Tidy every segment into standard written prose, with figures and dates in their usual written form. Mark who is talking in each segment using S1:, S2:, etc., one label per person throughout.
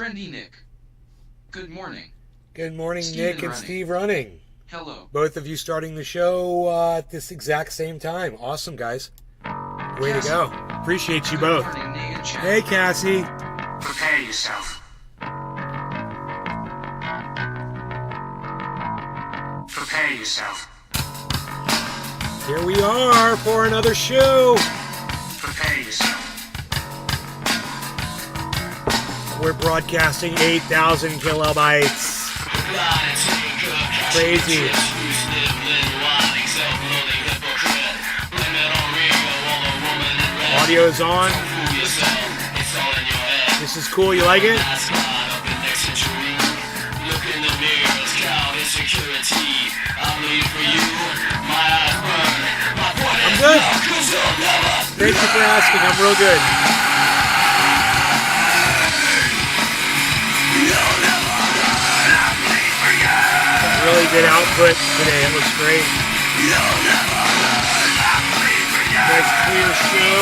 S1: Trendy Nick. Good morning.
S2: Good morning,
S1: Steven
S2: Nick and
S1: running.
S2: Steve running.
S1: Hello.
S2: Both of you starting the show at this exact same time. Awesome, guys. Way to go. Appreciate you
S1: Good
S2: both.
S1: morning, Nick and Chad.
S2: Hey, Cassie.
S3: Prepare yourself. Prepare yourself.
S2: Here we are for another show.
S3: Prepare yourself.
S2: We're broadcasting 8,000 kilobytes. Crazy. Audio is on. This is cool. You like it? I'm good. Thank you for asking. I'm real good. Really good output today. It looks great. Nice clear show.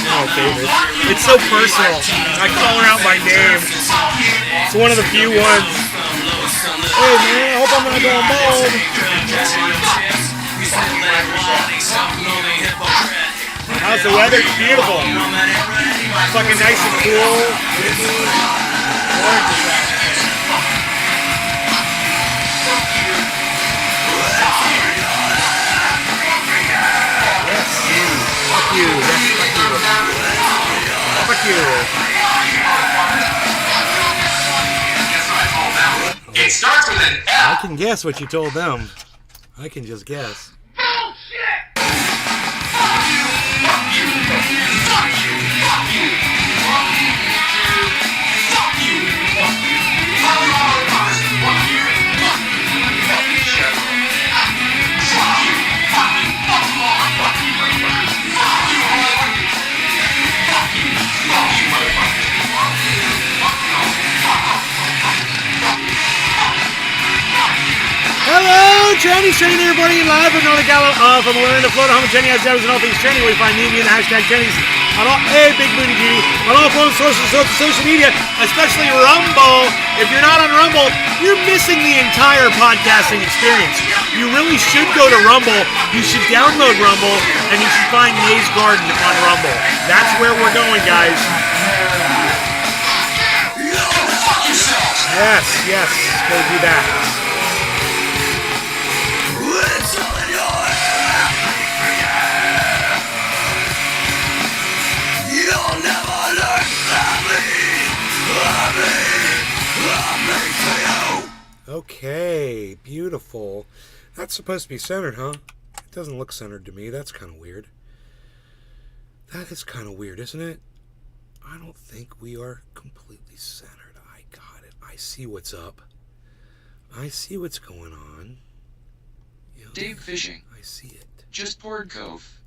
S2: Oh, favorite. It's so personal. I call her out by name. It's one of the few ones. Hey man, I hope I'm not going bald. How's the weather? It's beautiful. It's fucking nice and cool. Fuck you. Fuck you.
S4: It starts with an F.
S2: I can guess what you told them. I can just guess. Hello, Chinese training everybody live from Northern California, from Atlanta, Florida, home of Chinese and all things training. We find me and the hashtag Chinese on all, hey, Big Booty G, on all forms of social media, especially Rumble. If you're not on Rumble, you're missing the entire podcasting experience. You really should go to Rumble. You should download Rumble, and you should find May's Garden on Rumble. That's where we're going, guys. Yes, go do that. Okay, beautiful. That's supposed to be centered, huh? It doesn't look centered to me. That's kind of weird. That is kind of weird, isn't it? I don't think we are completely centered. I got it. I see what's up. I see what's going on. You know,
S1: Dave Fishing.
S2: I see it.
S1: Just poured Cove.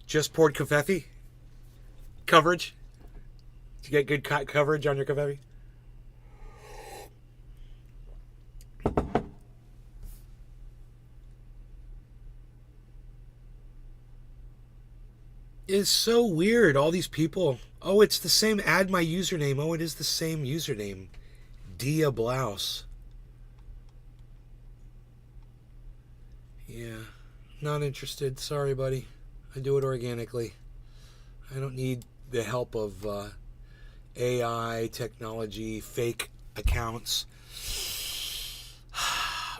S2: Just poured Covfefe? Coverage? Did you get good coverage on your Covfefe? It's so weird. All these people. Oh, it's the same. Add my username. Oh, it is the same username. Dia Blouse. Yeah. Not interested. Sorry, buddy. I do it organically. I don't need the help of AI, technology, fake accounts,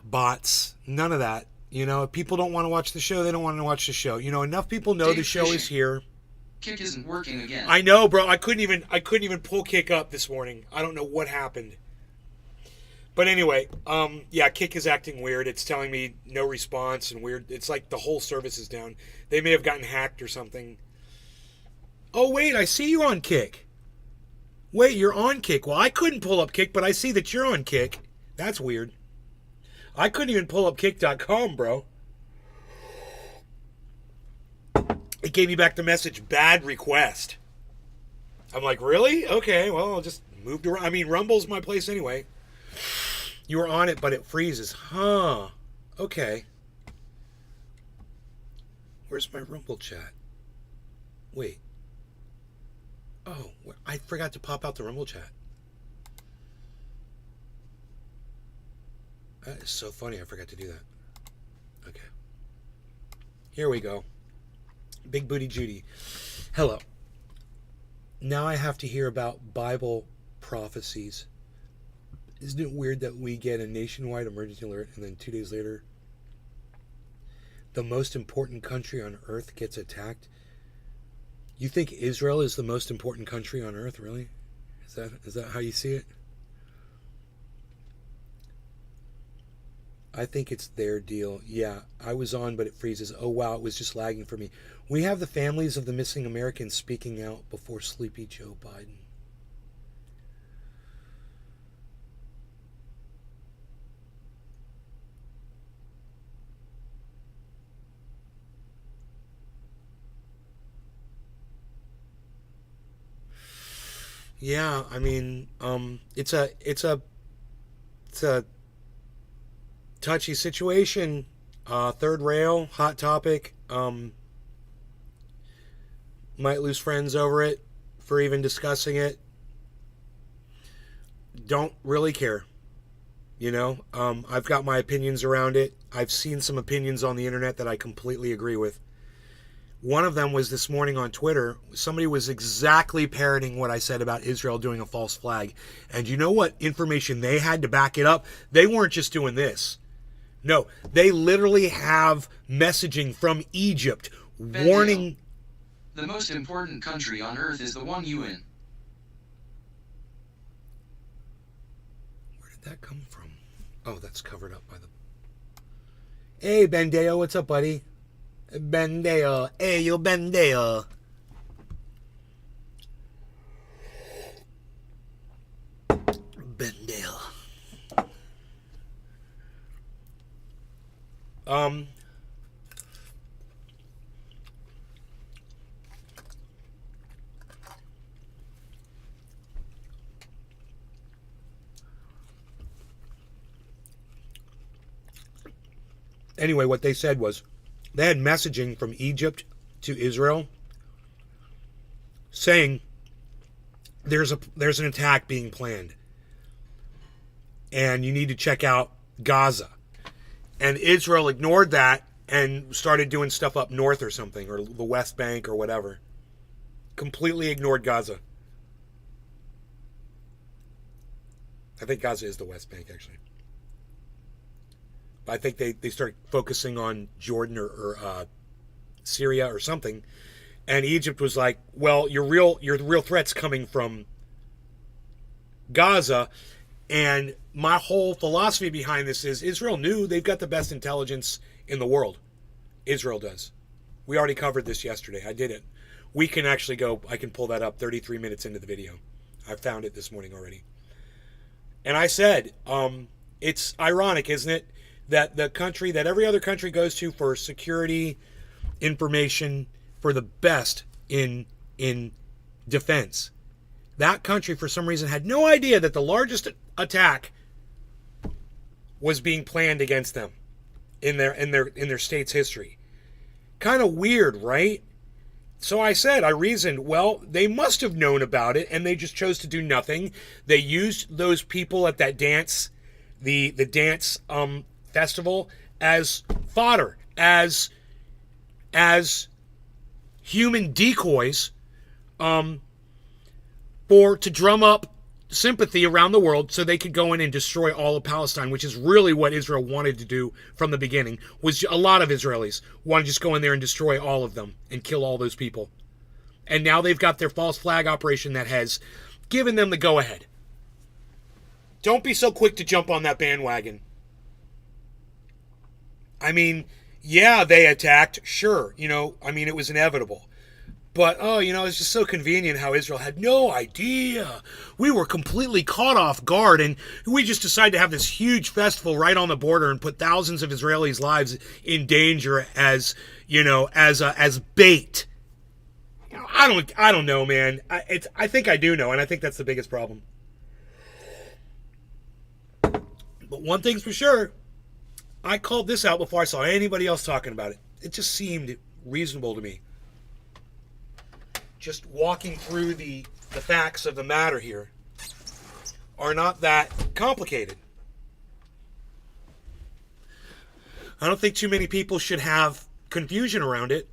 S2: bots, none of that. You know, if people don't want to watch the show, they don't want to watch the show. You know, enough people know the show is here.
S1: Kick isn't working again.
S2: I know, bro. I couldn't even pull Kick up this morning. I don't know what happened. But anyway, yeah, Kick is acting weird. It's telling me no response and weird. It's like the whole service is down. They may have gotten hacked or something. Oh, wait, I see you on Kick. Wait, you're on Kick. Well, I couldn't pull up Kick, but I see that you're on Kick. That's weird. I couldn't even pull up kick.com, bro. It gave me back the message, bad request. I'm like, really? Okay, well, I'll just move to... I mean, Rumble's my place anyway. You were on it, but it freezes. Huh. Okay. Where's my Rumble chat? Wait. Oh, I forgot to pop out the Rumble chat. That is so funny. I forgot to do that. Okay. Here we go. Big Booty Judy. Hello. Now I have to hear about Bible prophecies. Isn't it weird that we get a nationwide emergency alert and then 2 days later the most important country on earth gets attacked? You think Israel is the most important country on earth, really? Is that how you see it? I think it's their deal. Yeah, I was on, but it freezes. Oh, wow, it was just lagging for me. We have the families of the missing Americans speaking out before sleepy Joe Biden. Yeah, I mean, it's a touchy situation. Third rail, hot topic. Might lose friends over it for even discussing it. Don't really care. You know, I've got my opinions around it. I've seen some opinions on the internet that I completely agree with. One of them was this morning on Twitter. Somebody was exactly parroting what I said about Israel doing a false flag. And you know what information they had to back it up? They weren't just doing this. No, they literally have messaging from Egypt warning...
S1: The most important country on earth is the one you in.
S2: Where did that come from? Oh, that's covered up by the... Hey, Bendeo, what's up, buddy? Bendeo. Hey, yo, Bendeo. Bendeo. Anyway, what they said was they had messaging from Egypt to Israel saying there's an attack being planned and you need to check out Gaza. And Israel ignored that and started doing stuff up north or something, or the West Bank or whatever. Completely ignored Gaza. I think Gaza is the West Bank, actually. I think they started focusing on Jordan or Syria or something, and Egypt was like, "Well, your real threat's coming from Gaza." And my whole philosophy behind this is Israel knew they've got the best intelligence in the world. Israel does. We already covered this yesterday. I did it. We can actually go. I can pull that up 33 minutes into the video. I found it this morning already. And I said, it's ironic, isn't it? That the country that every other country goes to for security information, for the best in defense, that country for some reason had no idea that the largest attack was being planned against them in their state's history. Kind of weird, right? So I reasoned, well, they must have known about it and they just chose to do nothing. They used those people at that dance, the dance festival, as fodder, as human decoys, to drum up sympathy around the world so they could go in and destroy all of Palestine, which is really what Israel wanted to do from the beginning. Was a lot of Israelis want to just go in there and destroy all of them and kill all those people. And now they've got their false flag operation that has given them the go-ahead. Don't be so quick to jump on that bandwagon. I mean, yeah, they attacked, sure. You know, I mean, it was inevitable. But, it's just so convenient how Israel had no idea. We were completely caught off guard, and we just decided to have this huge festival right on the border and put thousands of Israelis' lives in danger as bait. I don't know, man. I think I do know, and I think that's the biggest problem. But one thing's for sure, I called this out before I saw anybody else talking about it. It just seemed reasonable to me. Just walking through the facts of the matter here are not that complicated. I don't think too many people should have confusion around it.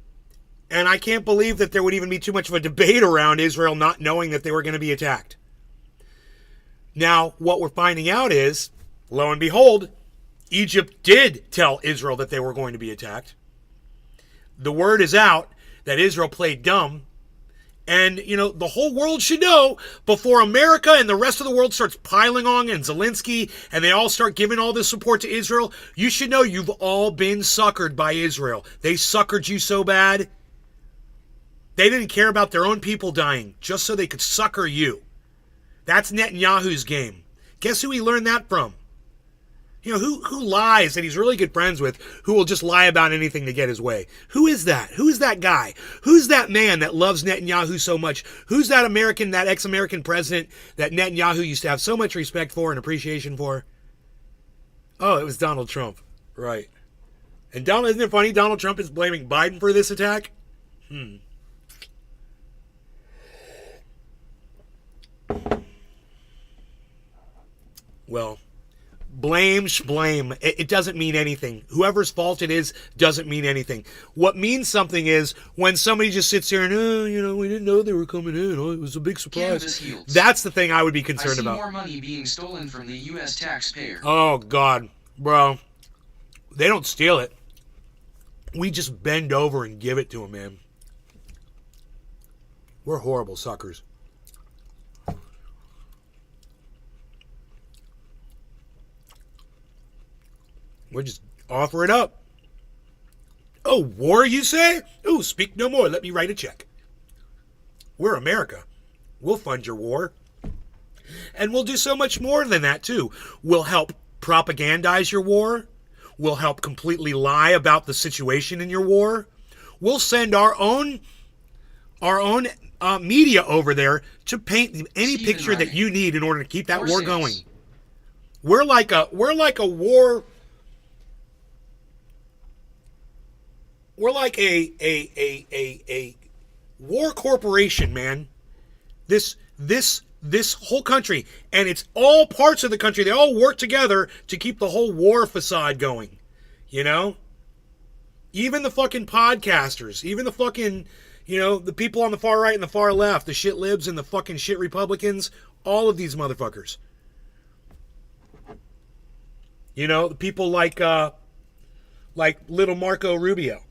S2: And I can't believe that there would even be too much of a debate around Israel not knowing that they were going to be attacked. Now, what we're finding out is, lo and behold, Egypt did tell Israel that they were going to be attacked. The word is out that Israel played dumb. And, the whole world should know before America and the rest of the world starts piling on and Zelensky and they all start giving all this support to Israel, you should know you've all been suckered by Israel. They suckered you so bad. They didn't care about their own people dying just so they could sucker you. That's Netanyahu's game. Guess who he learned that from? Who lies that he's really good friends with, who will just lie about anything to get his way? Who is that? Who's that guy? Who's that man that loves Netanyahu so much? Who's that ex-American president that Netanyahu used to have so much respect for and appreciation for? Oh, it was Donald Trump. Right. And isn't it funny? Donald Trump is blaming Biden for this attack? Well, blame. It doesn't mean anything. Whoever's fault it is doesn't mean anything. What means something is when somebody just sits here and, we didn't know they were coming in. Oh, it was a big surprise. That's the thing I would be concerned about.
S1: More money being stolen from the U.S. taxpayer.
S2: Oh, God. Bro. They don't steal it. We just bend over and give it to them, man. We're horrible suckers. We'll just offer it up. Oh, war, you say? Oh, speak no more. Let me write a check. We're America. We'll fund your war. And we'll do so much more than that, too. We'll help propagandize your war. We'll help completely lie about the situation in your war. We'll send our own media over there to paint any picture that you need in order to keep that war going. We're like a war. We're like a war corporation, man. This whole country, and it's all parts of the country. They all work together to keep the whole war facade going. Even the fucking podcasters, even the fucking, the people on the far right and the far left, the shit libs and the fucking shit Republicans, all of these motherfuckers. The people like little Marco Rubio.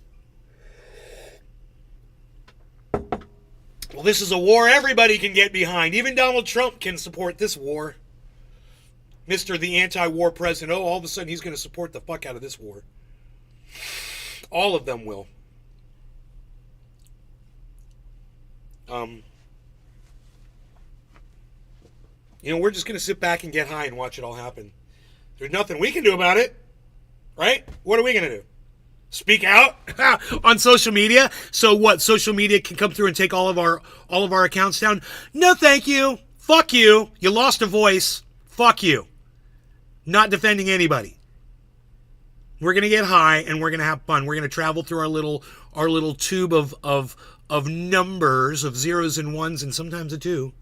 S2: Well, this is a war everybody can get behind. Even Donald Trump can support this war. Mr. the anti-war president. Oh, all of a sudden he's going to support the fuck out of this war. All of them will. We're just going to sit back and get high and watch it all happen. There's nothing we can do about it. Right? What are we going to do? Speak out on social media? So what? Social media can come through and take all of our accounts down? No, thank you. Fuck you. You lost a voice. Fuck you. Not defending anybody. We're gonna get high and we're gonna have fun. We're gonna travel through our little tube of numbers, of zeros and ones and sometimes a two.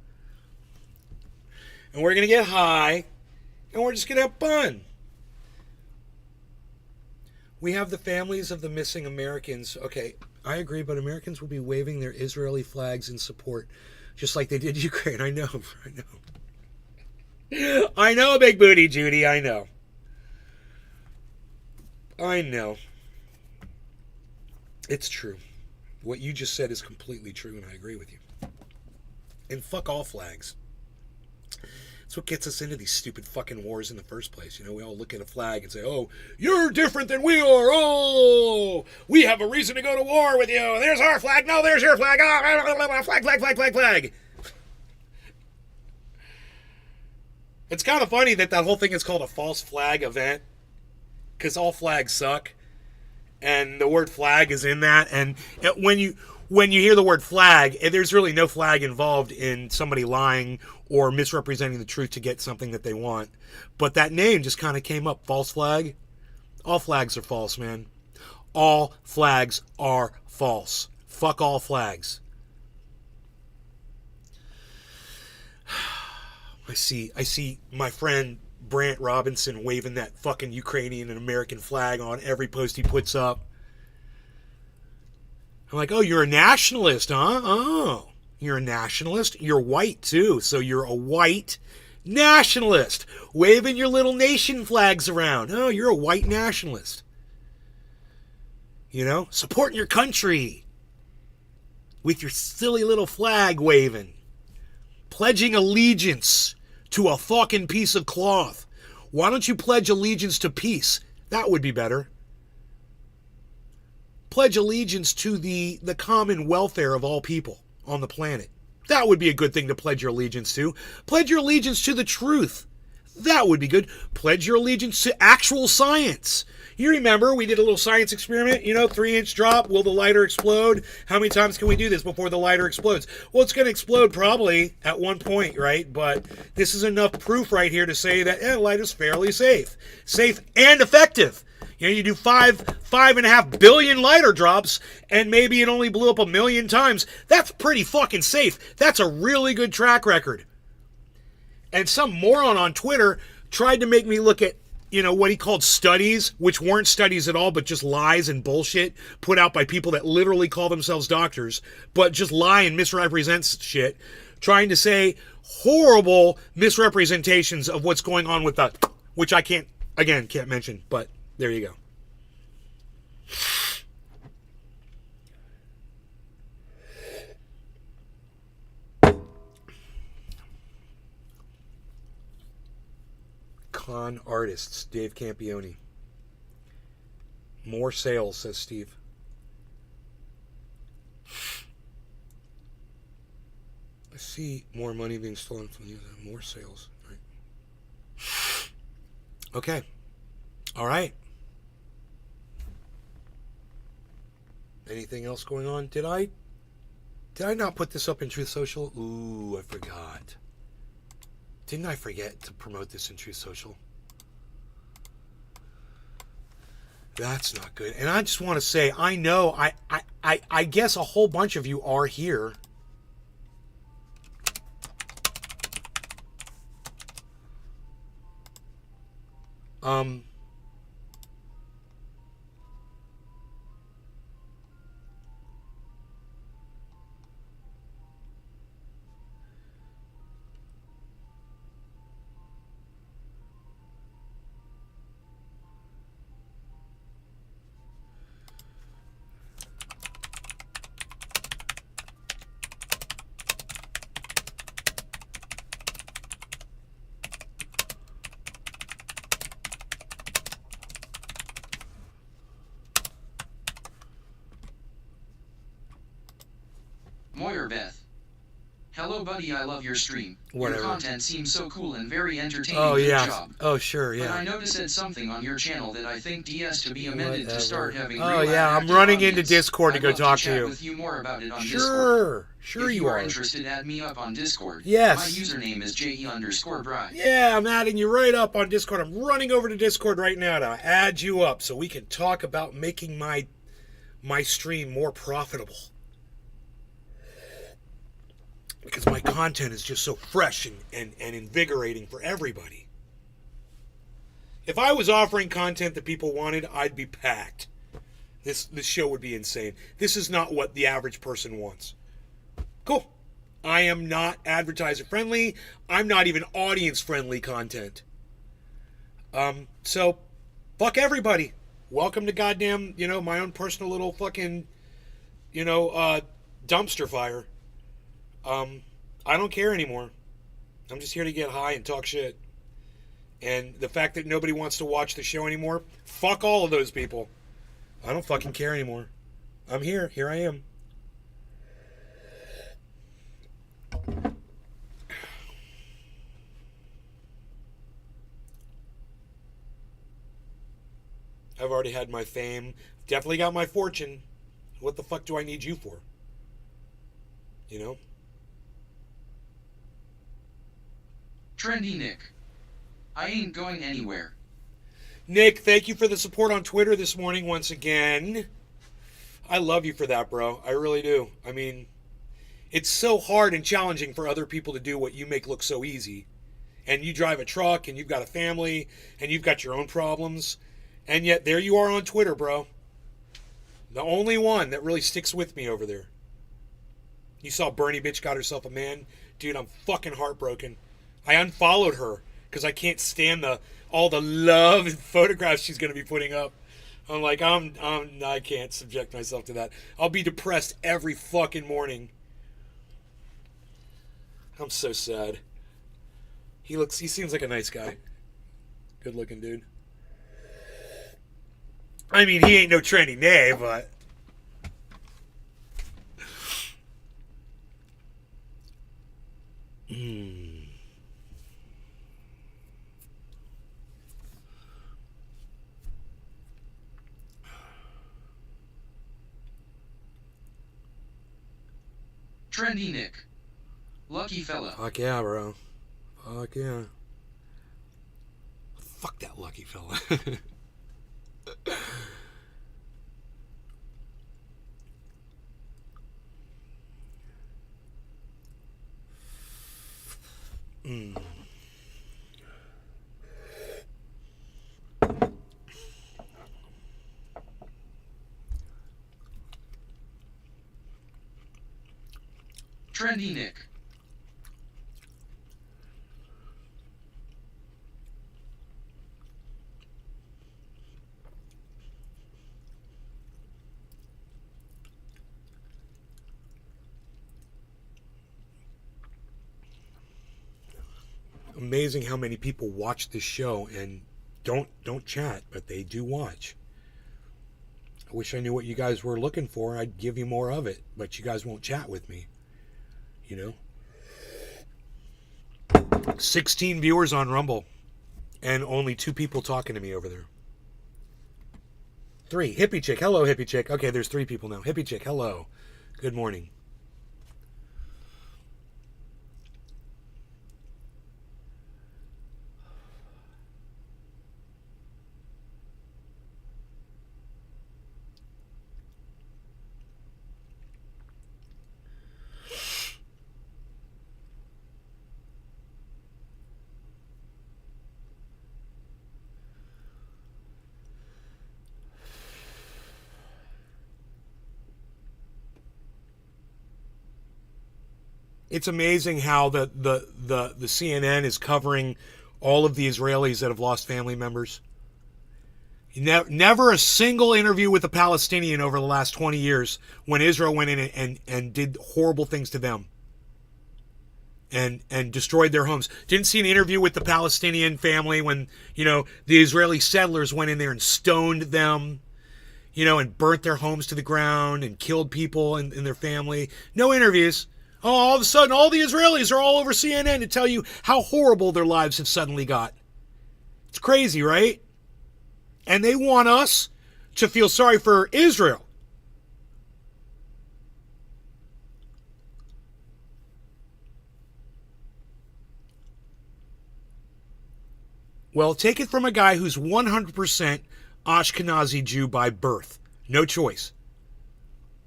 S2: And we're gonna get high and we're just gonna have fun. We have the families of the missing Americans. Okay, I agree, but Americans will be waving their Israeli flags in support, just like they did Ukraine. I know. I know, Big Booty Judy, I know. It's true. What you just said is completely true, and I agree with you. And fuck all flags. That's what gets us into these stupid fucking wars in the first place. You know, we all look at a flag and say, oh, you're different than we are. Oh, we have a reason to go to war with you. There's our flag. No, there's your flag. Oh, flag. It's kind of funny that whole thing is called a false flag event, because all flags suck. And the word flag is in that. And when you hear the word flag, there's really no flag involved in somebody lying or misrepresenting the truth to get something that they want. But that name just kind of came up, false flag. All flags are false, man. All flags are false. Fuck all flags. I see my friend Brant Robinson waving that fucking Ukrainian and American flag on every post he puts up. I'm like, oh, you're a nationalist, huh? Oh, you're a nationalist? You're white, too, so you're a white nationalist. Waving your little nation flags around. Oh, you're a white nationalist. You know, supporting your country with your silly little flag waving. Pledging allegiance to a fucking piece of cloth. Why don't you pledge allegiance to peace? That would be better. Pledge allegiance to the common welfare of all people on the planet. That would be a good thing to pledge your allegiance to. Pledge your allegiance to the truth. That would be good. Pledge your allegiance to actual science. You remember we did a little science experiment, 3-inch drop, will the lighter explode? How many times can we do this before the lighter explodes? Well, it's going to explode probably at one point, right? But this is enough proof right here to say that light is fairly safe. Safe and effective. You do 5.5 billion lighter drops, and maybe it only blew up 1 million times. That's pretty fucking safe. That's a really good track record. And some moron on Twitter tried to make me look at, what he called studies, which weren't studies at all, but just lies and bullshit put out by people that literally call themselves doctors, but just lie and misrepresent shit, trying to say horrible misrepresentations of what's going on with which I can't mention, but there you go. Con artists, Dave Campione. More sales, says Steve. I see more money being stolen from you. More sales. Right. Okay. All right. Anything else going on? Did I not put this up in Truth Social? Ooh, I forgot. Didn't I forget to promote this in Truth Social? That's not good. And I just want to say, I know, I guess a whole bunch of you are here.
S1: Moyer Beth. Hello buddy, I love your stream.
S2: Whatever.
S1: Your content seems so cool and very entertaining.
S2: Oh,
S1: Good
S2: yeah.
S1: job.
S2: Oh, sure, yeah.
S1: But I noticed said something on your channel that I think DS to be amended
S2: Whatever.
S1: to start having
S2: Oh,
S1: real
S2: yeah, I'm
S1: active
S2: running
S1: audience.
S2: into Discord to
S1: I'd
S2: go
S1: love
S2: talk to
S1: chat
S2: you.
S1: with you more about it on Discord.
S2: Sure
S1: If
S2: you
S1: you are
S2: are.
S1: interested, add me up on Discord.
S2: Yes.
S1: My username is JE_Bride.
S2: Yeah, I'm adding you right up on Discord. I'm running over to Discord right now to add you up so we can talk about making my stream more profitable. Because my content is just so fresh and invigorating for everybody. If I was offering content that people wanted, I'd be packed. This show would be insane. This is not what the average person wants. Cool. I am not advertiser friendly. I'm not even audience friendly content. So fuck everybody. Welcome to goddamn, my own personal little fucking, dumpster fire. I don't care anymore. I'm just here to get high and talk shit. And the fact that nobody wants to watch the show anymore, fuck all of those people. I don't fucking care anymore. I'm here. Here I am. I've already had my fame. Definitely got my fortune. What the fuck do I need you for? You know?
S1: Trendy Nick. I ain't going anywhere.
S2: Nick, thank you for the support on Twitter this morning once again. I love you for that, bro. I really do. I mean, it's so hard and challenging for other people to do what you make look so easy. And you drive a truck and you've got a family and you've got your own problems. And yet there you are on Twitter, bro. The only one that really sticks with me over there. You saw Bernie bitch got herself a man. Dude, I'm fucking heartbroken. I unfollowed her because I can't stand all the love and photographs she's going to be putting up. I'm like, I can't subject myself to that. I'll be depressed every fucking morning. I'm so sad. He seems like a nice guy. Good looking dude. I mean, he ain't no trendy nay, but
S1: Trendy Nick. Lucky fella.
S2: fuck yeah, bro. Fuck yeah. Fuck that lucky fella.
S1: Trendy Nick.
S2: Amazing how many people watch this show and don't chat, but they do watch. I wish I knew what you guys were looking for. I'd give you more of it, but you guys won't chat with me. You know? 16 viewers on Rumble and only 2 people talking to me over there. 3. Hippie Chick. Hello, Hippie Chick. Okay, there's 3 people now. Hippie Chick, hello. Good morning. It's amazing how the CNN is covering all of the Israelis that have lost family members. Never a single interview with a Palestinian over the last 20 years when Israel went in and did horrible things to them and destroyed their homes. Didn't see an interview with the Palestinian family when, the Israeli settlers went in there and stoned them, and burnt their homes to the ground and killed people in their family. No interviews. Oh, all of a sudden, all the Israelis are all over CNN to tell you how horrible their lives have suddenly got. It's crazy, right? And they want us to feel sorry for Israel. Well, take it from a guy who's 100% Ashkenazi Jew by birth. No choice.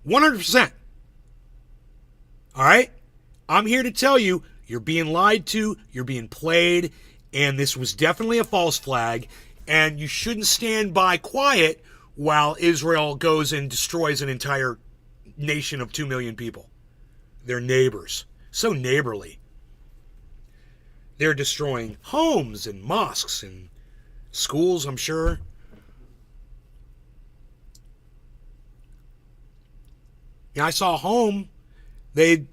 S2: 100%. All right? I'm here to tell you, you're being lied to, you're being played, and this was definitely a false flag, and you shouldn't stand by quiet while Israel goes and destroys an entire nation of 2 million people. They're neighbors. So neighborly. They're destroying homes and mosques and schools, I'm sure. Yeah, I saw a home. They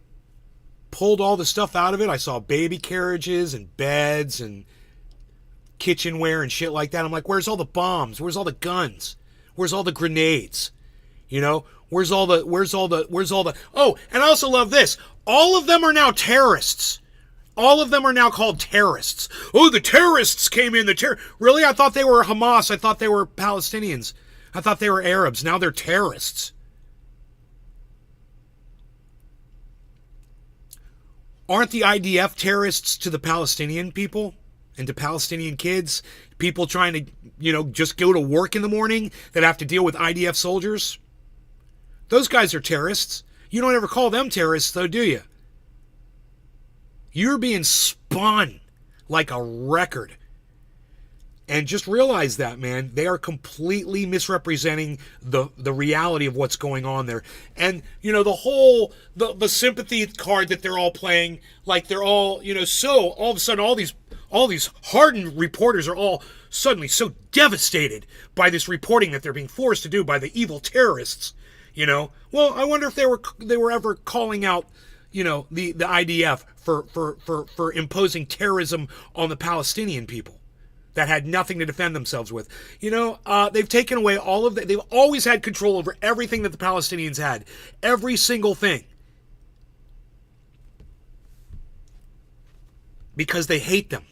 S2: pulled all the stuff out of it. I saw baby carriages and beds and kitchenware and shit like that. I'm like, where's all the bombs? Where's all the guns? Where's all the grenades? You know, where's all the, oh, and I also love this. All of them are now terrorists. All of them are now called terrorists. Oh, the terrorists came in. Really? I thought they were Hamas. I thought they were Palestinians. I thought they were Arabs. Now they're terrorists. Aren't the IDF terrorists to the Palestinian people and to Palestinian kids? People trying to, you know, just go to work in the morning that have to deal with IDF soldiers? Those guys are terrorists. You don't ever call them terrorists, though, do you? You're being spun like a record. And just realize that, man. They are completely misrepresenting the reality of what's going on there. And, you know, the whole, the sympathy card that they're all playing, like they're all, you know, so all of a sudden all these hardened reporters are all suddenly so devastated by this reporting that they're being forced to do by the evil terrorists, you know. Well, I wonder if they were ever calling out, you know, the IDF for imposing terrorism on the Palestinian people that had nothing to defend themselves with. You know, they've taken away all of that. They've always had control over everything that the Palestinians had. Every single thing. Because they hate them.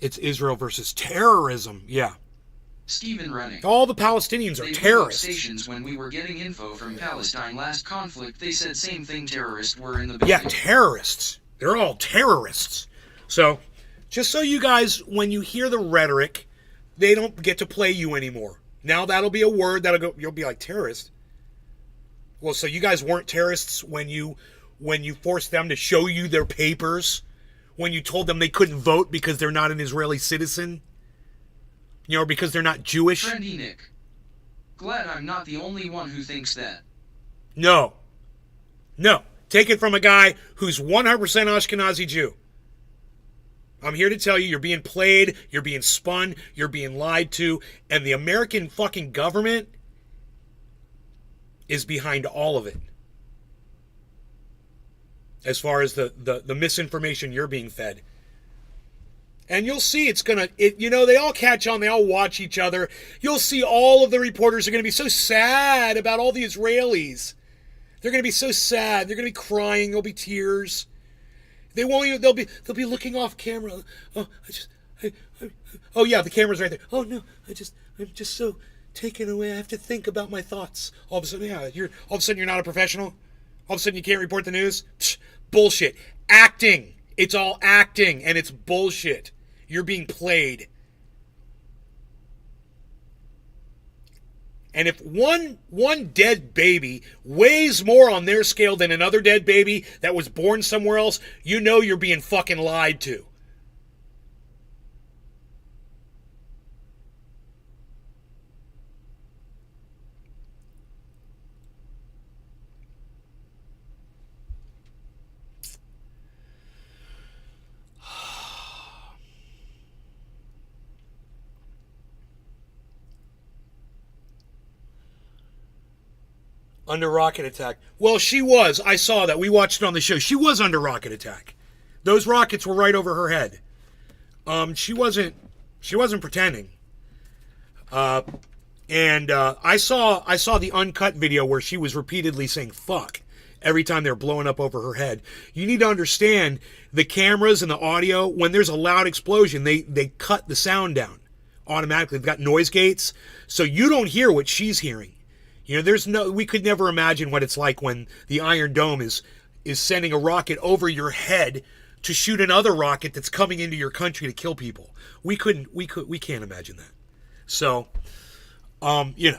S2: It's Israel versus terrorism. Yeah.
S1: Stephen Rennick.
S2: All the Palestinians are terrorists.
S1: Stations when we were getting info from Palestine last conflict, they said same thing terrorists were in the building.
S2: Yeah, terrorists. They're all terrorists. So, just so you guys, when you hear the rhetoric, they don't get to play you anymore. Now that'll be a word that'll go, you'll be like, terrorist? Well, so you guys weren't terrorists when you forced them to show you their papers? When you told them they couldn't vote because they're not an Israeli citizen? You know, because they're not Jewish?
S1: Trendy Nick. Glad I'm not the only one who thinks that.
S2: No. No. Take it from a guy who's 100% Ashkenazi Jew. I'm here to tell you, you're being played, you're being spun, you're being lied to, and the American fucking government is behind all of it. As far as the misinformation you're being fed. And you'll see you know, they all catch on, they all watch each other. You'll see all of the reporters are going to be so sad about all the Israelis. They're going to be so sad. They're going to be crying. There'll be tears. They won't even, they'll be looking off camera. Oh, oh yeah, the camera's right there. Oh no, I'm just so taken away. I have to think about my thoughts. All of a sudden, yeah, all of a sudden you're not a professional. All of a sudden you can't report the news. Bullshit. Acting. It's all acting, and it's bullshit. You're being played. And if one dead baby weighs more on their scale than another dead baby that was born somewhere else, you know you're being fucking lied to. Under rocket attack. Well, she was. I saw that. We watched it on the show. She was under rocket attack. Those rockets were right over her head. She wasn't pretending. And I saw the uncut video where she was repeatedly saying fuck every time they're blowing up over her head. You need to understand the cameras and the audio, when there's a loud explosion, they cut the sound down automatically. They've got noise gates, so you don't hear what she's hearing. You know, we could never imagine what it's like when the Iron Dome is sending a rocket over your head to shoot another rocket that's coming into your country to kill people. We can't imagine that. So, you know.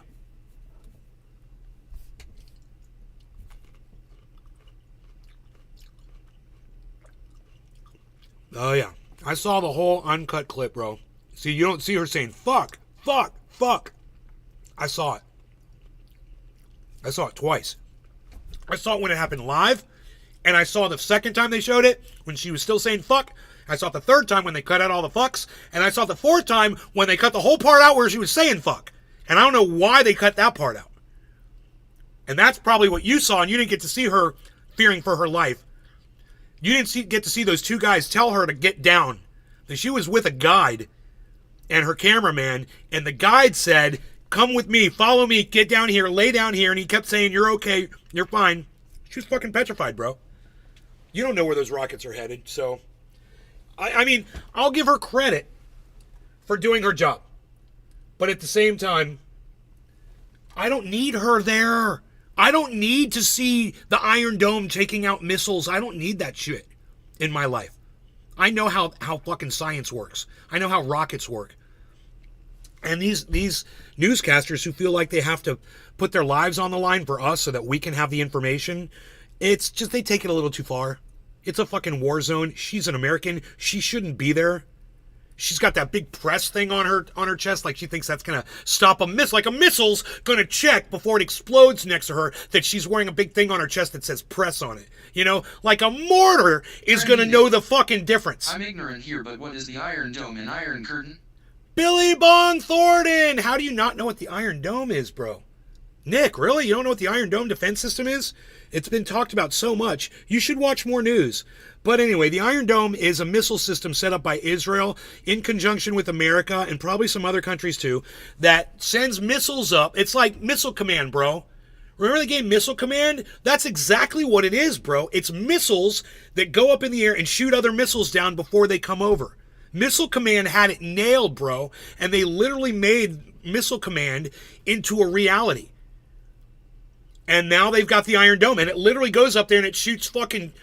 S2: Oh yeah. I saw the whole uncut clip, bro. See, you don't see her saying fuck, fuck, fuck. I saw it. I saw it twice. I saw it when it happened live, and I saw the second time they showed it when she was still saying fuck. I saw it the third time when they cut out all the fucks, and I saw it the fourth time when they cut the whole part out where she was saying fuck. And I don't know why they cut that part out. And that's probably what you saw, and you didn't get to see her fearing for her life. You didn't get to see those two guys tell her to get down. That she was with a guide and her cameraman, and the guide said, come with me, follow me, get down here, lay down here, and he kept saying, you're okay, you're fine. She was fucking petrified, bro. You don't know where those rockets are headed, so... I mean, I'll give her credit for doing her job. But at the same time, I don't need her there. I don't need to see the Iron Dome taking out missiles. I don't need that shit in my life. I know how fucking science works. I know how rockets work. And these newscasters who feel like they have to put their lives on the line for us so that we can have the information, it's just they take it a little too far. It's a fucking war zone. She's an American. She shouldn't be there. She's got that big press thing on her chest, like she thinks that's gonna stop a missile. Like a missile's gonna check before it explodes next to her that she's wearing a big thing on her chest that says press on it. You know, like a mortar is gonna know the fucking difference.
S1: I'm ignorant here, but what is the Iron Dome and Iron Curtain?
S2: Billy Bong Thornton! How do you not know what the Iron Dome is, bro? Nick, really? You don't know what the Iron Dome defense system is? It's been talked about so much. You should watch more news. But anyway, the Iron Dome is a missile system set up by Israel in conjunction with America and probably some other countries too that sends missiles up. It's like Missile Command, bro. Remember the game Missile Command? That's exactly what it is, bro. It's missiles that go up in the air and shoot other missiles down before they come over. Missile Command had it nailed, bro, and they literally made Missile Command into a reality. And now they've got the Iron Dome, and it literally goes up there and it shoots fucking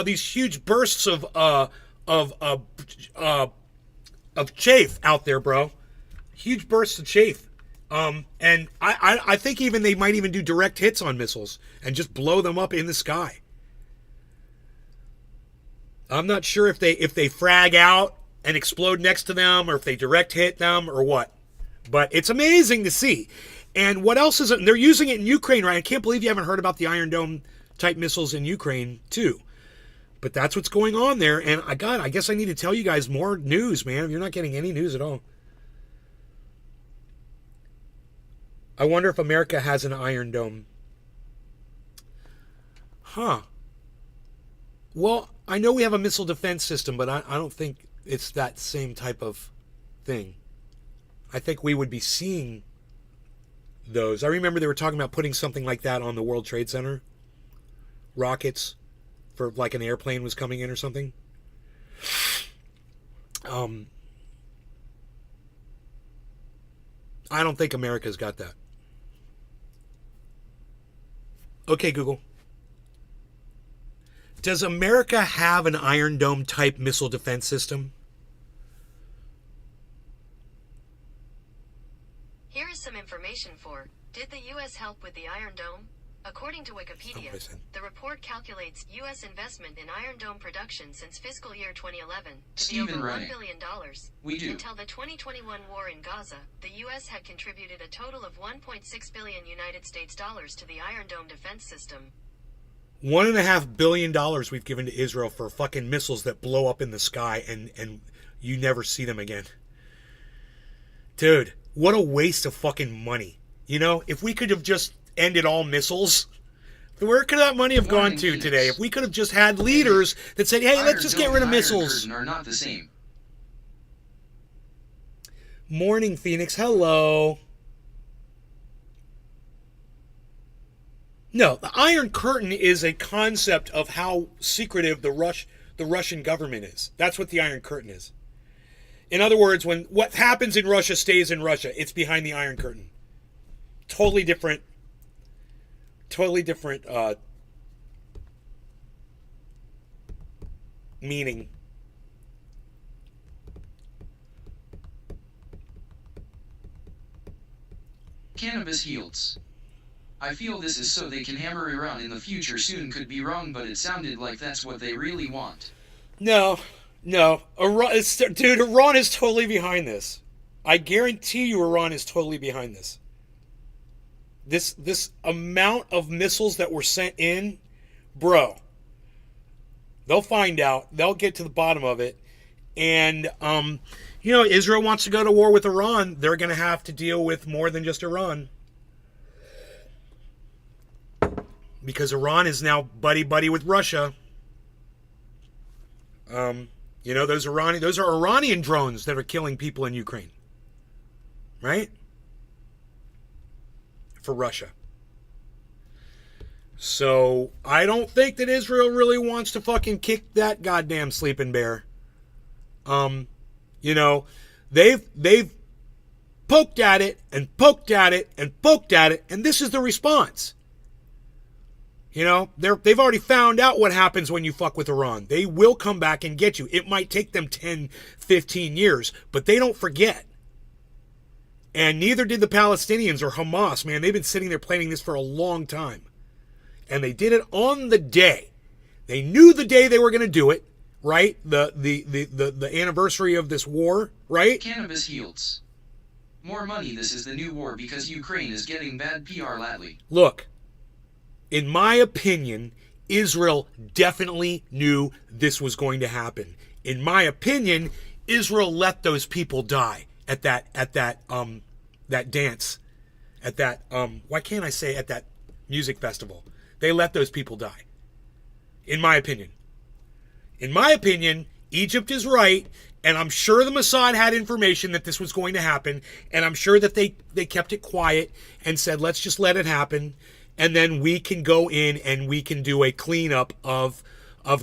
S2: these huge bursts of chaff out there, bro. Huge bursts of chaff. And I think even they might even do direct hits on missiles and just blow them up in the sky. I'm not sure if they frag out and explode next to them, or if they direct hit them, or what. But it's amazing to see. And what else is it? They're using it in Ukraine, right? I can't believe you haven't heard about the Iron Dome type missiles in Ukraine, too. But that's what's going on there. And I guess I need to tell you guys more news, man. You're not getting any news at all. I wonder if America has an Iron Dome. Huh. Well, I know we have a missile defense system, but I don't think it's that same type of thing. I think we would be seeing those. I remember they were talking about putting something like that on the World Trade Center. Rockets for like an airplane was coming in or something. I don't think America's got that. Okay, Google. Does America have an Iron Dome type missile defense system?
S5: Here is some information for, did the U.S. help with the Iron Dome? According to Wikipedia, the report calculates U.S. investment in Iron Dome production since fiscal year 2011 to be over $1 billion.
S1: We do.
S5: Until the 2021 war in Gaza, the U.S. had contributed a total of $1.6 billion United States dollars to the Iron Dome defense system.
S2: $1.5 billion we've given to Israel for fucking missiles that blow up in the sky and you never see them again. Dude, what a waste of fucking money. You know, if we could have just ended all missiles, where could that money have gone to today? If we could have just had leaders that said, hey, let's just get rid of missiles.
S1: Are not the same.
S2: Morning, Phoenix. Hello. No, the Iron Curtain is a concept of how secretive the Russian government is. That's what the Iron Curtain is. In other words, when what happens in Russia stays in Russia, it's behind the Iron Curtain. Totally different meaning.
S1: Cannabis yields. I feel this is so they can hammer Iran in the future soon. Could be wrong, but it sounded like that's what they really want.
S2: No. Dude, Iran is totally behind this. I guarantee you Iran is totally behind this. This amount of missiles that were sent in, bro, they'll find out. They'll get to the bottom of it. And, You know, Israel wants to go to war with Iran. They're going to have to deal with more than just Iran. Because Iran is now buddy-buddy with Russia. You know, those are Iranian drones that are killing people in Ukraine. Right? For Russia. So, I don't think that Israel really wants to fucking kick that goddamn sleeping bear. You know, they've poked at it and poked at it and poked at it, and this is the response. You know, they've already found out what happens when you fuck with Iran. They will come back and get you. It might take them 10, 15 years, but they don't forget. And neither did the Palestinians or Hamas, man. They've been sitting there planning this for a long time. And they did it on the day. They knew the day they were going to do it, right? The anniversary of this war, right?
S1: Cannabis yields more money. This is the new war because Ukraine is getting bad PR lately.
S2: Look, in my opinion, Israel definitely knew this was going to happen. In my opinion, Israel let those people die at that dance, at that why can't I say at that music festival? They let those people die. In my opinion. In my opinion, Egypt is right, and I'm sure the Mossad had information that this was going to happen, and I'm sure that they kept it quiet and said, let's just let it happen, and then we can go in and we can do a cleanup of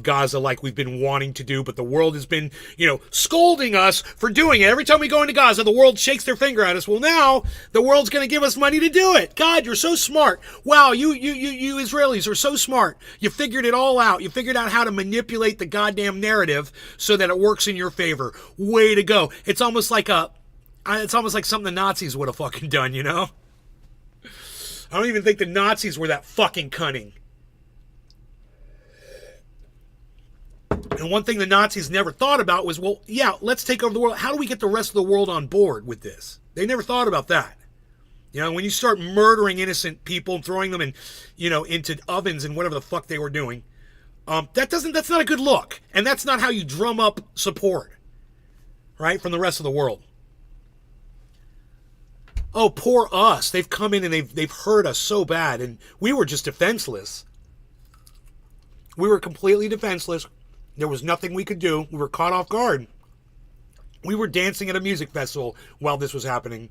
S2: Gaza like we've been wanting to do, but the world has been, you know, scolding us for doing it. Every time we go into Gaza, the world shakes their finger at us. Well, now the world's going to give us money to do it. God, you're so smart. Wow, you Israelis are so smart. You figured it all out. You figured out how to manipulate the goddamn narrative so that it works in your favor. Way to go. It's almost like something the Nazis would have fucking done, you know? I don't even think the Nazis were that fucking cunning. And one thing the Nazis never thought about was, well, yeah, let's take over the world. How do we get the rest of the world on board with this? They never thought about that. You know, when you start murdering innocent people and throwing them in, you know, into ovens and whatever the fuck they were doing, that's not a good look. And that's not how you drum up support, right, from the rest of the world. Oh, poor us. They've come in and they've hurt us so bad, and we were just defenseless. We were completely defenseless. There was nothing we could do. We were caught off guard. We were dancing at a music festival while this was happening.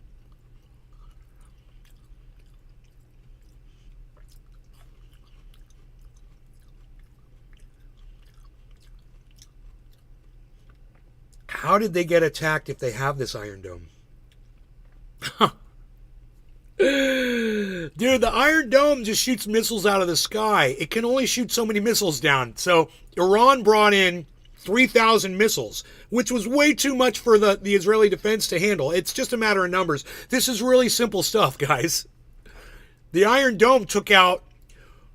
S2: How did they get attacked if they have this Iron Dome? Dude, the Iron Dome just shoots missiles out of the sky. It can only shoot so many missiles down. So Iran brought in 3,000 missiles, which was way too much for the Israeli defense to handle. It's just a matter of numbers. This is really simple stuff, guys. The Iron Dome took out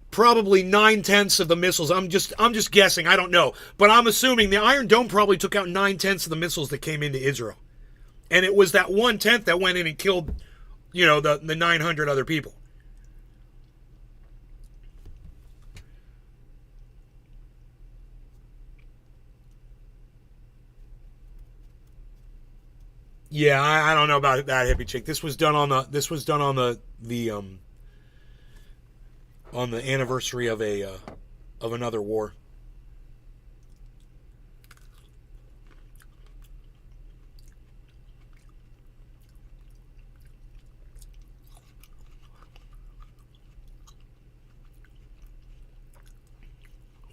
S2: probably 9/10 of the missiles. I'm just guessing. I don't know. But I'm assuming the Iron Dome probably took out 9/10 of the missiles that came into Israel. And it was that 1/10 that went in and killed, you know, the 900 other people. Yeah, I don't know about that, hippie chick. This was done on the anniversary of another war.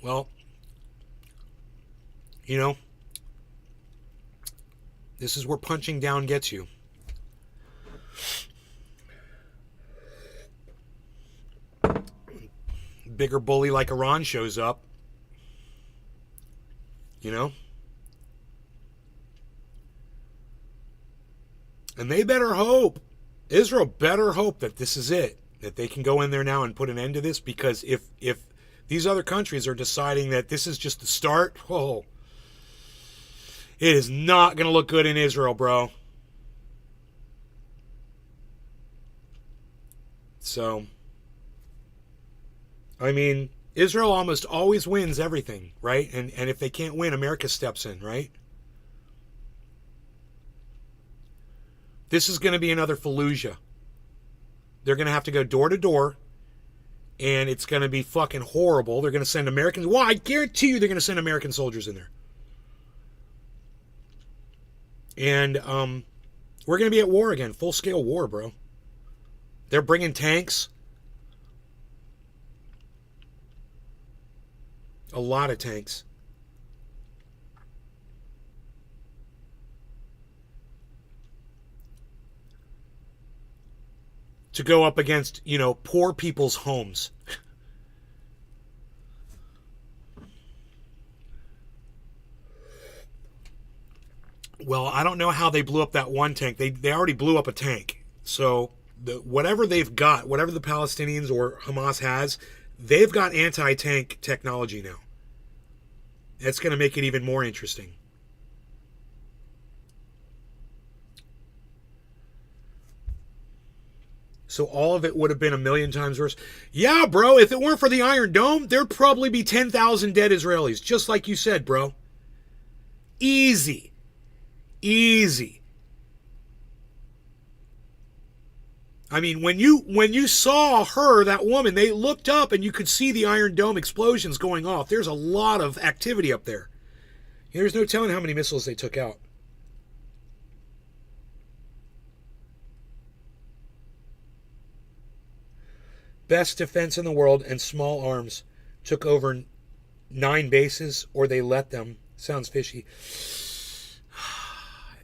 S2: Well, you know, this is where punching down gets you. Bigger bully like Iran shows up. You know? And they better hope, Israel better hope that this is it. That they can go in there now and put an end to this, because if these other countries are deciding that this is just the start, oh, it is not going to look good in Israel, bro. So, I mean, Israel almost always wins everything, right? And if they can't win, America steps in, right? This is going to be another Fallujah. They're going to have to go door to door, and it's going to be fucking horrible. They're going to send Americans. Well, I guarantee you they're going to send American soldiers in there. And we're going to be at war again. Full-scale war, bro. They're bringing tanks. A lot of tanks. To go up against, poor people's homes. Well, I don't know how they blew up that one tank. They already blew up a tank. So whatever they've got, whatever the Palestinians or Hamas has, they've got anti-tank technology now. That's going to make it even more interesting. So all of it would have been a million times worse. Yeah, bro, if it weren't for the Iron Dome, there'd probably be 10,000 dead Israelis. Just like you said, bro. Easy. Easy. I mean, when you saw her, that woman, they looked up and you could see the Iron Dome explosions going off. There's a lot of activity up there. There's no telling how many missiles they took out. Best defense in the world and small arms took over 9 bases, or they let them. Sounds fishy.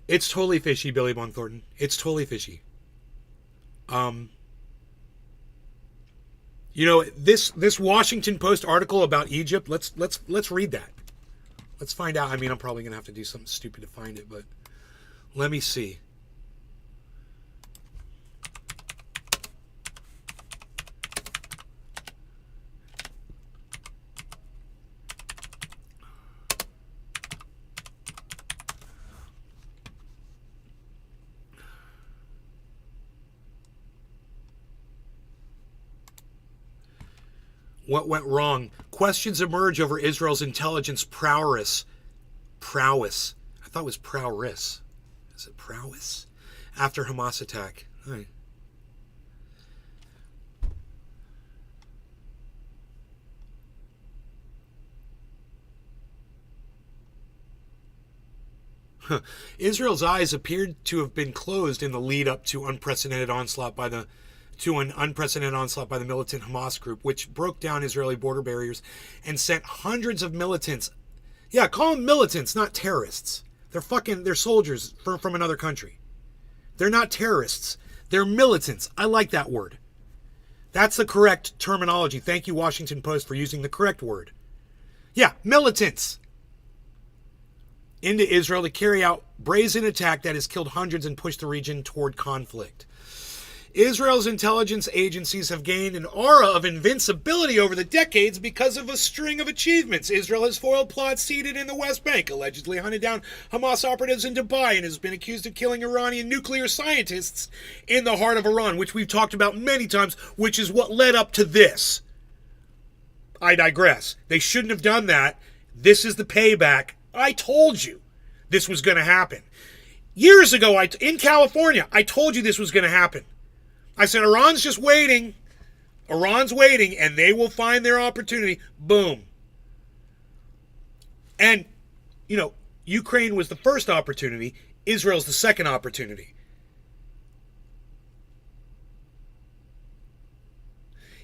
S2: It's totally fishy, Billy Von Thornton. It's totally fishy. This Washington Post article about Egypt. Let's read that. Let's find out. I mean, I'm probably gonna have to do something stupid to find it, but let me see. What went wrong? Questions emerge over Israel's intelligence prowess. Prowess. I thought it was prowess. Is it prowess? After Hamas attack. All right. Israel's eyes appeared to have been closed in the lead up to an unprecedented onslaught by the militant Hamas group, which broke down Israeli border barriers and sent hundreds of militants. Yeah, call them militants, not terrorists. They're soldiers from another country. They're not terrorists. They're militants. I like that word. That's the correct terminology. Thank you, Washington Post, for using the correct word. Yeah, militants. Into Israel to carry out brazen attack that has killed hundreds and pushed the region toward conflict. Israel's intelligence agencies have gained an aura of invincibility over the decades because of a string of achievements. Israel has foiled plots seeded in the West Bank, allegedly hunted down Hamas operatives in Dubai, and has been accused of killing Iranian nuclear scientists in the heart of Iran, which we've talked about many times, which is what led up to this. I digress. They shouldn't have done that. This is the payback. I told you this was going to happen. Years ago, in California, I told you this was going to happen. I said, Iran's just waiting. Iran's waiting, and they will find their opportunity. Boom. And, Ukraine was the first opportunity. Israel's the second opportunity.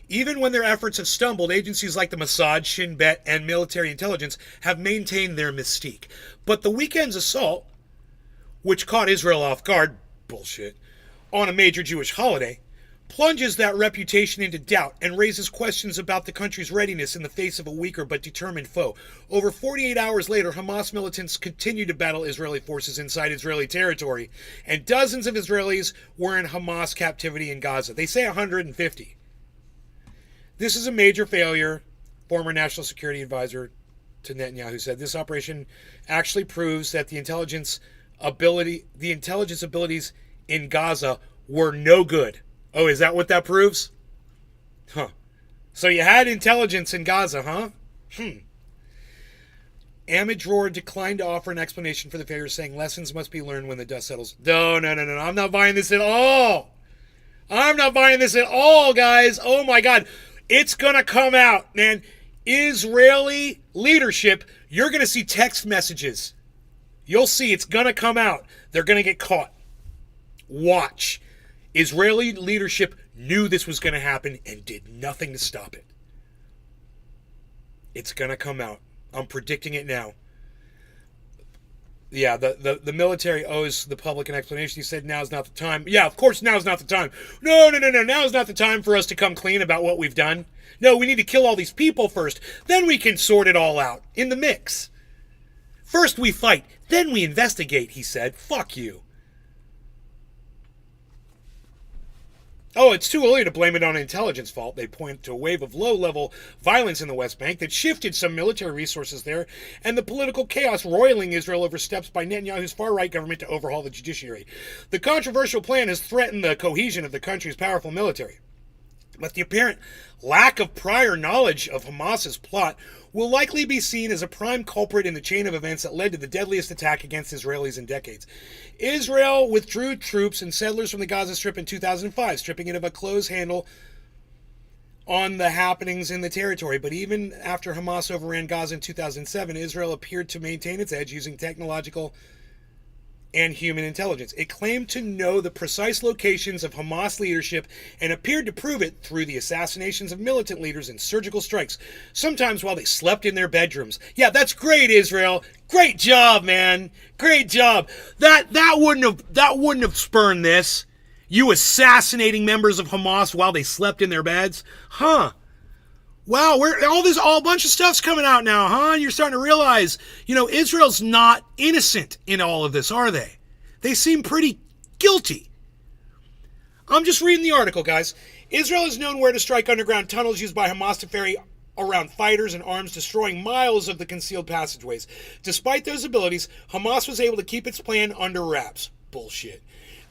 S2: Even when their efforts have stumbled, agencies like the Mossad, Shin Bet, and military intelligence have maintained their mystique. But the weekend's assault, which caught Israel off guard, bullshit, on a major Jewish holiday, plunges that reputation into doubt and raises questions about the country's readiness in the face of a weaker but determined foe. Over 48 hours later, Hamas militants continue to battle Israeli forces inside Israeli territory, and dozens of Israelis were in Hamas captivity in Gaza. They say 150. This is a major failure. Former National Security Advisor to Netanyahu said this operation actually proves that the intelligence abilities in Gaza were no good. Oh, is that what that proves? Huh. So you had intelligence in Gaza, huh? Amadror declined to offer an explanation for the failure, saying lessons must be learned when the dust settles. No. I'm not buying this at all. I'm not buying this at all, guys. Oh, my God. It's going to come out, man. Israeli leadership, you're going to see text messages. You'll see it's going to come out. They're going to get caught. Watch. Israeli leadership knew this was going to happen and did nothing to stop it. It's going to come out. I'm predicting it now. Yeah, the military owes the public an explanation. He said now's not the time. Yeah, of course now's not the time. No. Now's not the time for us to come clean about what we've done. No, we need to kill all these people first. Then we can sort it all out in the mix. First we fight, then we investigate, he said. Fuck you. Oh, it's too early to blame it on intelligence fault. They point to a wave of low-level violence in the West Bank that shifted some military resources there, and the political chaos roiling Israel over steps by Netanyahu's far-right government to overhaul the judiciary. The controversial plan has threatened the cohesion of the country's powerful military. But the apparent lack of prior knowledge of Hamas's plot will likely be seen as a prime culprit in the chain of events that led to the deadliest attack against Israelis in decades. Israel withdrew troops and settlers from the Gaza Strip in 2005, stripping it of a close handle on the happenings in the territory. But even after Hamas overran Gaza in 2007, Israel appeared to maintain its edge using technological and human intelligence. It claimed to know the precise locations of Hamas leadership and appeared to prove it through the assassinations of militant leaders and surgical strikes, sometimes while they slept in their bedrooms. Yeah, that's great, Israel. Great job, man. Great job. That wouldn't have spurned this. You assassinating members of Hamas while they slept in their beds? Huh. Wow, all a bunch of stuff's coming out now, huh? And you're starting to realize, Israel's not innocent in all of this, are they? They seem pretty guilty. I'm just reading the article, guys. Israel is known where to strike underground tunnels used by Hamas to ferry around fighters and arms, destroying miles of the concealed passageways. Despite those abilities, Hamas was able to keep its plan under wraps. Bullshit.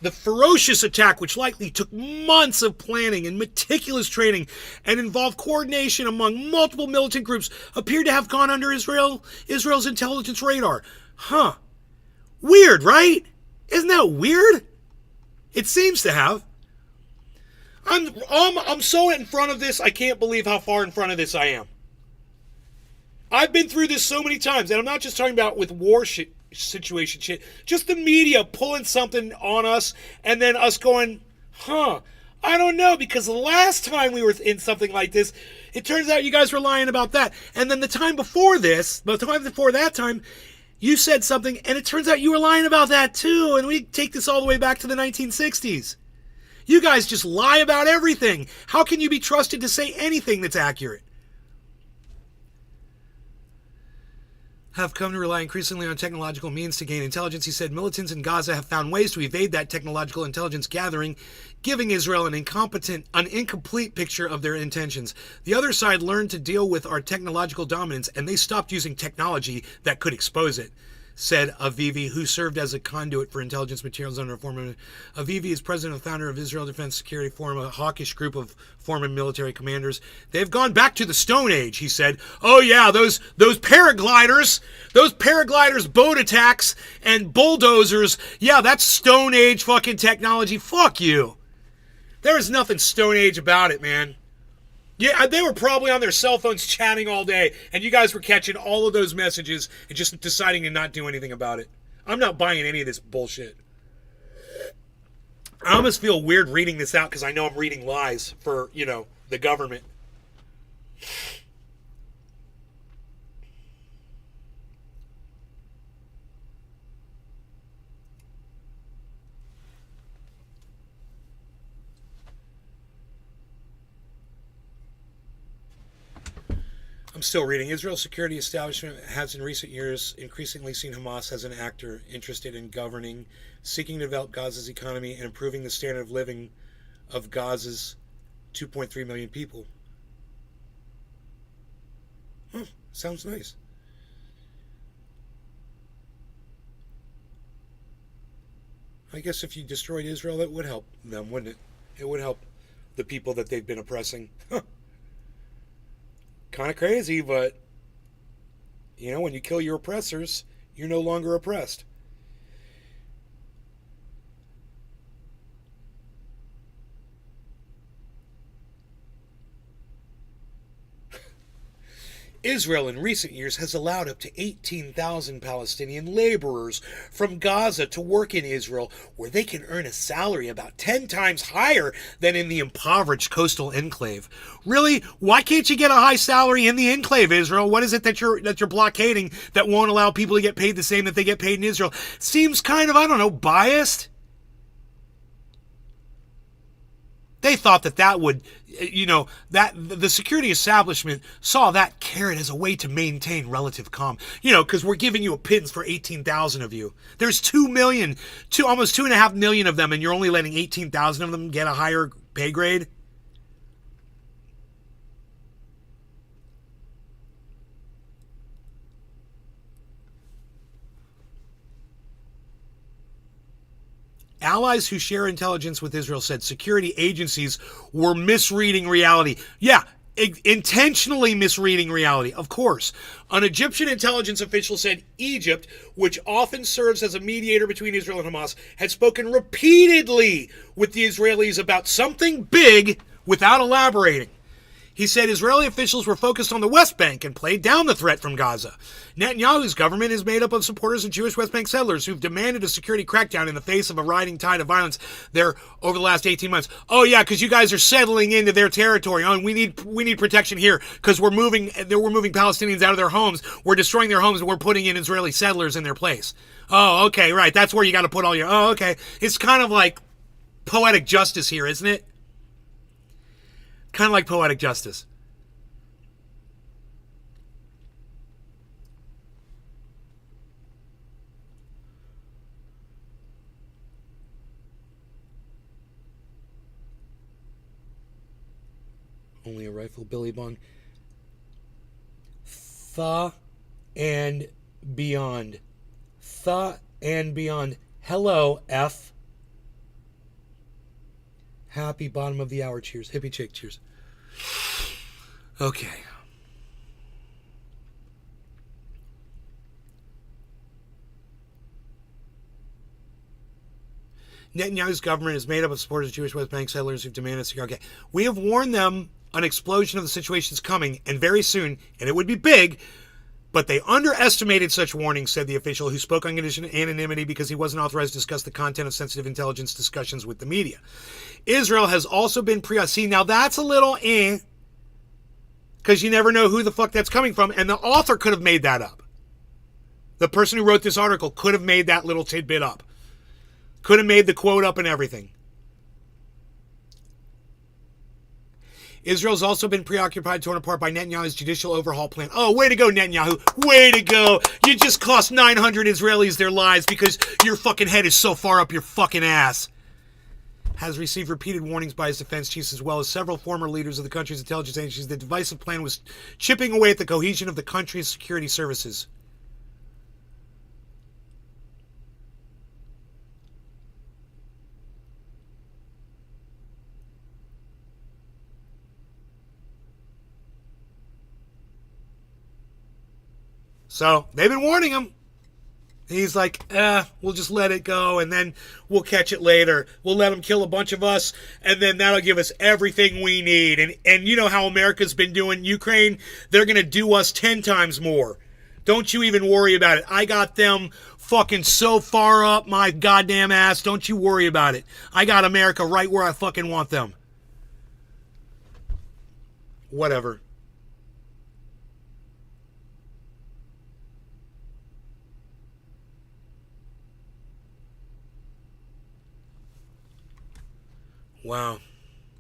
S2: The ferocious attack, which likely took months of planning and meticulous training and involved coordination among multiple militant groups, appeared to have gone under Israel's intelligence radar. Huh. Weird, right? Isn't that weird? It seems to have. I'm so in front of this, I can't believe how far in front of this I am. I've been through this so many times, and I'm not just talking about with war situation shit, just the media pulling something on us and then us going, I don't know, because the last time we were in something like this, it turns out you guys were lying about that. And then the time before that time, you said something and it turns out you were lying about that too. And we take this all the way back to the 1960s. You guys just lie about everything. How can you be trusted to say anything that's accurate? Have come to rely increasingly on technological means to gain intelligence. He said militants in Gaza have found ways to evade that technological intelligence gathering, giving Israel an incomplete picture of their intentions. The other side learned to deal with our technological dominance, and they stopped using technology that could expose it, said Avivi, who served as a conduit for intelligence materials under a former... Avivi is president and founder of Israel Defense Security Forum, a hawkish group of former military commanders. They've gone back to the Stone Age, he said. Oh yeah, those paragliders, boat attacks, and bulldozers, yeah, that's Stone Age fucking technology. Fuck you. There is nothing Stone Age about it, man. Yeah, they were probably on their cell phones chatting all day, and you guys were catching all of those messages and just deciding to not do anything about it. I'm not buying any of this bullshit. I almost feel weird reading this out because I know I'm reading lies for, the government. I'm still reading. Israel's security establishment has in recent years increasingly seen Hamas as an actor interested in governing, seeking to develop Gaza's economy, and improving the standard of living of Gaza's 2.3 million people. Sounds nice. I guess if you destroyed Israel, that would help them, wouldn't it? It would help the people that they've been oppressing. Kind of crazy, but You know, when you kill your oppressors, you're no longer oppressed. Israel in recent years has allowed up to 18,000 Palestinian laborers from Gaza to work in Israel, where they can earn a salary about 10 times higher than in the impoverished coastal enclave. Really? Why can't you get a high salary in the enclave, Israel? What is it that you're blockading that won't allow people to get paid the same that they get paid in Israel? Seems kind of, I don't know, biased. They thought that would, that the security establishment saw that carrot as a way to maintain relative calm. Because we're giving you a pittance for 18,000 of you. There's 2 million, almost 2.5 million of them, and you're only letting 18,000 of them get a higher pay grade. Allies who share intelligence with Israel said security agencies were misreading reality. Yeah, intentionally misreading reality, of course. An Egyptian intelligence official said Egypt, which often serves as a mediator between Israel and Hamas, had spoken repeatedly with the Israelis about something big without elaborating. He said Israeli officials were focused on the West Bank and played down the threat from Gaza. Netanyahu's government is made up of supporters of Jewish West Bank settlers who've demanded a security crackdown in the face of a rising tide of violence there over the last 18 months. Oh yeah, because you guys are settling into their territory. Oh, we need protection here because we're moving Palestinians out of their homes. We're destroying their homes and we're putting in Israeli settlers in their place. Oh, okay, right. That's where you got to put all your. Oh, okay. It's kind of like poetic justice here, isn't it? Kind of like poetic justice. Only a rifle, Billy Bong. Tha and beyond. Tha and beyond. Hello, F. Happy bottom of the hour. Cheers. Hippie chick. Cheers. Okay. Netanyahu's government is made up of supporters of Jewish West Bank settlers who've demanded security. Okay. We have warned them an explosion of the situation is coming, and very soon, and it would be big, but they underestimated such warnings, said the official, who spoke on condition of anonymity because he wasn't authorized to discuss the content of sensitive intelligence discussions with the media. Israel has also been see, now that's a little because you never know who the fuck that's coming from, and the author could have made that up. The person who wrote this article could have made that little tidbit up. Could have made the quote up and everything. Israel's also been preoccupied, torn apart by Netanyahu's judicial overhaul plan. Oh, way to go, Netanyahu. Way to go. You just cost 900 Israelis their lives because your fucking head is so far up your fucking ass. Has received repeated warnings by his defense chiefs as well as several former leaders of the country's intelligence agencies. The divisive plan was chipping away at the cohesion of the country's security services. So, they've been warning him. He's like, we'll just let it go, and then we'll catch it later. We'll let them kill a bunch of us, and then that'll give us everything we need. And you know how America's been doing Ukraine? They're going to do us 10 times more. Don't you even worry about it. I got them fucking so far up my goddamn ass. Don't you worry about it. I got America right where I fucking want them. Whatever. Wow.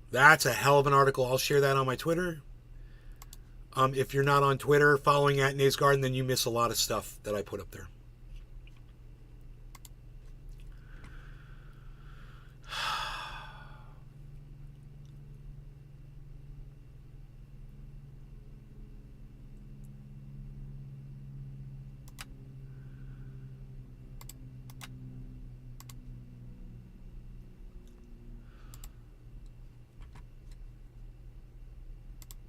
S2: That's a hell of an article. I'll share that on my Twitter. If you're not on Twitter following at Nays Garden, then you miss a lot of stuff that I put up there.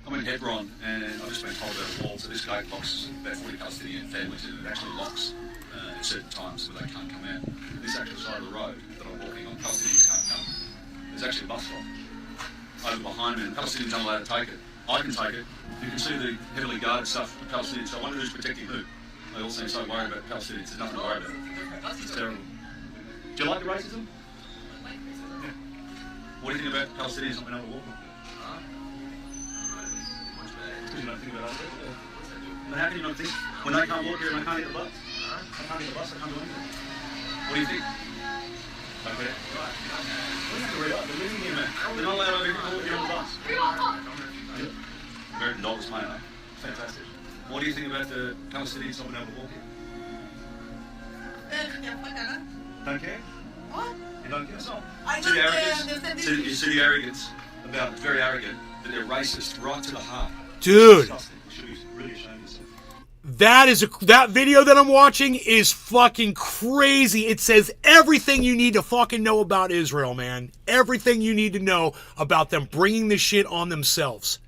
S1: Oh my
S6: Hebron, and I've just been told about a wall. So this gate locks about 40 Palestinian families, and it actually locks at certain times where they can't come out. This actual side of the road that I'm walking on, Palestinians can't come. There's actually a bus stop over behind me, and Palestinians aren't allowed to take it. I can take it. You can see the heavily guarded stuff for Palestinians. So I wonder who's protecting who. They all seem so worried about Palestinians. There's nothing to worry about. It's terrible. Do you like the racism? Yeah. What do you think about Palestinians not being able to walk? Because you don't think about it. But how can you not think? When they can't walk here and they can't get the bus? They can't get the bus, they can't do anything. What do you think? Okay. We have to read up. They're living here, man. They're not allowed over here to walk here on the bus. American dogs playing, eh? Fantastic. What do you think about the Palestinians not being able to walk here? Don't care?
S7: What?
S6: You don't care? So,
S7: I
S6: see the
S7: don't
S6: arrogance?
S7: care.
S6: You see the arrogance about, it's very arrogant, that they're racist right to the heart.
S2: Dude.
S6: Disgusting. You should be really ashamed of yourself.
S2: That video that I'm watching is fucking crazy. It says everything you need to fucking know about Israel, man. Everything you need to know about them bringing this shit on themselves.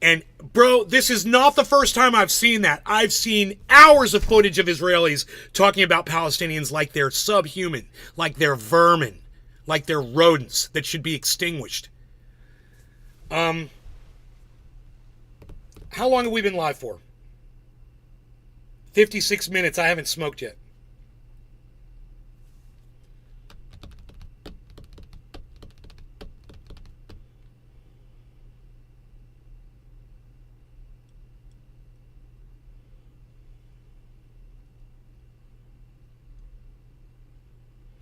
S2: And, bro, this is not the first time I've seen that. I've seen hours of footage of Israelis talking about Palestinians like they're subhuman, like they're vermin, like they're rodents that should be extinguished. How long have we been live for? 56 minutes. I haven't smoked yet.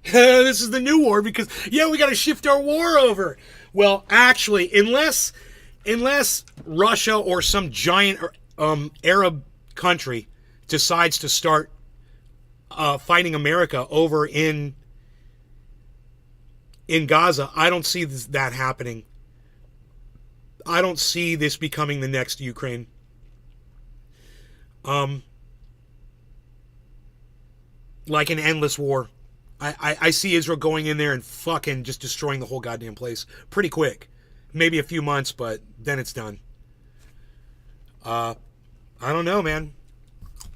S2: This is the new war because, yeah, we got to shift our war over. Well, actually, unless Russia or some giant Arab country decides to start fighting America over in Gaza, I don't see that happening. I don't see this becoming the next Ukraine. Like an endless war. I see Israel going in there and fucking just destroying the whole goddamn place pretty quick. Maybe a few months, but then it's done. I don't know, man.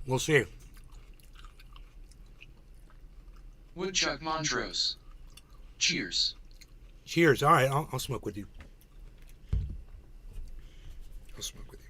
S2: We'll see.
S1: Woodchuck Montrose. Cheers.
S2: Cheers. All right, I'll smoke with you. I'll smoke with you.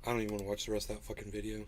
S2: I don't even want to watch the rest of that fucking video.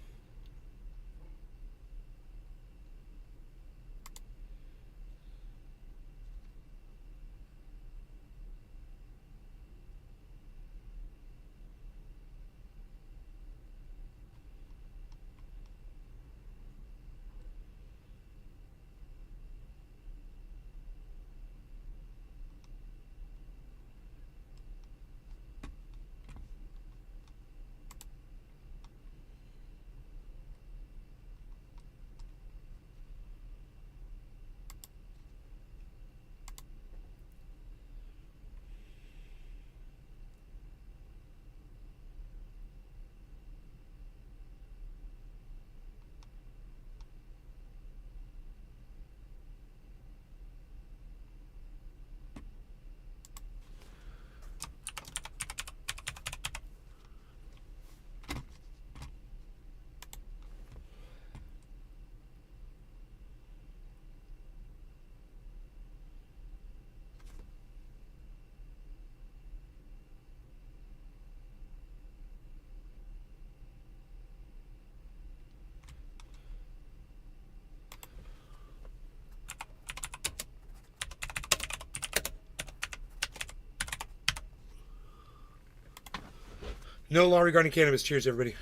S2: No law regarding cannabis. Cheers, everybody.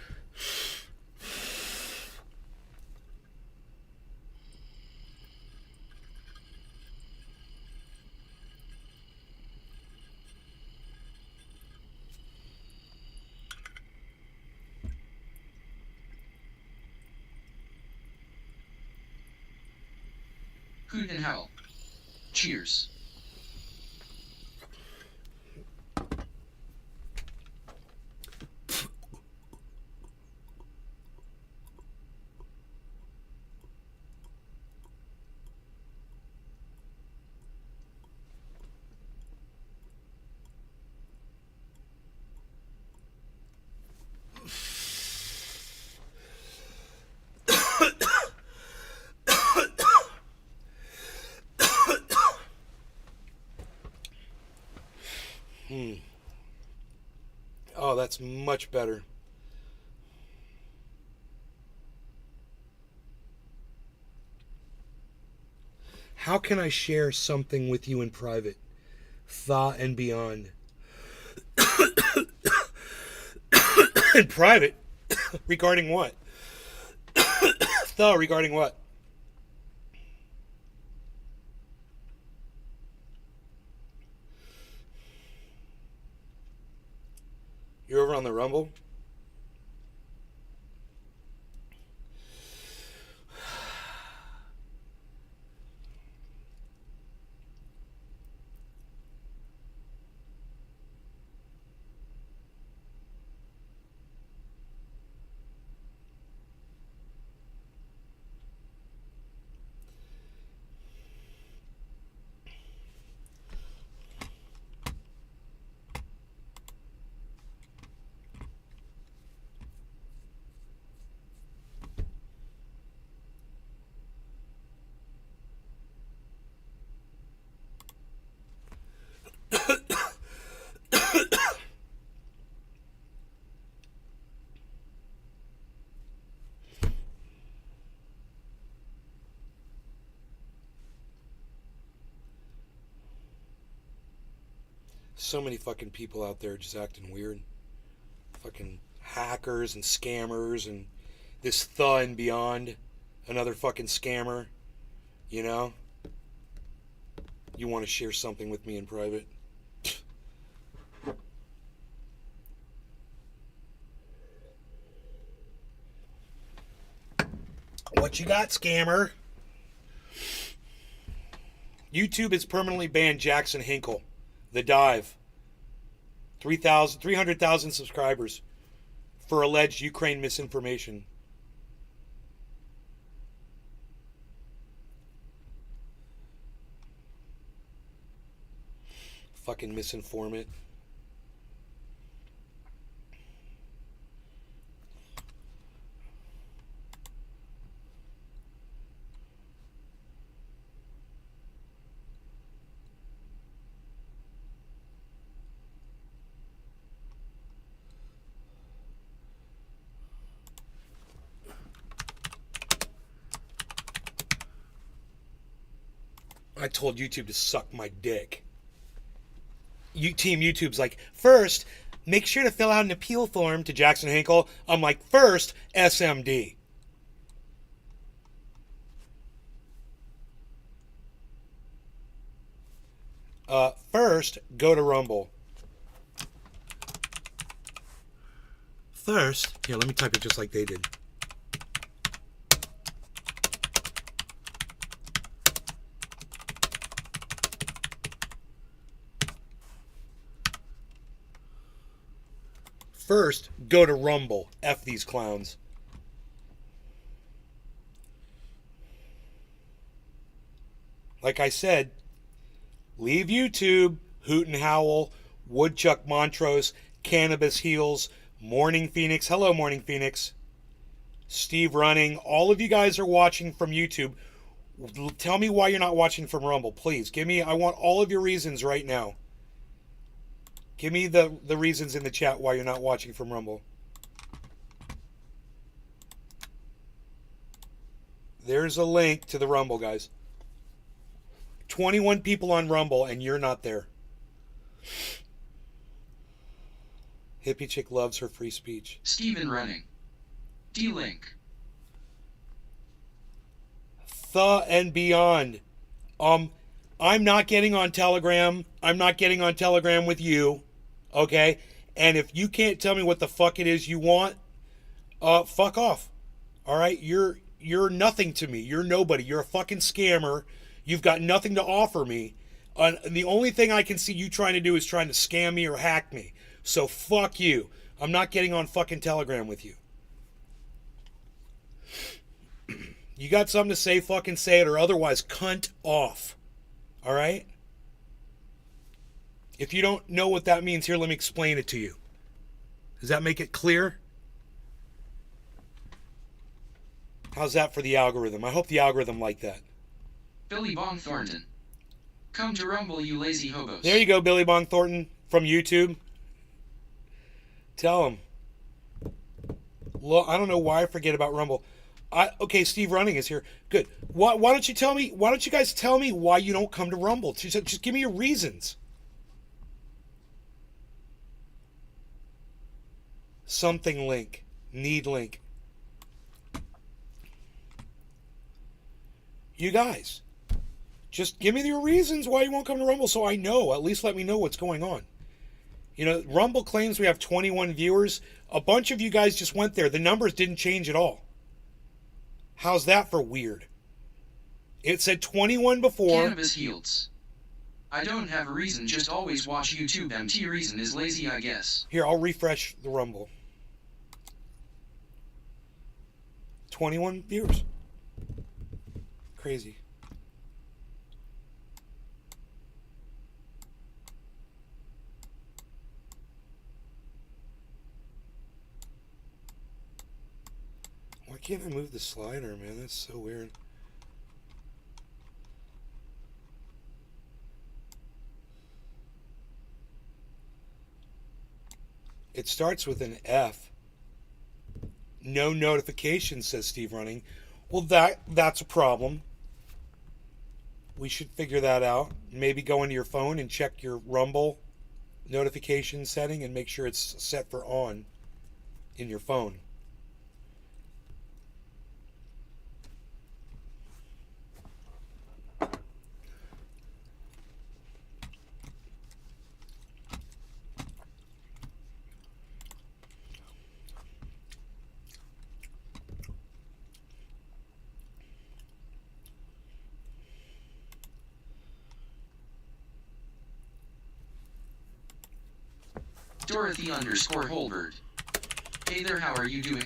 S1: Hoot and howl. Cheers.
S2: Oh, that's much better. How can I share something with you in private? Thought and beyond. In private? Regarding what? Thought regarding what? You're over on the Rumble? So many fucking people out there just acting weird. Fucking hackers and scammers and this Thaw and Beyond, another fucking scammer, you know? You want to share something with me in private? What you got, scammer? YouTube has permanently banned Jackson Hinkle, The Dive. 300,000 subscribers for alleged Ukraine misinformation. Fucking misinformant. I told YouTube to suck my dick. Team YouTube's like, first, make sure to fill out an appeal form to Jackson Hinkle. I'm like, first, SMD. First, go to Rumble. First, here, let me type it just like they did. First, go to Rumble. F these clowns. Like I said, leave YouTube, Hoot and Howl, Woodchuck Montrose, Cannabis Heals, Morning Phoenix. Hello, Morning Phoenix. Steve Running. All of you guys are watching from YouTube. Tell me why you're not watching from Rumble, please. I want all of your reasons right now. Give me the reasons in the chat why you're not watching from Rumble. There's a link to the Rumble, guys. 21 people on Rumble, and you're not there. Hippie chick loves her free speech.
S1: Steven Running. D-Link.
S2: And beyond. I'm not getting on Telegram. I'm not getting on Telegram with you. Okay? And if you can't tell me what the fuck it is you want, fuck off. All right? You're nothing to me. You're nobody. You're a fucking scammer. You've got nothing to offer me. The only thing I can see you trying to do is trying to scam me or hack me. So fuck you. I'm not getting on fucking Telegram with you. You got something to say, fucking say it, or otherwise cunt off. All right? If you don't know what that means, here, let me explain it to you. Does that make it clear? How's that for the algorithm? I hope the algorithm liked that.
S1: Billy Bong Thornton. Come to Rumble, you lazy hobos.
S2: There you go, Billy Bong Thornton from YouTube. Tell him. Well, I don't know why I forget about Rumble. Okay, Steve Running is here. Good. Why don't you tell me? Why don't you guys tell me why you don't come to Rumble? Just give me your reasons. Something link. Need link. You guys, just give me your reasons why you won't come to Rumble so I know. At least let me know what's going on. You know, Rumble claims we have 21 viewers. A bunch of you guys just went there. The numbers didn't change at all. How's that for weird? It said 21 before.
S1: Cannabis Heals. I don't have a reason, just always watch YouTube. MT reason is lazy, I guess.
S2: Here, I'll refresh the Rumble. 21 viewers. Crazy. Why can't I move the slider, man? That's so weird. It starts with an F. No notifications, says Steve Running. Well, that's a problem. We should figure that out. Maybe go into your phone and check your Rumble notification setting and make sure it's set for on in your phone.
S1: Dorothy_Holbert. Hey there, how are you doing?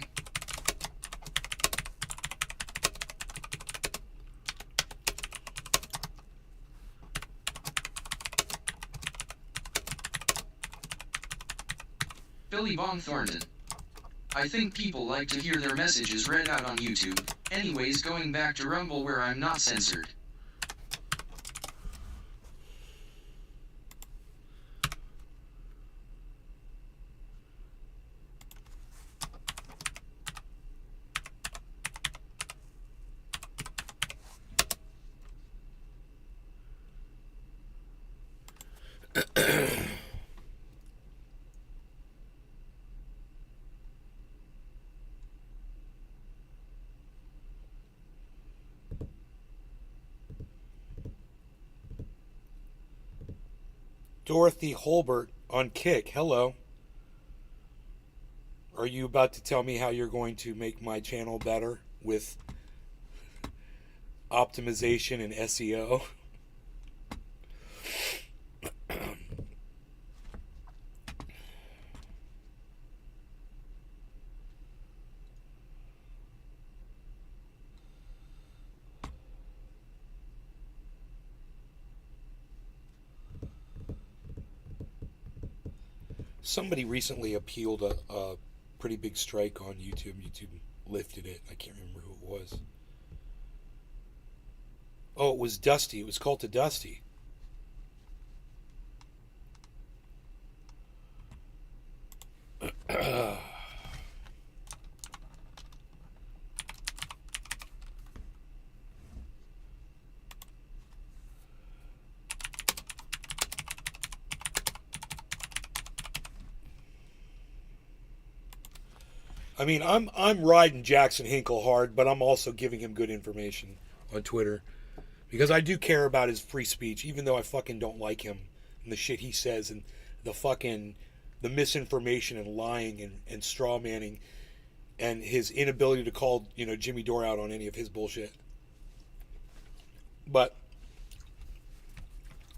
S1: Billy Bong Thornton. I think people like to hear their messages read out on YouTube. Anyways, going back to Rumble where I'm not censored.
S2: Dorothy Holbert on Kick. Hello. Are you about to tell me how you're going to make my channel better with optimization and SEO? Somebody recently appealed a pretty big strike on YouTube. YouTube lifted it. I can't remember who it was. Oh, it was Dusty. It was Cult of Dusty. I mean, I'm riding Jackson Hinkle hard, but I'm also giving him good information on Twitter because I do care about his free speech, even though I fucking don't like him and the shit he says and the misinformation and lying and straw manning and his inability to call, Jimmy Dore out on any of his bullshit. But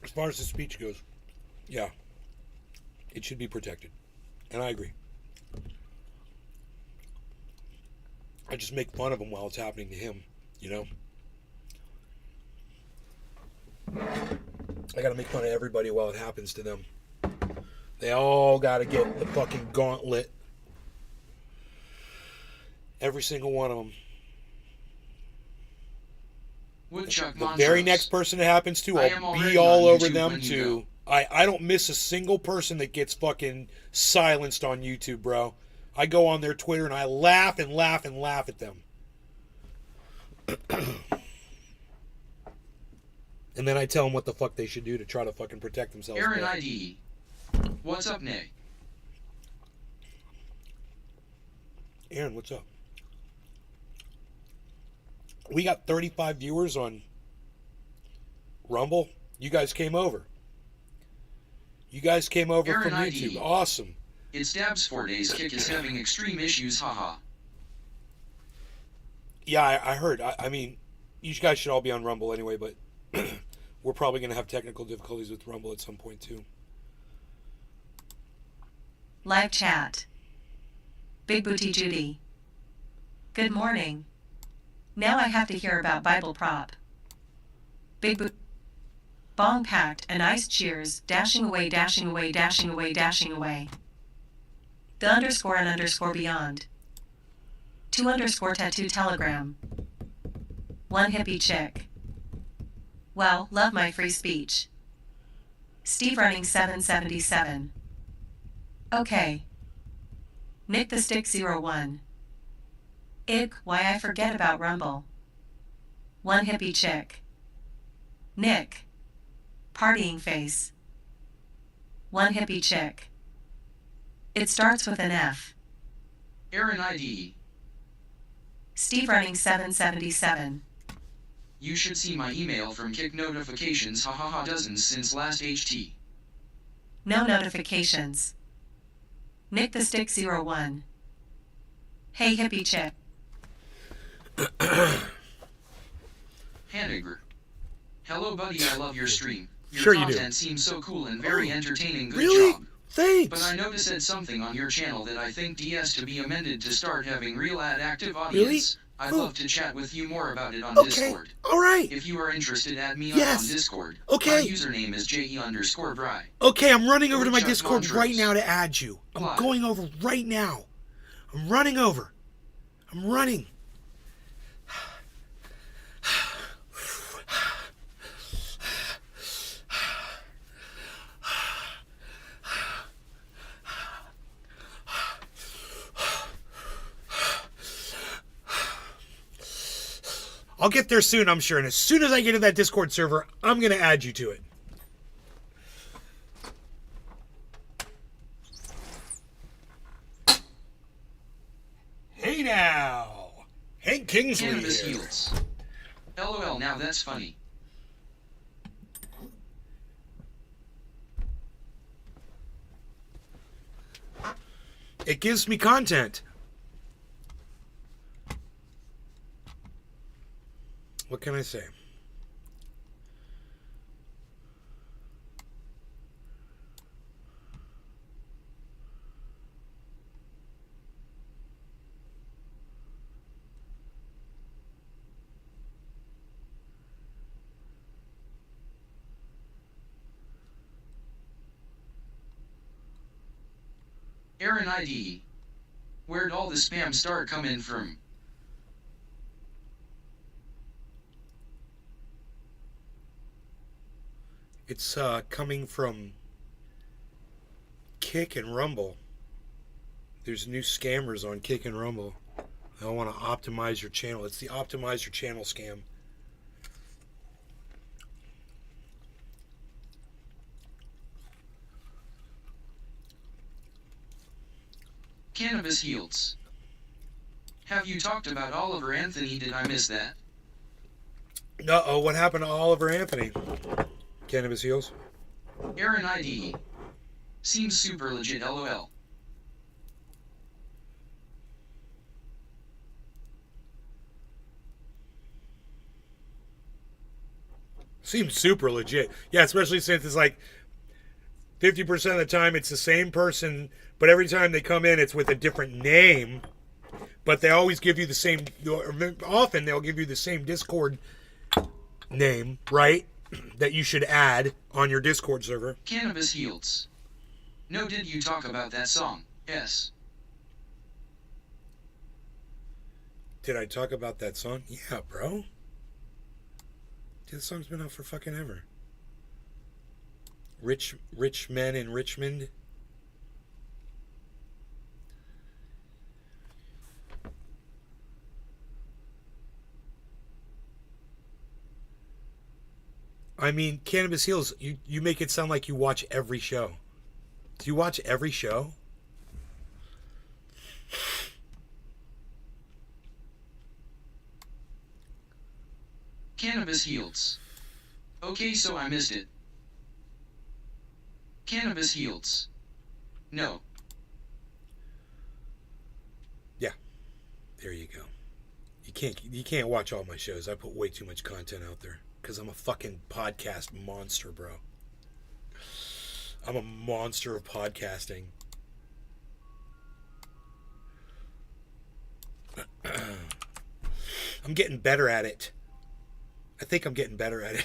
S2: as far as the speech goes, yeah, it should be protected, and I agree. I just make fun of him while it's happening to him, I gotta make fun of everybody while it happens to them. They all gotta get the fucking gauntlet. Every single one of them.
S1: Woodchuck
S2: The
S1: Montrose.
S2: very next person it happens to,
S1: I am
S2: I'll
S1: already
S2: be all
S1: on
S2: over
S1: YouTube
S2: them
S1: when you
S2: too. I don't miss a single person that gets fucking silenced on YouTube, bro. I go on their Twitter and I laugh and laugh and laugh at them. And then I tell them what the fuck they should do to try to fucking protect themselves.
S1: Aaron ID. What's up, Nick?
S2: Aaron, what's up? We got 35 viewers on Rumble. You guys came over.
S1: Aaron
S2: from
S1: ID.
S2: YouTube. Awesome.
S1: It's Dabs 4 days. Kick is having extreme issues, haha.
S2: Yeah, I heard. I mean, you guys should all be on Rumble anyway, but we're probably going to have technical difficulties with Rumble at some point too.
S7: Live chat. Big Booty Judy. Good morning. Now I have to hear about Bible prop. Big Boot. Bong packed and ice cheers, dashing away, dashing away, dashing away, dashing away. The underscore and underscore beyond. 2 underscore tattoo telegram. 1 hippie chick. Well, love my free speech. Steve running 777. Okay. Nick the Stick 01. Ig, why I forget about Rumble. 1 hippie chick. Nick. Partying face. 1 hippie chick. It starts with an F.
S1: Aaron ID.
S7: Steve running 777.
S1: You should see my email from Kick notifications, hahaha, dozens since last HT.
S7: No notifications. Nick the Stick 01. Hey hippie chick.
S1: Haniger. Hello buddy, I love your stream. Your
S2: Sure you do.
S1: content seems so cool and very entertaining, good
S2: Really?
S1: job.
S2: Thanks.
S1: But I noticed said something on your channel that I think DS to be amended to start having real ad active audience. I'd love to chat with you more about it on Discord.
S2: All right.
S1: If you are interested, add me
S2: Yes.
S1: on Discord.
S2: Okay.
S1: My username is JE_Bry.
S2: Okay, I'm running over to my
S1: Woodchuck
S2: Discord
S1: Montrose.
S2: right now to add you. I'm
S1: Why?
S2: going over right now. I'm running over. I'm running. I'll get there soon, I'm sure. And as soon as I get to that Discord server, I'm going to add you to it. Hey now. Hank Kingsley
S1: Cannabis
S2: here.
S1: heals. LOL, now that's funny.
S2: It gives me content. What can I say?
S1: Aaron ID. Where'd all the spam start coming from?
S2: It's coming from Kick and Rumble. There's new scammers on Kick and Rumble. They'll want to optimize your channel. It's the optimize your channel scam.
S1: Cannabis Heals. Have you talked about Oliver Anthony? Did I miss that?
S2: Uh-oh, what happened to Oliver Anthony? Cannabis Heals?
S1: Aaron ID. Seems super legit, lol.
S2: Seems super legit. Yeah, especially since it's like 50% of the time it's the same person, but every time they come in it's with a different name. But they always give you the same, often they'll give you the same Discord name, right? That you should add on your Discord server.
S1: Cannabis Heals. No, did you talk about that song? Yes.
S2: Did I talk about that song? Yeah, bro. Dude, the song's been out for fucking ever. Rich men in Richmond. I mean, Cannabis Heals, you make it sound like you watch every show. Do you watch every show?
S1: Cannabis Heals. Okay, so I missed it. Cannabis Heals. No.
S2: Yeah. There you go. You can't watch all my shows. I put way too much content out there. Because I'm a fucking podcast monster, bro. I'm a monster of podcasting. I'm getting better at it. I think I'm getting better at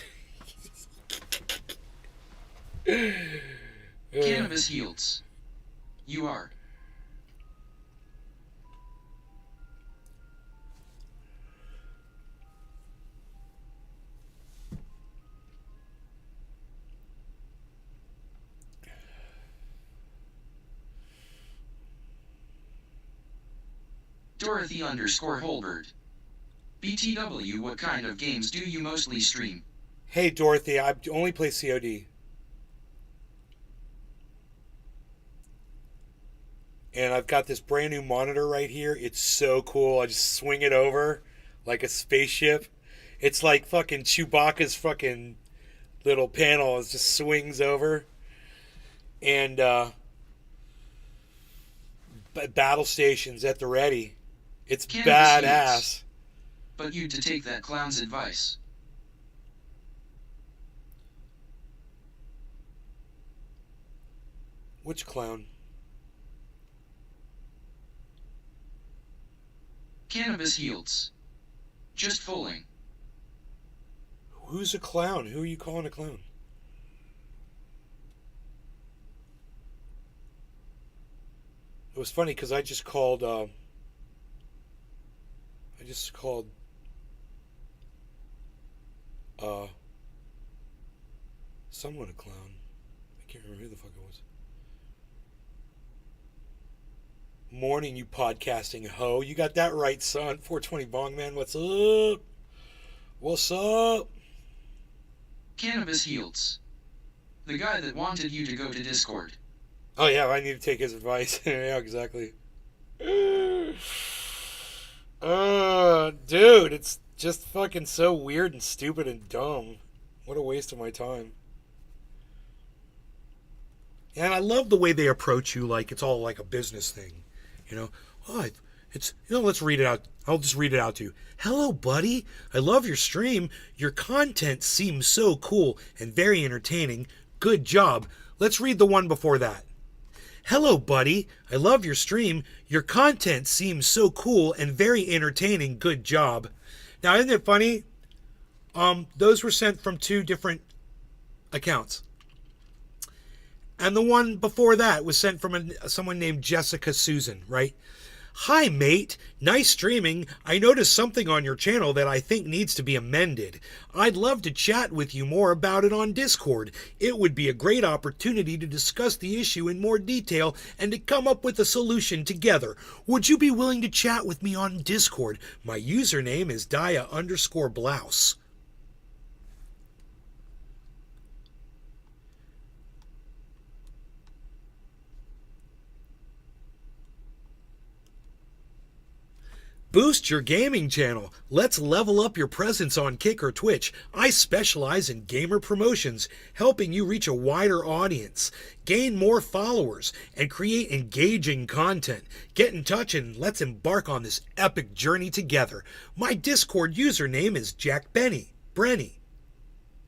S2: it.
S1: Cannabis Heals. You are. Dorothy_Holbert. BTW, what kind of games do you mostly stream?
S2: Hey, Dorothy, I only play COD. And I've got this brand new monitor right here. It's so cool. I just swing it over like a spaceship. It's like fucking Chewbacca's fucking little panel. It just swings over. And battle stations at the ready. It's
S1: Cannabis
S2: badass.
S1: Heals. But you to take that clown's advice.
S2: Which clown?
S1: Cannabis Heals. Just fooling.
S2: Who's a clown? Who are you calling a clown? It was funny because I just called someone a clown. I can't remember who the fuck it was. Morning, you podcasting hoe. You got that right, son. 420 Bong Man, what's up? What's up?
S1: Cannabis Heals. The guy that wanted you to go to Discord.
S2: Oh yeah, I need to take his advice. Yeah, exactly. Dude, it's just fucking so weird and stupid and dumb. What a waste of my time. And I love the way they approach you like it's all like a business thing. Let's read it out. I'll just read it out to you. Hello, buddy. I love your stream. Your content seems so cool and very entertaining. Good job. Let's read the one before that. Hello, buddy. I love your stream. Your content seems so cool and very entertaining. Good job. Now, isn't it funny? Those were sent from 2 different accounts. And the one before that was sent from someone named Jessica Susan, right? Hi, mate. Nice streaming. I noticed something on your channel that I think needs to be amended. I'd love to chat with you more about it on Discord. It would be a great opportunity to discuss the issue in more detail and to come up with a solution together. Would you be willing to chat with me on Discord? My username is Dia_blouse. Boost your gaming channel. Let's level up your presence on Kick or Twitch. I specialize in gamer promotions, helping you reach a wider audience, gain more followers, and create engaging content. Get in touch and let's embark on this epic journey together. My Discord username is Jack Brenny.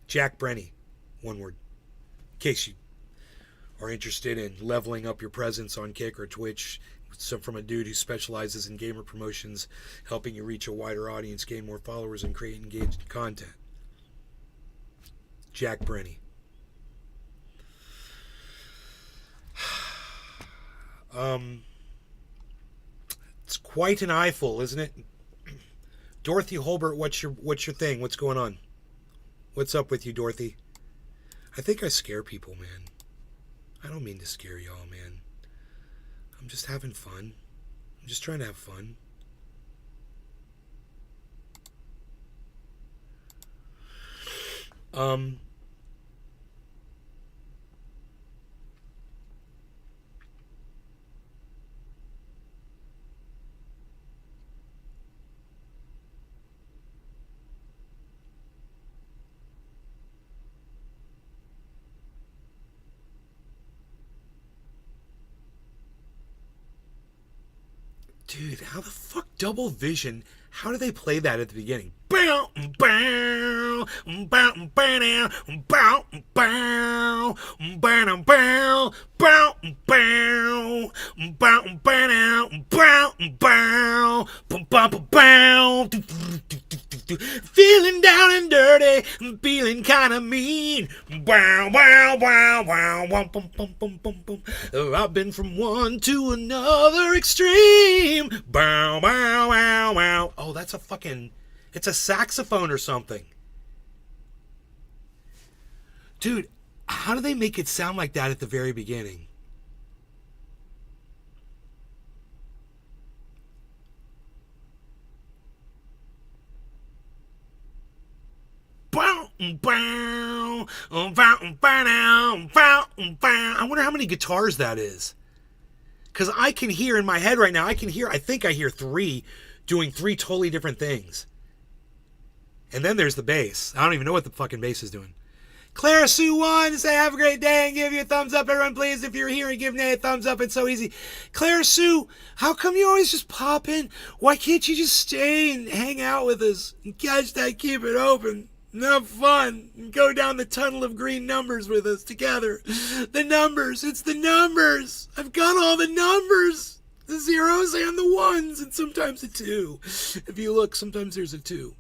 S2: Jack Brenny. One word. In case you are interested in leveling up your presence on Kick or Twitch, from a dude who specializes in gamer promotions, helping you reach a wider audience, gain more followers, and create engaged content. Jack Brenny. It's quite an eyeful, isn't it? Dorothy Holbert, what's your thing? What's going on? What's up with you, Dorothy? I think I scare people, man. I don't mean to scare y'all, man. I'm just having fun. I'm just trying to have fun. Dude, how the fuck double vision? How do they play that at the beginning? Bow, bow, bow, bow, bow, bow, bow, bow, bow, bow, bow, bow, bow. Feeling down and dirty, feeling kind of mean. Wow, wow, wow, wow, wow, bum, bum, bum, bum, bum. I've been from one to another extreme. Bow, bow, wow, wow. Oh, that's a fucking... It's a saxophone or something. Dude, how do they make it sound like that at the very beginning? I wonder how many guitars that is. Because I can hear in my head right now, I think I hear 3 doing 3 totally different things. And then there's the bass. I don't even know what the fucking bass is doing. Clara Sue 1, say have a great day and give you a thumbs up. Everyone, please, if you're here and give Nate a thumbs up, it's so easy. Clara Sue, how come you always just pop in? Why can't you just stay and hang out with us and catch that, keep it open? And have fun and go down the tunnel of green numbers with us together. The numbers, it's the numbers. I've got all the numbers. The zeros and the ones, and sometimes a 2. If you look, sometimes there's a 2.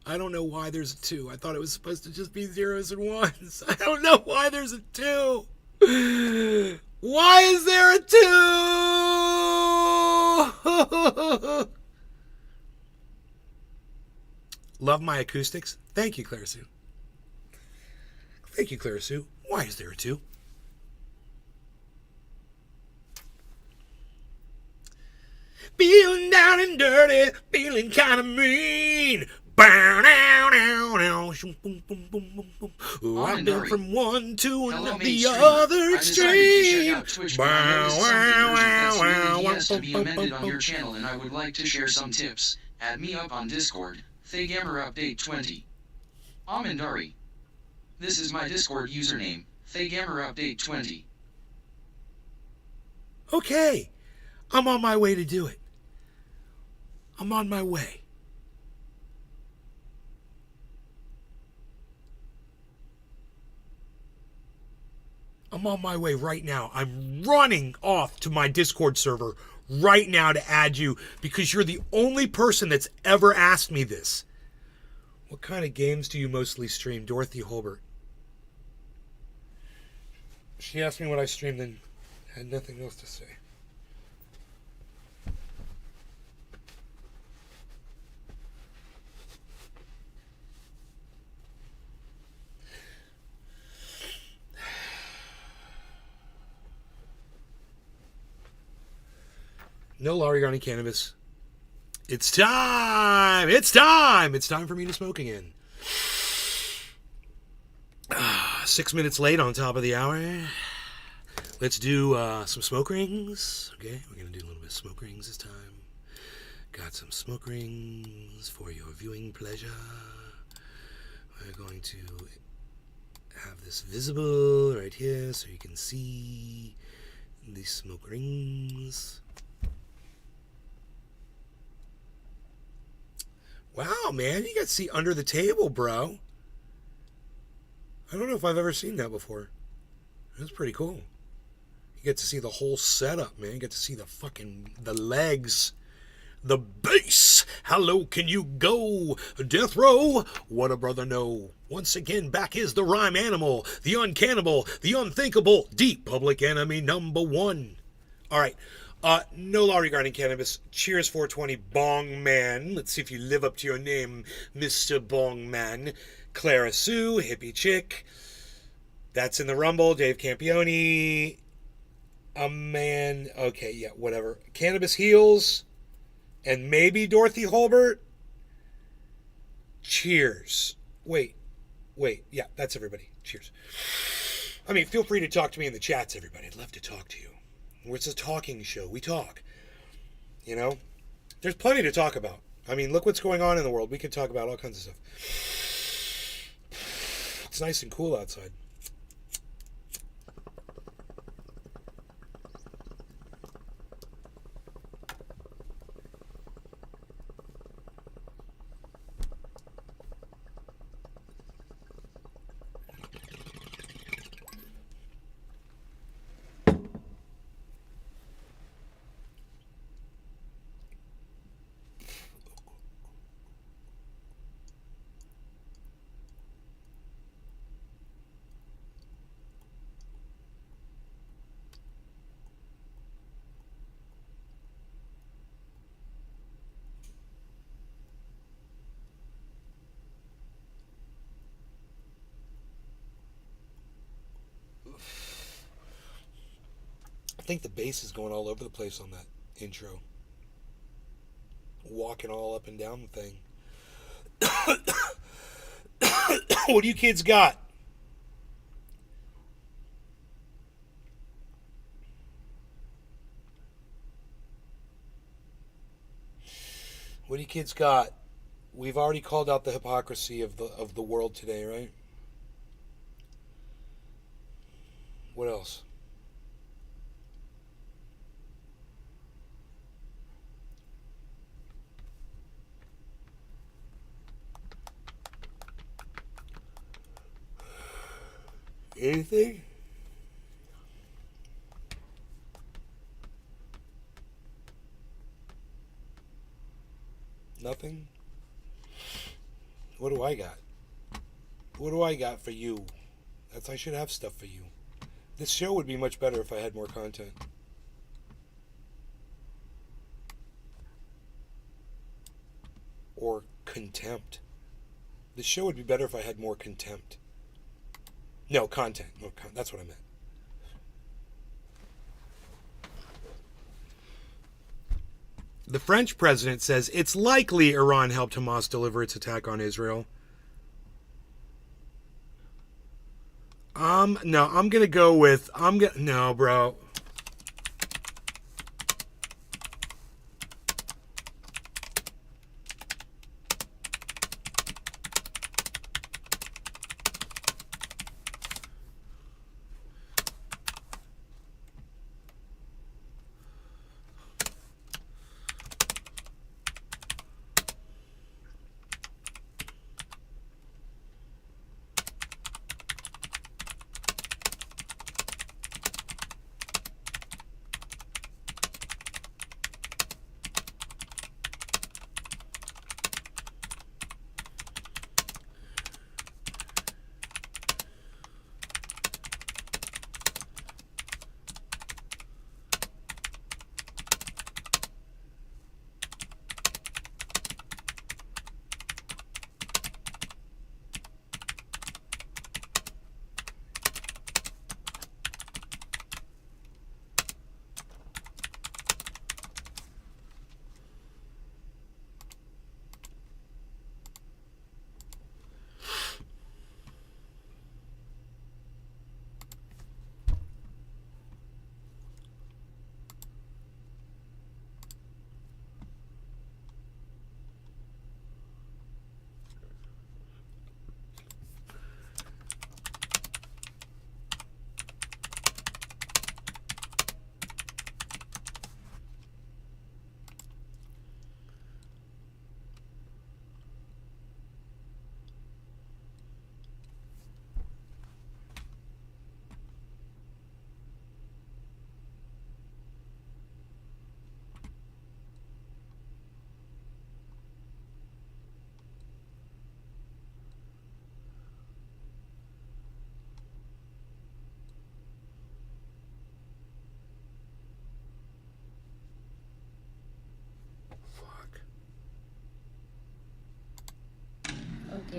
S2: I don't know why there's a 2. I thought it was supposed to just be zeros and ones. I don't know why there's a 2. Why is there a 2? Love my acoustics. Thank you, Clara Sue. Thank you, Clara Sue. Why is there a 2? Feeling down and dirty, feeling kind of mean. Oh, I've been from one to the other extreme.
S1: Has to be amended on your channel, and I would like to share some tips. Add me up on Discord. Thaygamer Update 20. Amandari. This is my Discord username. Thaygamer Update 20.
S2: Okay. I'm on my way to do it. I'm on my way. I'm on my way right now. I'm running off to my Discord server right now to add you because you're the only person that's ever asked me this. What kind of games do you mostly stream? Dorothy Holbert. She asked me what I streamed and had nothing else to say. No Laurie Garney cannabis. It's time! It's time! It's time for me to smoke again. 6 minutes late on top of the hour. Let's do some smoke rings. Okay, we're going to do a little bit of smoke rings this time. Got some smoke rings for your viewing pleasure. We're going to have this visible right here so you can see these smoke rings. Wow, man, you got to see under the table, bro. I don't know if I've ever seen that before. That's pretty cool. You get to see the whole setup, man. You get to see the legs, the bass. How low can you go? Death Row, what a brother know. Once again, back is the rhyme animal, the uncannibal, the unthinkable, deep public enemy number one. All right. No Laurie Garden cannabis. Cheers 420 Bong Man. Let's see if you live up to your name, Mr. Bong Man. Clara Sue, hippie chick. That's in the Rumble. Dave Campione. A man. Okay, yeah, whatever. Cannabis Heals. And maybe Dorothy Holbert. Cheers. Wait. Yeah, that's everybody. Cheers. I mean, feel free to talk to me in the chats, everybody. I'd love to talk to you. It's a talking show. We talk. You know? There's plenty to talk about. I mean, look what's going on in the world. We can talk about all kinds of stuff. It's nice and cool outside. I think the bass is going all over the place on that intro. Walking all up and down the thing. What do you kids got? What do you kids got? We've already called out the hypocrisy of the world today, right? What else? Anything? Nothing? What do I got? What do I got for you? I should have stuff for you. This show would be much better if I had more content. Or contempt. This show would be better if I had more contempt. No, content. No, that's what I meant. The French president says it's likely Iran helped Hamas deliver its attack on Israel. No, I'm going to go with, no, bro.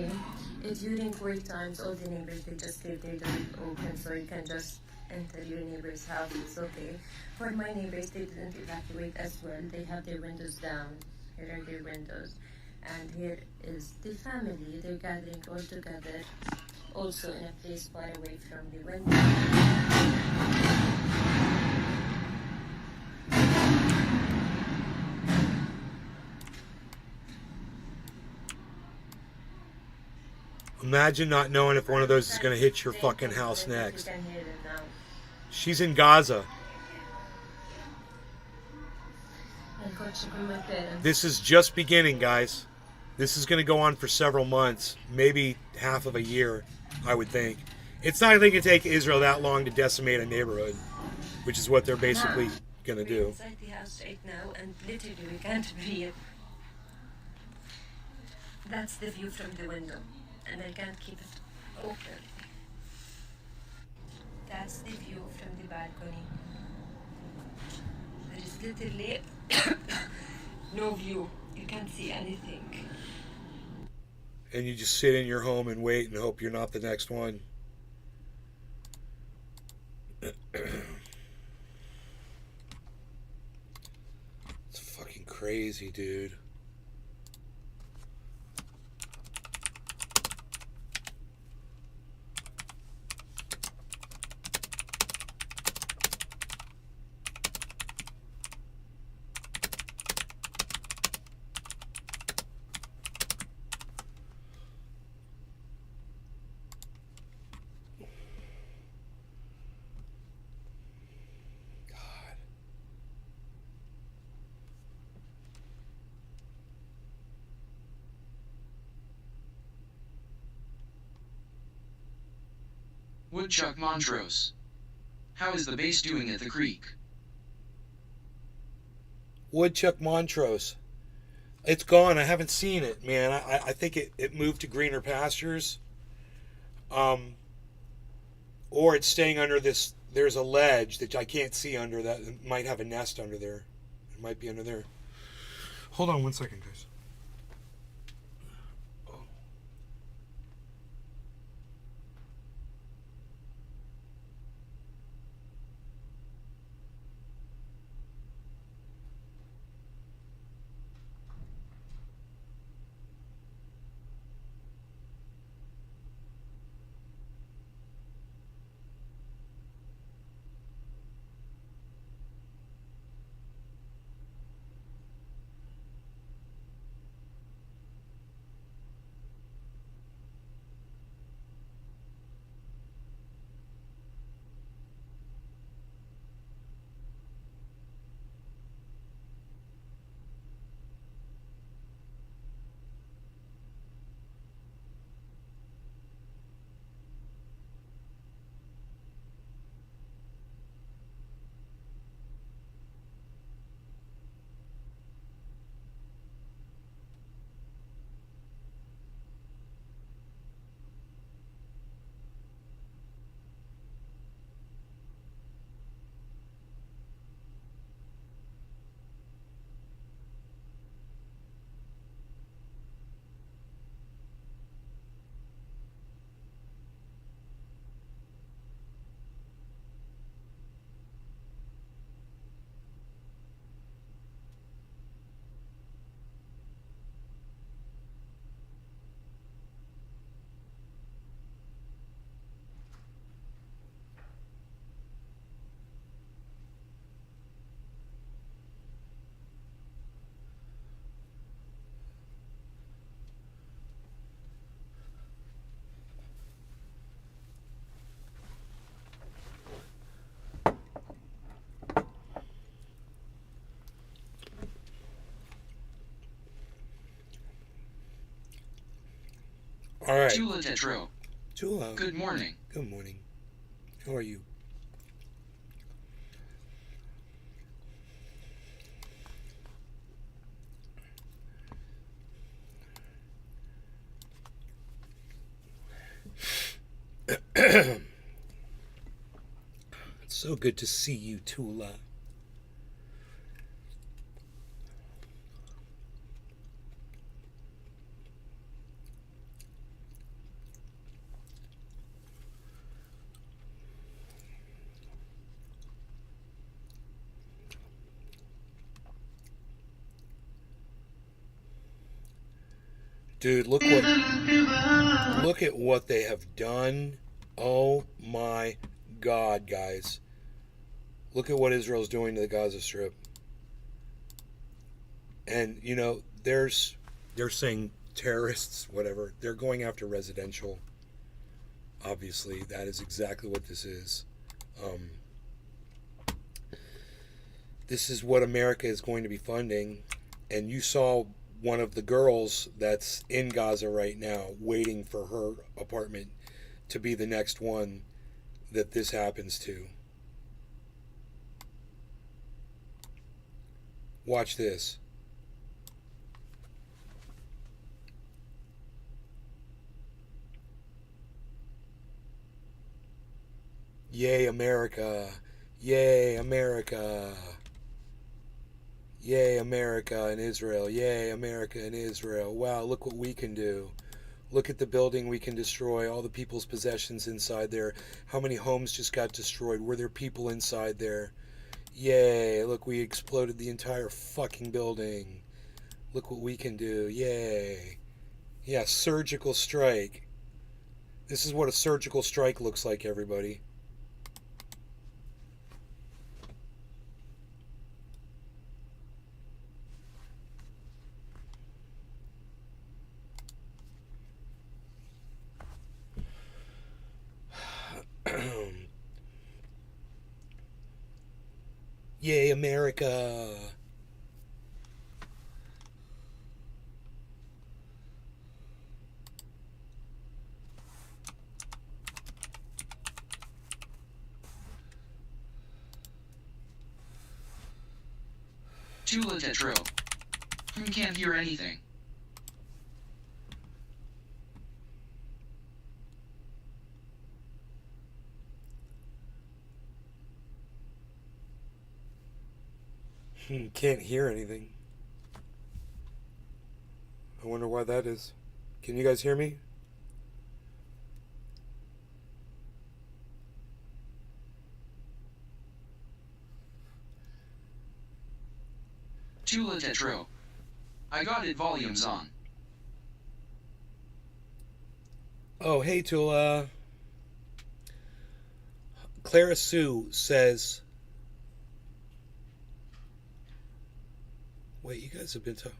S8: okay? If during work times, all the neighbors, they just leave their door open, so you can just enter your neighbor's house, it's okay. For my neighbors, they didn't evacuate as well. They have their windows down. Here are their windows. And here is the family. They're gathering all together, also in a place far away from the window.
S2: Imagine not knowing if one of those is going to hit your fucking house next.
S8: You can hear them now.
S2: She's in Gaza.
S8: And coach from my parents.
S2: This is just beginning, guys. This is going to go on for several months, maybe half of a year, I would think. It's not going to take Israel that long to decimate a neighborhood, which is what they're basically going to
S8: We're
S2: do.
S8: inside the house right now, and literally we can't breathe. That's the view from the window, and I can't keep it open. That's the view from the balcony. There is literally no view. You can't see anything.
S2: And you just sit in your home and wait and hope you're not the next one. It's fucking crazy, dude.
S1: Woodchuck Montrose. How is the bass doing at the creek?
S2: Woodchuck Montrose. It's gone. I haven't seen it, man. I think it moved to greener pastures. Or it's staying under this. There's a ledge that I can't see under that. It might have a nest under there. It might be under there. Hold on one second, guys. All right.
S1: Tula Tetro.
S2: Tula.
S1: Good morning.
S2: Good morning. How are you? It's so good to see you, Tula. Dude, look at what they have done. Oh my God, guys. Look at what Israel's doing to the Gaza Strip. And, you know, they're saying terrorists, whatever. They're going after residential. Obviously, that is exactly what this is. This is what America is going to be funding. And you saw one of the girls that's in Gaza right now waiting for her apartment to be the next one that this happens to. Watch this. Yay, America. Yay, America. Yay, America and Israel. Yay, America and Israel. Wow, look what we can do. Look at the building we can destroy, all the people's possessions inside there. How many homes just got destroyed? Were there people inside there? Yay, look, we exploded the entire fucking building. Look what we can do. Yay. Yeah, surgical strike. This is what a surgical strike looks like, everybody. Yay, America.
S1: Tula Tetro. Can't hear anything.
S2: Can't hear anything. I wonder why that is. Can you guys hear me?
S1: Tula Tetro. I got it volumes on.
S2: Oh, hey, Tula. Clara Sue says... Wait, you guys have been talking...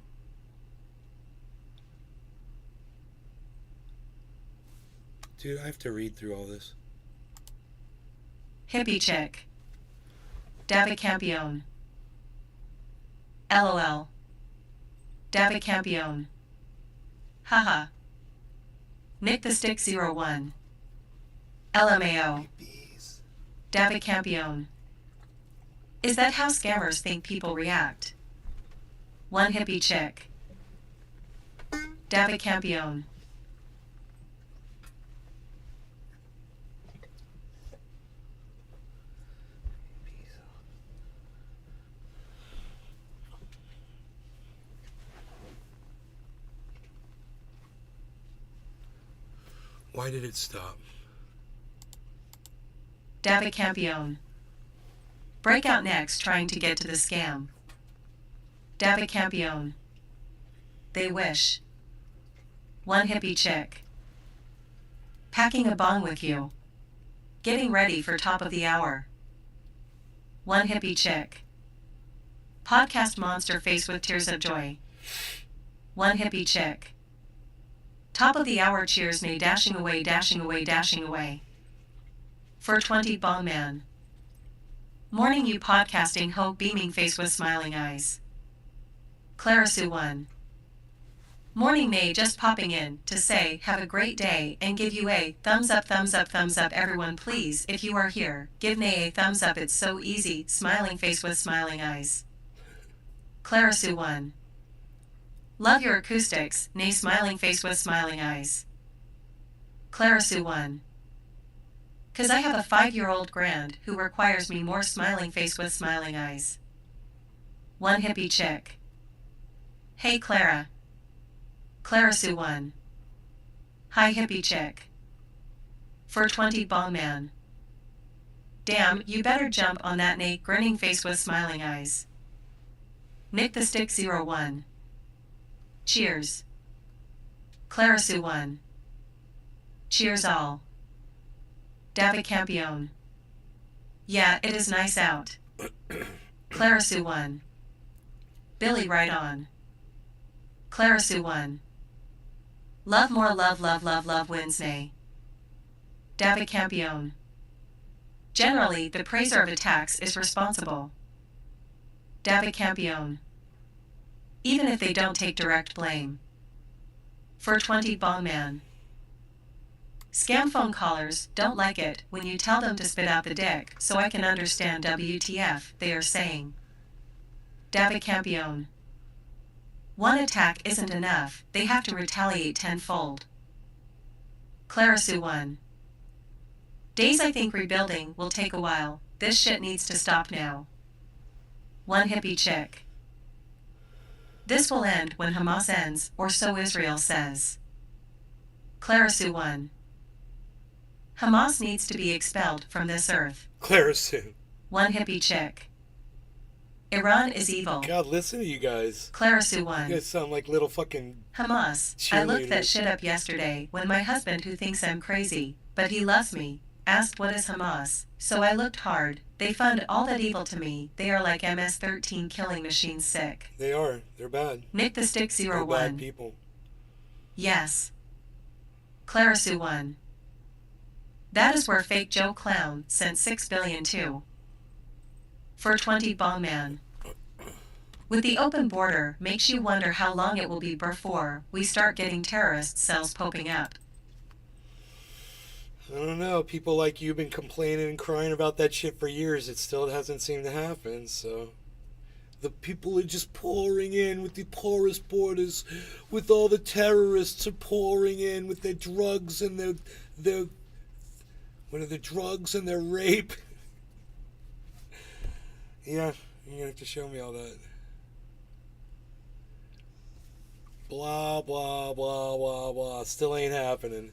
S2: Dude, I have to read through all this.
S7: Hippie chick. David Campione. LOL. David Campione. Haha. Nick the Stick 01. LMAO. David Campione. Is that how scammers think people react? One hippie chick. David Campione.
S2: Why did it stop?
S7: David Campione. Breakout next trying to get to the scam. David Campione. They wish. One hippie chick. Packing a bong with you. Getting ready for top of the hour. One hippie chick. Podcast monster face with tears of joy. One hippie chick. Top of the hour cheers nay dashing away, dashing away, dashing away. For 20 bong man. Morning you podcasting hope beaming face with smiling eyes. Clara Sue 1. Morning May just popping in to say have a great day and give you a thumbs up, thumbs up, thumbs up everyone please if you are here give Nay a thumbs up it's so easy smiling face with smiling eyes. Clara Sue 1. Love your acoustics Nay smiling face with smiling eyes. Clara Sue 1. Cause I have a 5-year-old grand who requires me more smiling face with smiling eyes. One hippie chick. Hey Clara. Clara Sue 1. Hi hippie chick. For 20 bong man. Damn, you better jump on that Nate grinning face with smiling eyes. Nick the Stick 01. Cheers. Clara Sue won. Cheers all. David Campione. Yeah, it is nice out. Clara Sue won. Billy right on. Clara Sue won. Love more love Wednesday. David Campione. Generally, the praiser of attacks is responsible. David Campione. Even if they don't take direct blame. For 20 Bongman. Scam phone callers don't like it when you tell them to spit out the dick, so I can understand WTF they are saying. David Campione. One attack isn't enough, they have to retaliate tenfold. Clara Sue won. Days I think rebuilding will take a while, this shit needs to stop now. One hippie chick. This will end when Hamas ends, or so Israel says. Clara Sue won. Hamas needs to be expelled from this earth.
S2: Clara Sue.
S7: One hippie chick. Iran is evil.
S2: God, listen to you guys.
S7: Clara Sue won.
S2: You guys sound like little fucking
S7: Hamas. I looked that shit up yesterday when my husband, who thinks I'm crazy, but he loves me, asked what is Hamas. So I looked hard. They fund all that evil to me. They are like MS-13 killing machines sick.
S2: They are. They're bad.
S7: Nick the Stick 01.
S2: They're bad people.
S7: Yes. Clara Sue won. That is where fake Joe Clown sent $6 billion to. For 20 Bongman. With the open border, makes you wonder how long it will be before we start getting terrorist cells popping up.
S2: I don't know. People like you have been complaining and crying about that shit for years. It still hasn't seemed to happen, so... The people are just pouring in with the porous borders, with all the terrorists are pouring in with their drugs and their what are the drugs and their rape? Yeah, you're gonna have to show me all that. Blah, blah, blah, blah, blah. Still ain't happening.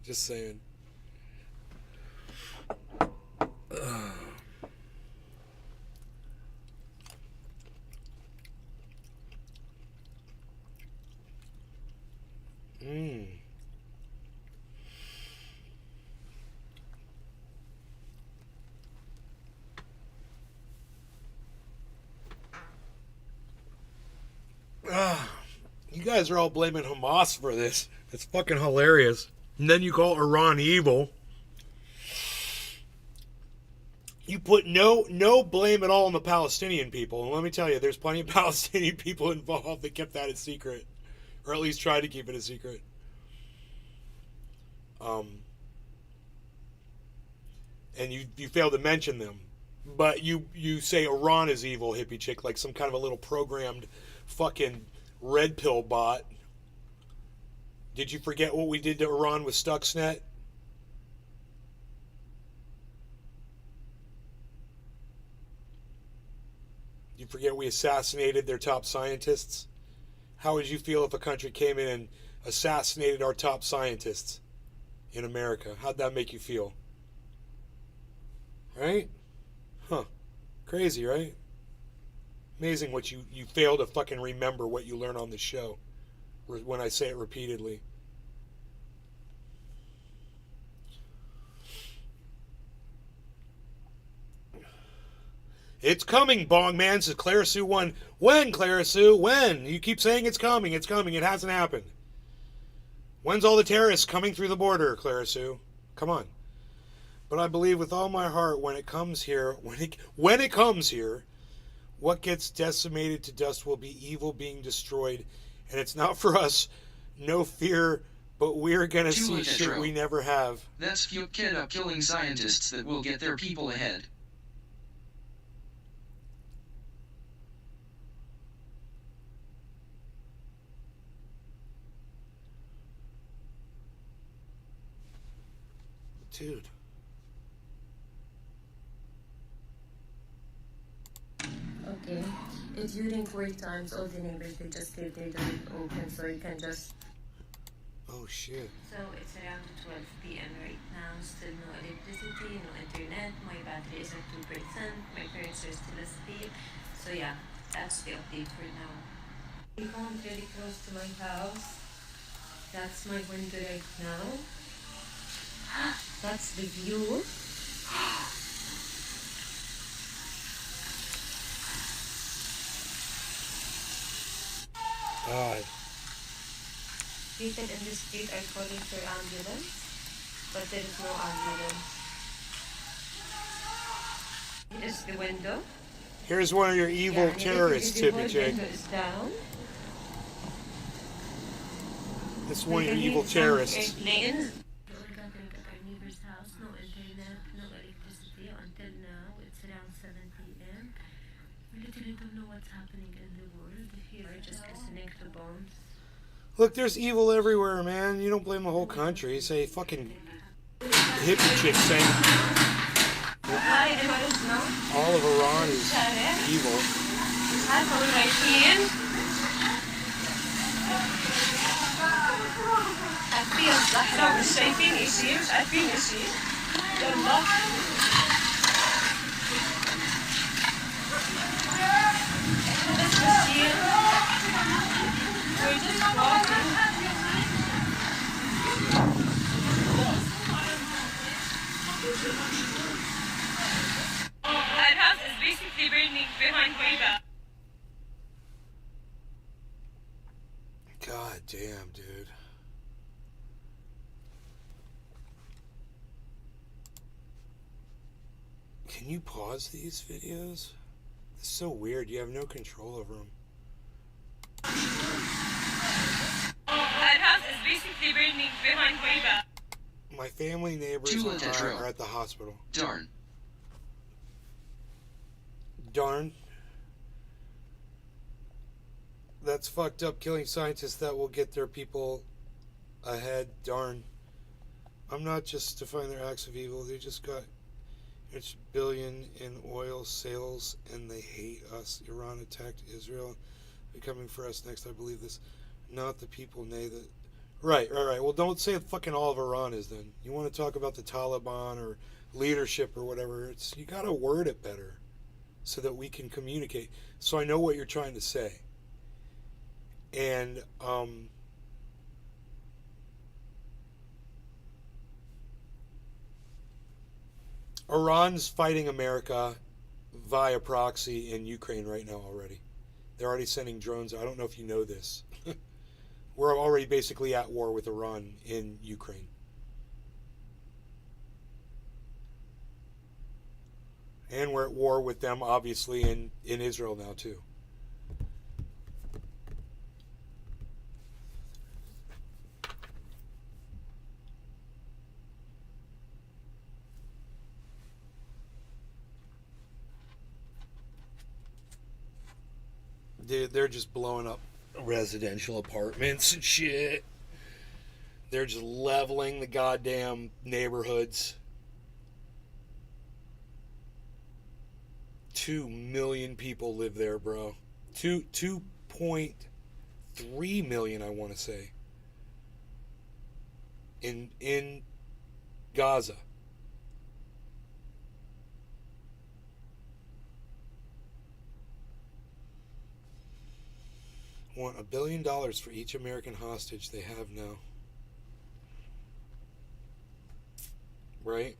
S2: Just saying. You guys are all blaming Hamas for this. It's fucking hilarious. And then you call Iran evil. You put no blame at all on the Palestinian people. And let me tell you, there's plenty of Palestinian people involved that kept that a secret. Or at least tried to keep it a secret. And you fail to mention them. But you say Iran is evil, hippie chick, like some kind of a little programmed fucking red pill bot. Did you forget what we did to Iran with Stuxnet? You forget we assassinated their top scientists? How would you feel if a country came in and assassinated our top scientists in America? How'd that make you feel? Right? Huh. Crazy, right? Amazing what you fail to fucking remember what you learn on the show when I say it repeatedly. It's coming, Bong Man, says Clara Sue 1. When, Clara Sue? When? You keep saying it's coming. It's coming. It hasn't happened. When's all the terrorists coming through the border, Clara Sue? Come on. But I believe with all my heart when it comes here, when it comes here, what gets decimated to dust will be evil being destroyed. And it's not for us. No fear, but we're going to see shit we never have.
S1: That's few kid up killing scientists that will get their people ahead.
S2: Dude.
S8: Okay. During work times, all the neighbors, they just leave their door open so you can just...
S2: Oh, shit.
S8: So, it's around 12 p.m. right now. Still no electricity, no internet. My battery is at 2%. My parents are still asleep. So, yeah, that's the update for now. We found really close to my house. That's my window right now. That's the view.
S2: God.
S8: People in the street are calling for ambulance, but there is no ambulance. It is the window.
S2: Here's one of your evil terrorists, Tippy J.
S8: The window is down.
S2: This is one of your evil terrorists.
S8: Airplanes. We all gathered at our neighbor's house. No internet, no electricity. Until now, it's around 7 p.m. We literally don't know what's happening in the world. We're just listening to bombs.
S2: Look, there's evil everywhere, man. You don't blame the whole country. Say fucking hippie chick saying all of Iran is evil.
S8: شايفين يصير عارفين يصير يلا بس يصير we're just walking. Our house is basically burning behind Guiba.
S2: God damn, dude. Can you pause these videos? It's so weird. You have no control over them.
S8: Our house is basically burning behind Guiba.
S2: My family neighbors are at the hospital.
S1: Darn.
S2: Darn. That's fucked up, killing scientists that will get their people ahead. Darn. I'm not just defying their acts of evil. They just got each billion in oil sales and they hate us. Iran attacked Israel. They're coming for us next. I believe this. Not the people, nay, the... Right. Well, don't say fucking all of Iran is then. You want to talk about the Taliban or leadership or whatever. You got to word it better so that we can communicate. So I know what you're trying to say. And, Iran's fighting America via proxy in Ukraine right now already. They're already sending drones. I don't know if you know this. We're already basically at war with Iran in Ukraine. And we're at war with them, obviously, in Israel now, too. They're just blowing up residential apartments and shit. They're just leveling the goddamn neighborhoods. 2 million people live there, bro. 2.3 million, I want to say. In Gaza. Want $1 billion for each American hostage they have now. Right?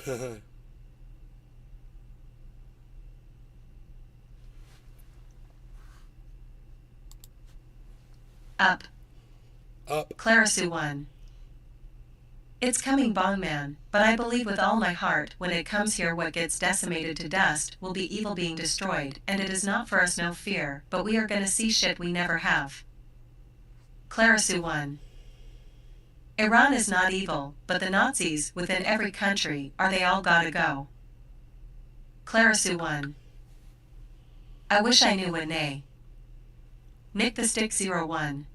S7: Up.
S2: Up.
S7: Clara Sue 1. It's coming, Bongman, but I believe with all my heart when it comes here what gets decimated to dust will be evil being destroyed, and it is not for us no fear, but we are gonna see shit we never have. Clara Sue 1. Iran is not evil, but the Nazis within every country, are they all gotta go? Clara Sue 1. I wish I knew when nay. Nick the Stick 01.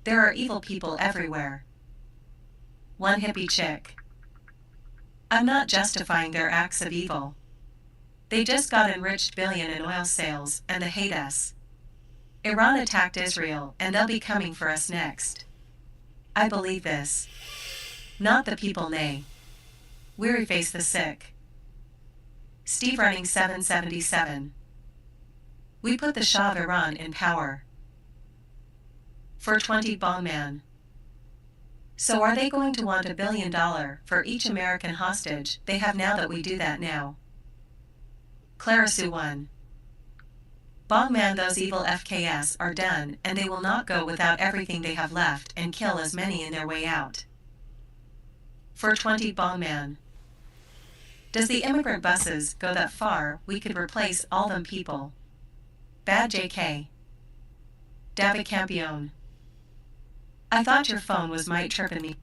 S7: There are evil people everywhere. One hippie chick. I'm not justifying their acts of evil. They just got enriched billion in oil sales, and they hate us. Iran attacked Israel, and they'll be coming for us next. I believe this. Not the people, nay. Weary face the sick. Steve running 777. We put the Shah of Iran in power. For 20 Bongman. So are they going to want $1 billion for each American hostage they have now that we do that now? Clara Sue 1. Bongman, those evil FKS are done, and they will not go without everything they have left and kill as many in their way out. For 20 Bongman. Does the immigrant buses go that far we could replace all them people? Bad JK. David Campione. I thought your phone was might trippin' me.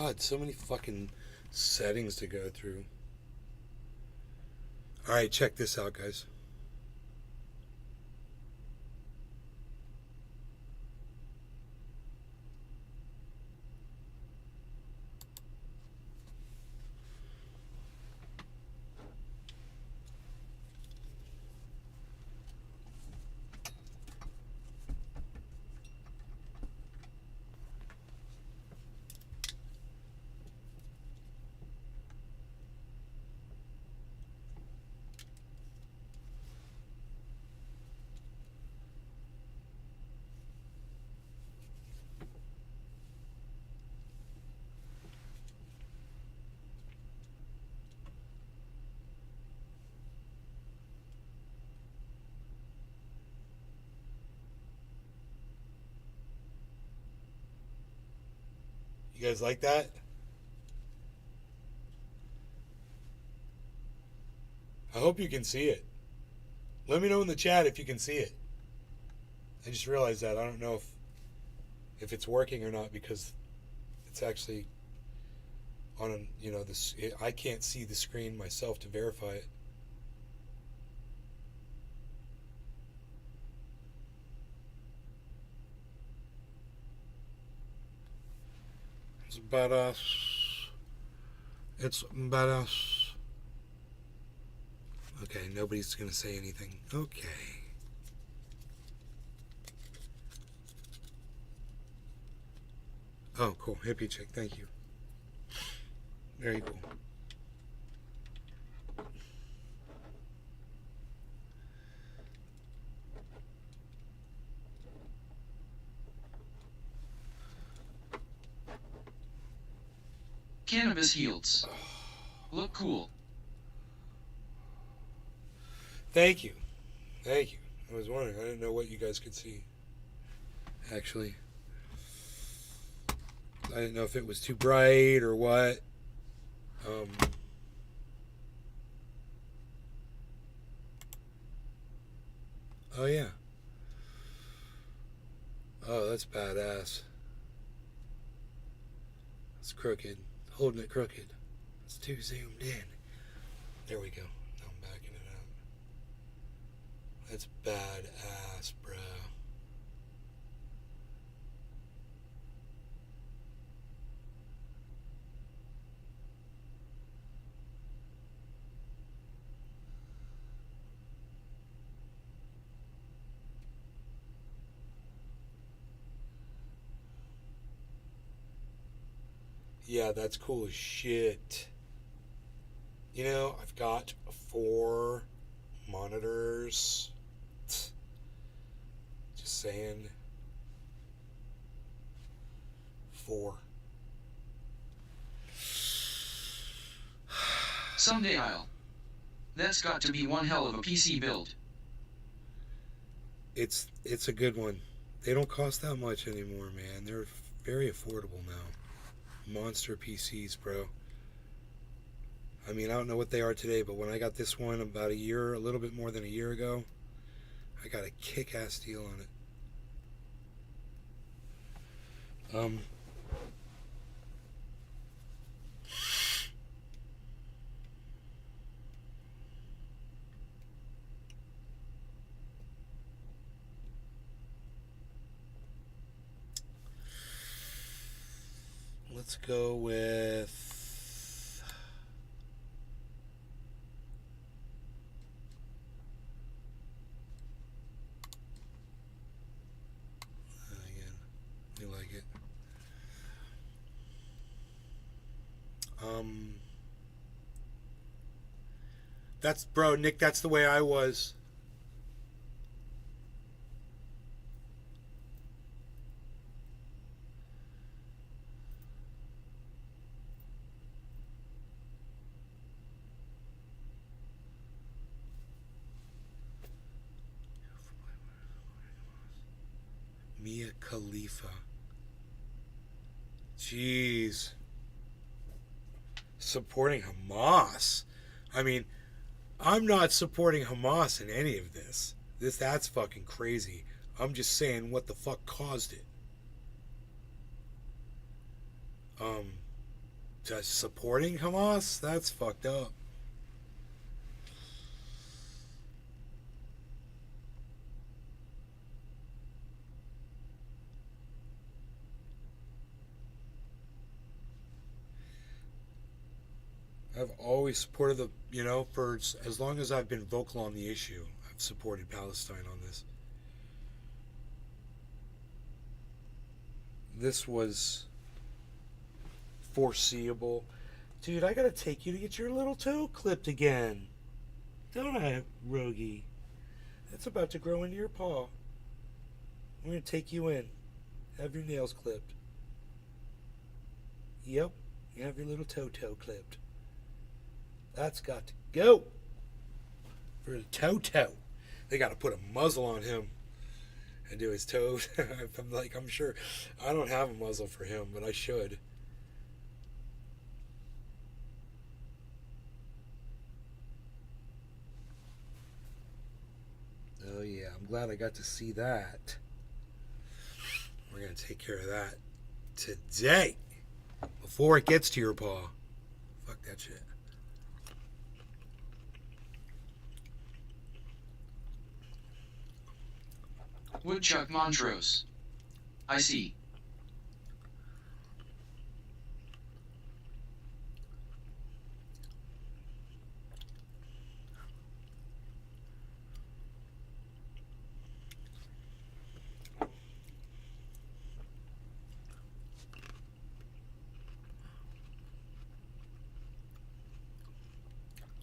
S2: God, so many fucking settings to go through. Alright, check this out, guys. You guys like that? I hope you can see it. Let me know in the chat if you can see it. I just realized that. I don't know if it's working or not because it's actually on a, you know, this. I can't see the screen myself to verify it. It's badass. It's badass. Okay, nobody's gonna say anything. Okay. Oh, cool. Hippie chick. Thank you. Very cool.
S1: Cannabis yields. Look cool.
S2: Thank you. Thank you. I was wondering. I didn't know what you guys could see. Actually. I didn't know if it was too bright or what. Oh, yeah. Oh, that's badass. It's crooked. Holding it crooked. It's too zoomed in. There we go. Now I'm backing it up. That's badass, bro. Yeah, that's cool as shit. You know, I've got 4 monitors. Just saying. 4.
S1: Someday I'll. That's got to be one hell of a PC build.
S2: It's a good one. They don't cost that much anymore, man. They're very affordable now. Monster PCs, bro. I mean, I don't know what they are today, but when I got this one about a little bit more than a year ago, I got a kick-ass deal on it. Let's go with again. We like it. That's bro, Nick. That's the way I was. Mia Khalifa. Jeez. Supporting Hamas. I mean, I'm not supporting Hamas in any of this. That's fucking crazy. I'm just saying what the fuck caused it. Just supporting Hamas? That's fucked up. I've always supported the, for as long as I've been vocal on the issue, I've supported Palestine on this. This was foreseeable. Dude, I gotta take you to get your little toe clipped again. Don't I, Rogie? That's about to grow into your paw. I'm gonna take you in. Have your nails clipped. Yep, you have your little toe clipped. That's got to go. For the toe. They gotta put a muzzle on him and do his toes. I'm sure I don't have a muzzle for him, but I should. Oh yeah, I'm glad I got to see that. We're gonna take care of that today before it gets to your paw. Fuck that shit.
S1: Woodchuck Montrose. I see.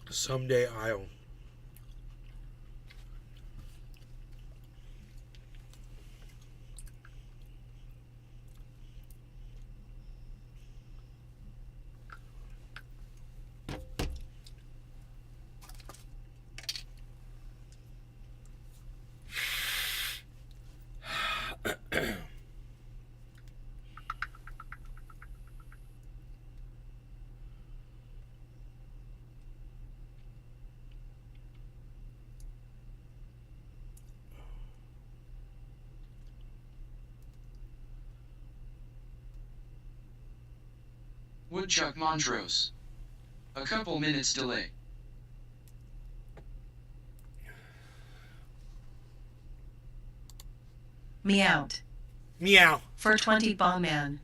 S2: Someday I'll.
S1: Woodchuck Montrose. A couple minutes delay.
S7: Meowed.
S2: Meow.
S7: For 20 bong man.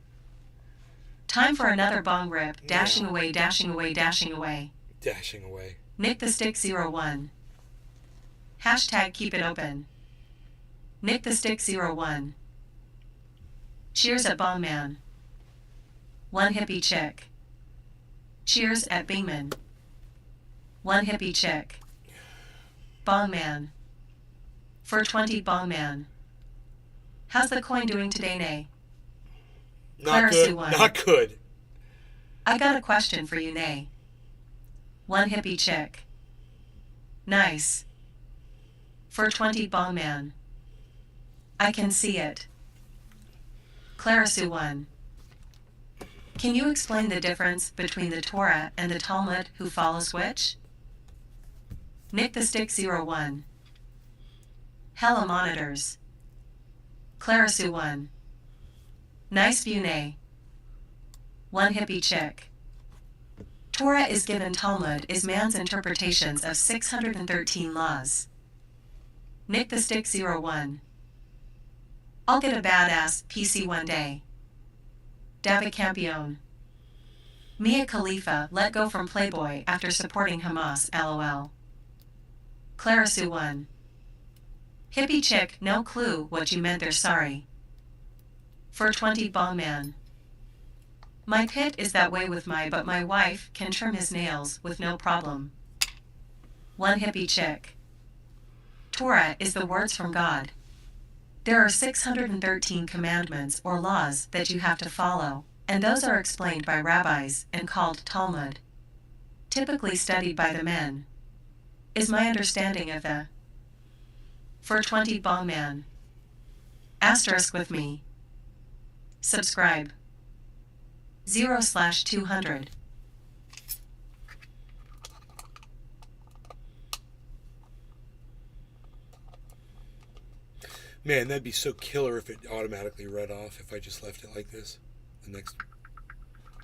S7: Time for another bong rip. Dashing away, dashing away, dashing away.
S2: Dashing away.
S7: Nick the Stick 01. Hashtag keep it open. Nick the Stick 01. Cheers at bong man. One hippie chick. Cheers at Bingman. One hippie chick. Bong man. For 20 bong man. How's the coin doing today, Nay?
S2: Not good. Not good.
S7: I got a question for you, Nay. One hippie chick. Nice. For 20 bong man. I can see it. Clarisu 1. Can you explain the difference between the Torah and the Talmud who follows which? Nick the Stick 01. Hella monitors. Clarisu 1. Nice view, Nay. One hippie chick. Torah is given, Talmud is man's interpretations of 613 laws. Nick the Stick 01. I'll get a badass PC one day. David Campione. Mia Khalifa let go from Playboy after supporting Hamas, LOL. Clarisu 1. Hippie chick, no clue what you meant there, sorry. For 20 bong man. My pit is that way with but my wife can trim his nails with no problem. One hippie chick. Torah is the words from God. There are 613 commandments or laws that you have to follow, and those are explained by rabbis and called Talmud. Typically studied by the men. Is my understanding of the for 20 bong man. Asterisk with me. Subscribe. 0/200.
S2: Man, that'd be so killer if it automatically read off if I just left it like this.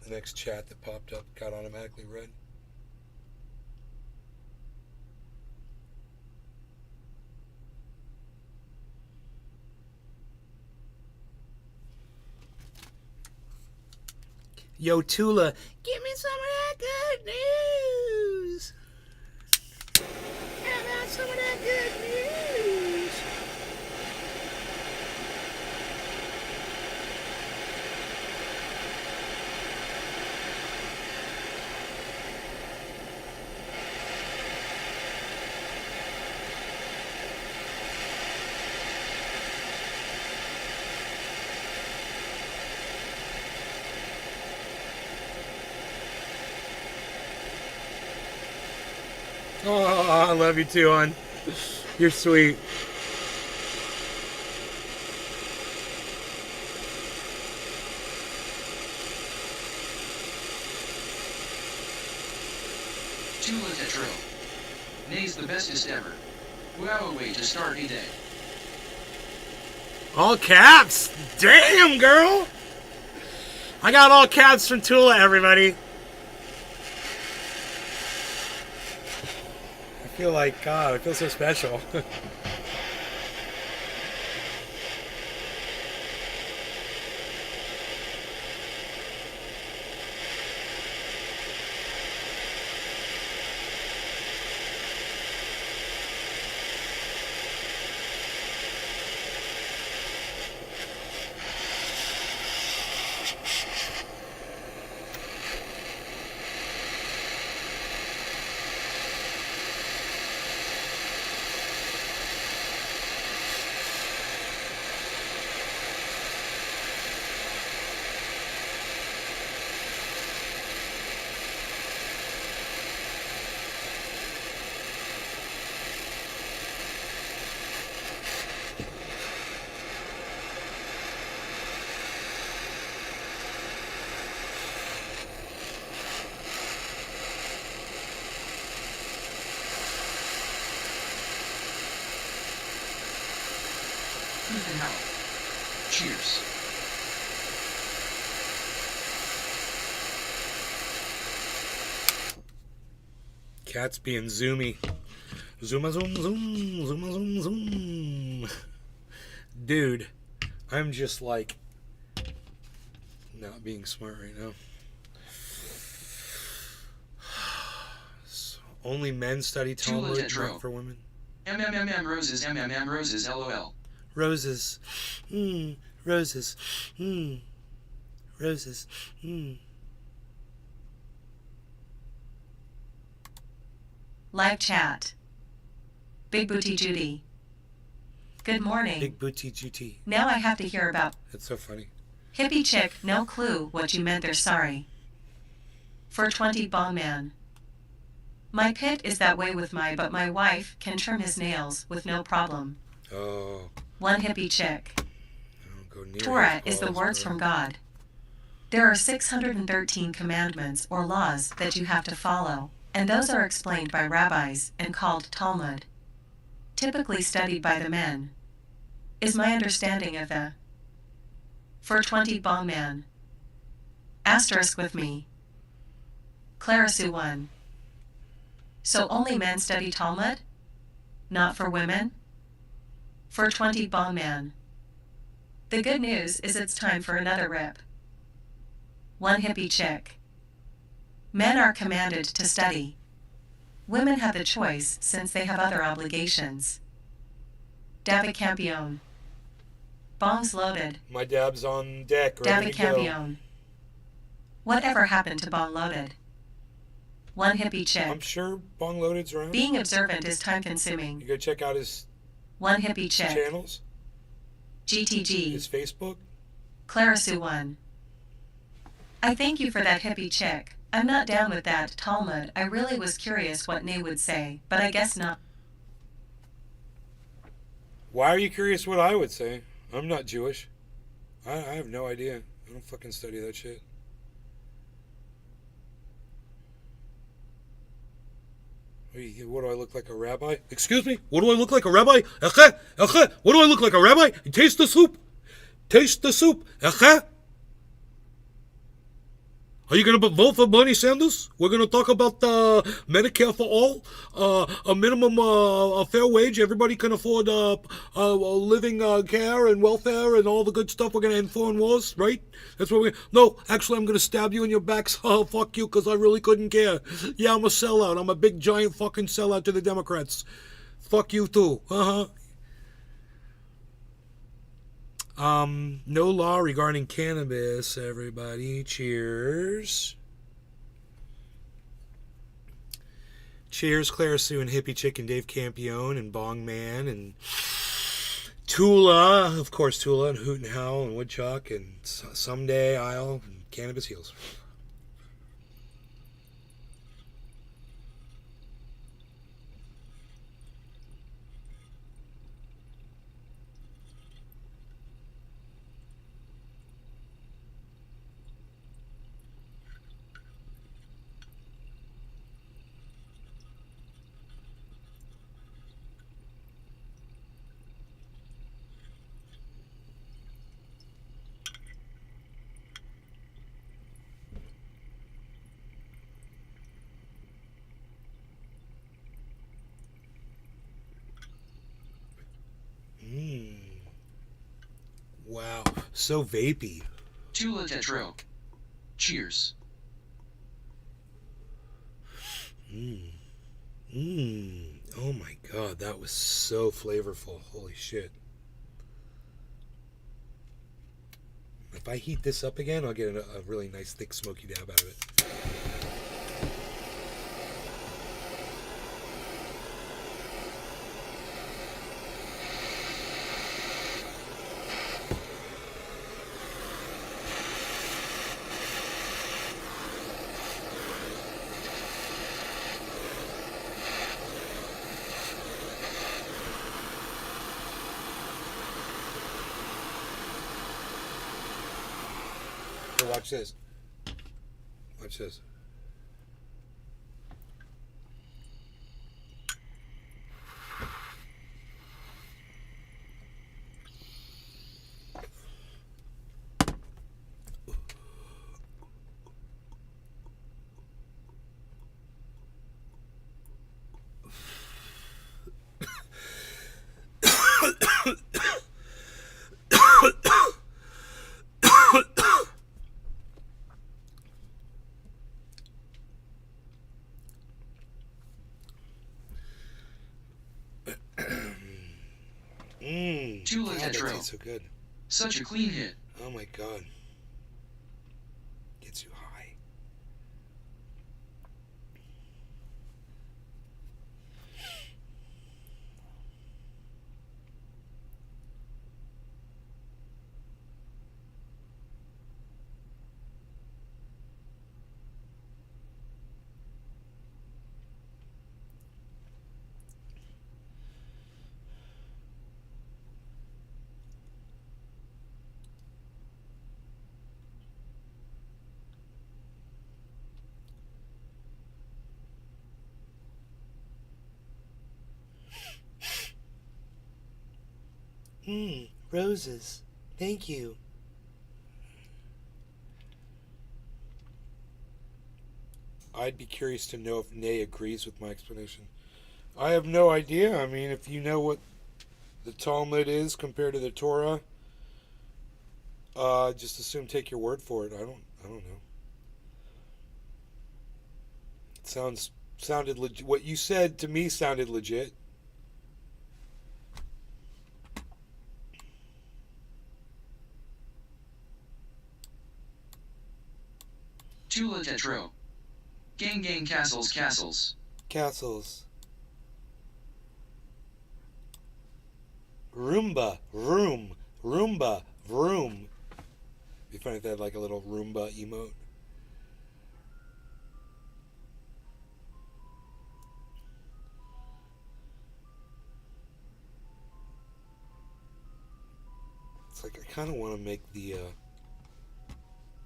S2: The next chat that popped up got automatically read. Yo, Tula, give me some of that good news. How about some of that good news? Oh, I love you too, hon. You're sweet.
S1: Tula Tetro. Nay's the bestest ever. Wow, way to start a day.
S2: All caps? Damn, girl! I got all caps from Tula, everybody. I feel like, God, I feel so special.
S1: Even help. Cheers.
S2: Cat's being zoomy. Zooma zoom zoom. Zooma zoom zoom. Dude, I'm just like not being smart right now. Only men study Talmud, not for women.
S1: Roses, roses, lol.
S2: Roses. Roses. Roses.
S7: Live chat. Big Booty Judy. Good morning.
S2: Big Booty Judy.
S7: Now I have to hear about
S2: That's so funny.
S7: hippie chick, no clue what you meant there, sorry. 420 Bong Man. My pit is that way with but my wife can trim his nails with no problem.
S2: Oh.
S7: One hippie chick.
S2: I don't go near
S7: Torah
S2: his
S7: is the
S2: balls,
S7: words
S2: bro.
S7: from God. There are 613 commandments or laws that you have to follow, and those are explained by rabbis and called Talmud. Typically studied by the men. Is my understanding of the 420 Bong Man. Asterisk with me. Clarisu 1. So only men study Talmud? Not for women? 420 Bong Man. The good news is it's time for another rip. One hippie chick. Men are commanded to study. Women have the choice since they have other obligations. David Campione. Bongs loaded.
S2: My dab's on deck, ready
S7: David
S2: to go.
S7: Campione. Whatever happened to Bong loaded? One hippie chick.
S2: I'm sure Bong Loaded's around.
S7: Being observant is time consuming.
S2: You go check out his
S7: One hippie chick.
S2: channels,
S7: GTG.
S2: his Facebook.
S7: Clarisu 1. I thank you for that hippie chick. I'm not down with that Talmud. I really was curious what Nay would say, but I guess not.
S2: Why are you curious what I would say? I'm not Jewish. I have no idea. I don't fucking study that shit. What do I look like, a rabbi? Excuse me? What do I look like, a rabbi? What do I look like, a rabbi? Taste the soup. Taste the soup. Are you going to vote for Bernie Sanders? We're going to talk about Medicare for all, a minimum a fair wage. Everybody can afford living care and welfare and all the good stuff. We're going to end foreign wars, right? That's what we. No, actually, I'm going to stab you in your back. So fuck you, because I really couldn't care. Yeah, I'm a sellout. I'm a big giant fucking sellout to the Democrats. Fuck you too. No law regarding cannabis, everybody. Cheers. Cheers, Claire Sue and Hippie Chick and Dave Campione and Bong Man and Tula, of course, Tula and Hoot and Howl and Woodchuck and Someday Isle and Cannabis Heals. Wow, so vapey.
S1: Tula Tetro. Cheers.
S2: Oh my god, that was so flavorful. Holy shit. If I heat this up again, I'll get a really nice thick smoky dab out of it. Watch this. Watch this.
S1: Tula
S2: God, that
S1: Tetro.
S2: tastes so good.
S1: Such a clean hit.
S2: Oh my god. Gets you high. Roses. Thank you. I'd be curious to know if Nay agrees with my explanation. I have no idea. I mean, if you know what the Talmud is compared to the Torah, just assume take your word for it. I don't know. It sounded legit. What you said to me sounded legit.
S1: Tula Tetro. Gang gang castles castles.
S2: Castles. Roomba. Room. Roomba. Vroom. Be funny if they had like a little Roomba emote. It's like I kind of want to make the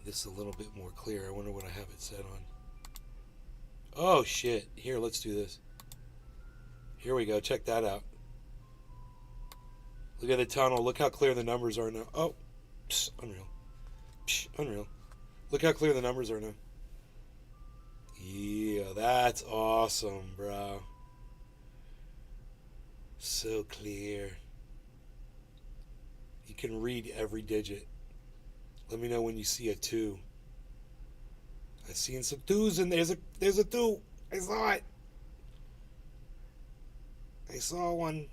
S2: this a little bit more clear. I wonder what I have it set on. Oh shit. Here, let's do this. Here we go. Check that out. Look at the tunnel. Look how clear the numbers are now. Oh, psh, unreal. Psh, unreal. Look how clear the numbers are now. Yeah, that's awesome, bro. So clear. You can read every digit. Let me know when you see a 2. I seen some 2s and there's a 2. I saw it. I saw one.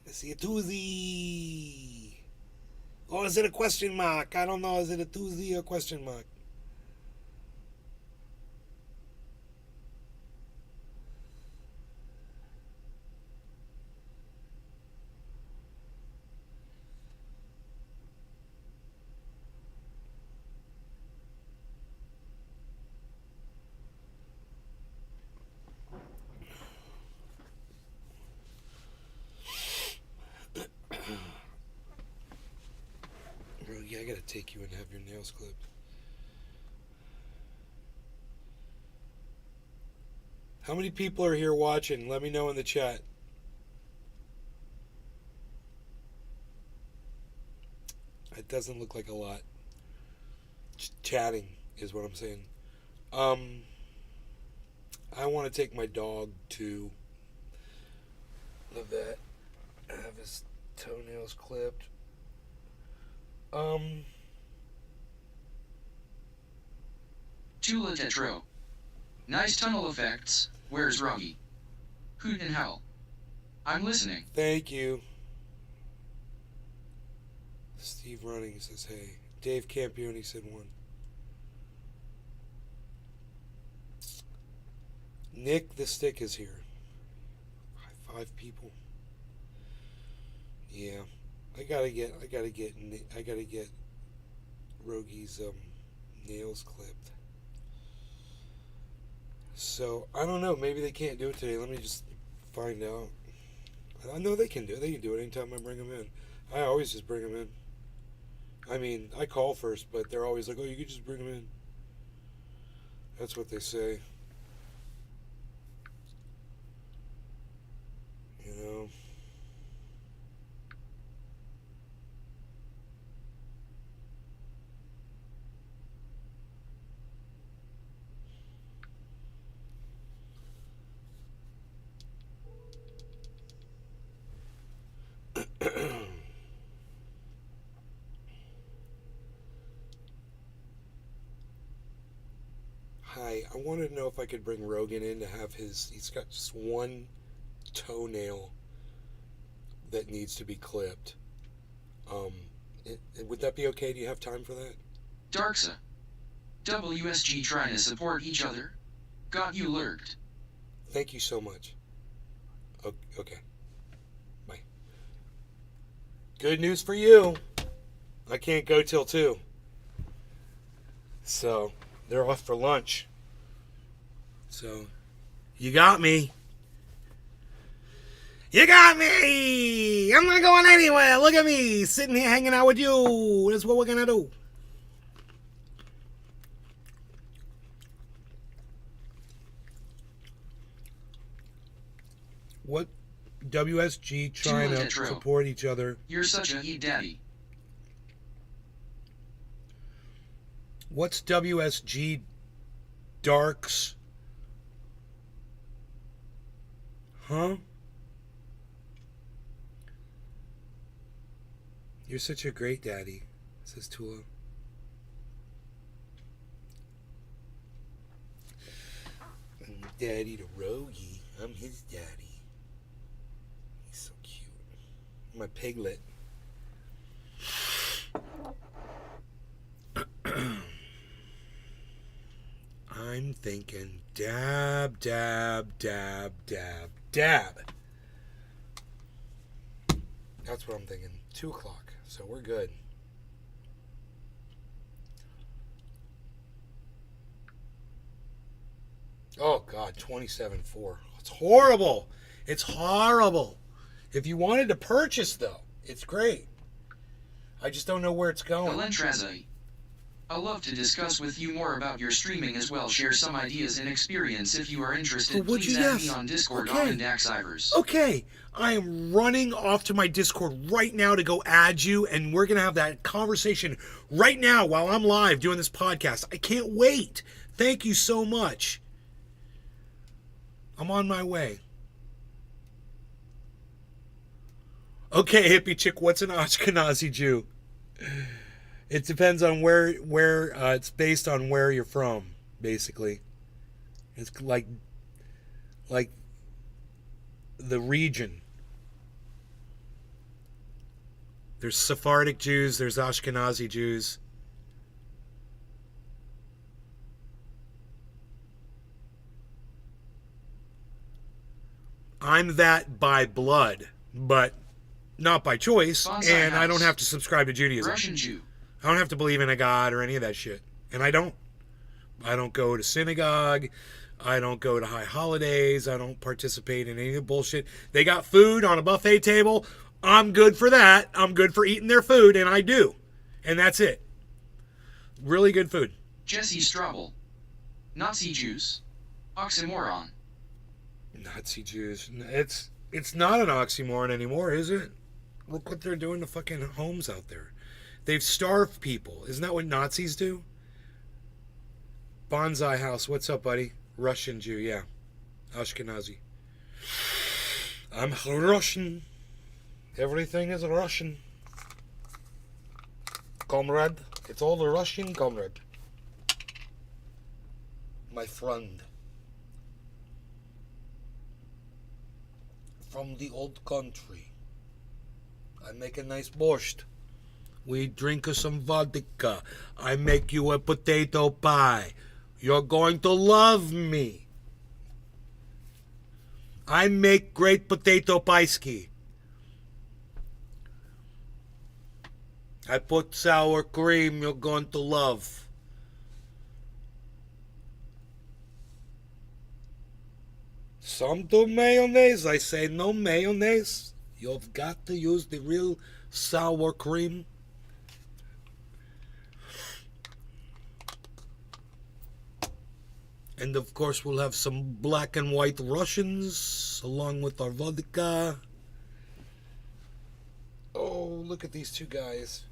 S2: I see a 2Z. Or is it a question mark? I don't know. Is it a 2Z or question mark? Yeah, I gotta take you and have your nails clipped. How many people are here watching? Let me know in the chat. It doesn't look like a lot. Chatting is what I'm saying. I want to take my dog to the vet, have his toenails clipped.
S1: Tula Tetro. Nice tunnel effects. Where's Ruggy? Hoot in hell. I'm listening.
S2: Thank you. Steve Running says, hey. Dave Campione said 1. Nick the Stick is here. 5 people. Yeah. I gotta get Rogi's nails clipped. So I don't know. Maybe they can't do it today. Let me just find out. I know they can do it. They can do it anytime I bring them in. I always just bring them in. I mean, I call first, but they're always like, "Oh, you could just bring them in." That's what they say. You know. Hi, I wanted to know if I could bring Rogan in to have he's got just one toenail that needs to be clipped. Would that be okay? Do you have time for that?
S1: Darksa. WSG trying to support each other. Got you lurked.
S2: Thank you so much. Okay. Bye. Good news for you. I can't go till 2. So, they're off for lunch. So, you got me. You got me! I'm not going anywhere. Look at me, sitting here hanging out with you. That's what we're going to do. What WSG trying to support each other.
S1: You're such a heat daddy.
S2: What's WSG Darks? Huh? You're such a great daddy, says Tula. I'm daddy to Rogie. I'm his daddy. He's so cute. My piglet. I'm thinking dab, dab, dab, dab, dab. That's what I'm thinking. 2 o'clock. So we're good. Oh, God. 27.4. It's horrible. It's horrible. If you wanted to purchase, though, it's great. I just don't know where it's going.
S1: Alentrazi. I'll love to discuss with you more about your streaming as well. Share some ideas and experience if you are interested.
S2: would
S1: Please
S2: you?
S1: add
S2: Yes.
S1: me on Discord,
S2: Okay.
S1: Ivers.
S2: Okay, I am running off to my Discord right now to go add you, and we're going to have that conversation right now while I'm live doing this podcast. I can't wait. Thank you so much. I'm on my way. Okay, hippie chick, what's an Ashkenazi Jew? It depends on where it's based on where you're from, basically. It's like the region. There's Sephardic Jews, there's Ashkenazi Jews. I'm that by blood, but not by choice, and I don't have to subscribe to Judaism.
S1: Russian Jew.
S2: I don't have to believe in a God or any of that shit. And I don't. I don't go to synagogue. I don't go to high holidays. I don't participate in any of the bullshit. They got food on a buffet table. I'm good for that. I'm good for eating their food, and I do. And that's it. Really good food.
S1: Jesse Strobel. Nazi Jews. Oxymoron.
S2: Nazi Jews. It's not an oxymoron anymore, is it? Look what they're doing to fucking homes out there. They've starved people. Isn't that what Nazis do? Bonsai House. What's up, buddy? Russian Jew, yeah. Ashkenazi. I'm Russian. Everything is Russian. Comrade. It's all the Russian, comrade. My friend. From the old country. I make a nice borscht. We drink some vodka. I make you a potato pie. You're going to love me. I make great potato pie ski. I put sour cream you're going to love. Some do mayonnaise. I say no mayonnaise. You've got to use the real sour cream. And of course we'll have some black and white Russians along with our vodka. Oh, look at these two guys.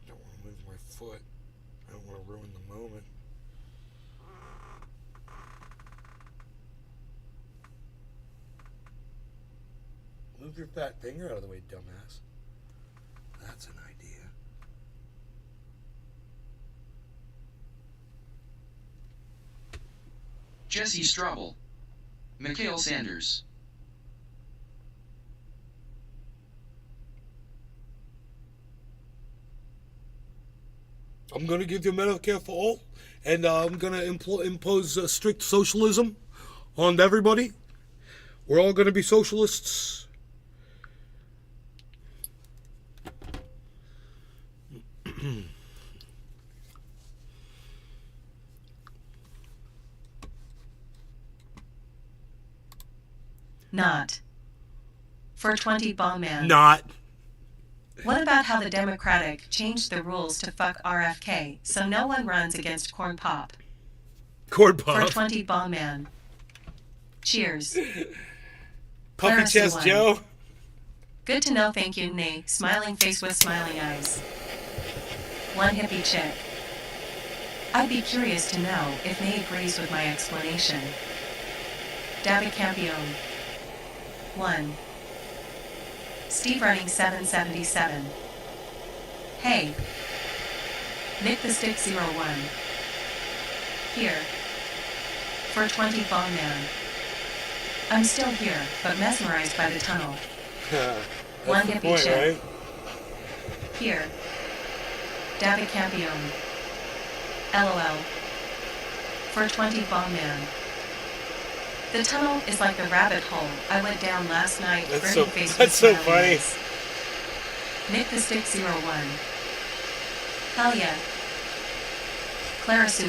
S2: I don't want to move my foot. I don't want to ruin the moment. Move your fat finger out of the way, dumbass. That's an idea.
S1: Jesse Strobel. Mikhail Sanders.
S2: I'm going to give you Medicare for all, and I'm going to impose strict socialism on everybody. We're all going to be socialists.
S7: Not. 420 Ball Man.
S2: Not.
S7: What about how the Democratic changed the rules to fuck RFK so no one runs against Corn Pop?
S2: Corn Pop.
S7: 420 Ball Man. Cheers.
S2: Puppy
S7: Clarissa
S2: Chest
S7: won.
S2: Joe.
S7: Good to know, thank you, Nay. Smiling face with smiling eyes. One hippie chick. I'd be curious to know if Nay agrees with my explanation. David Campione. 1. Steve running 777. Hey. Nick the Stick 01. Here. 420 Ball Man. I'm still here, but mesmerized by the tunnel. One hippie
S2: point,
S7: chick.
S2: right?
S7: Here. David Campione. LOL. 420 Ball Man. The tunnel is like the rabbit hole I went down last night.
S2: That's
S7: burning
S2: so-
S7: face
S2: that's
S7: with
S2: so
S7: smiling
S2: funny.
S7: eyes. Nick the Stick 01. Hell yeah. Clarissa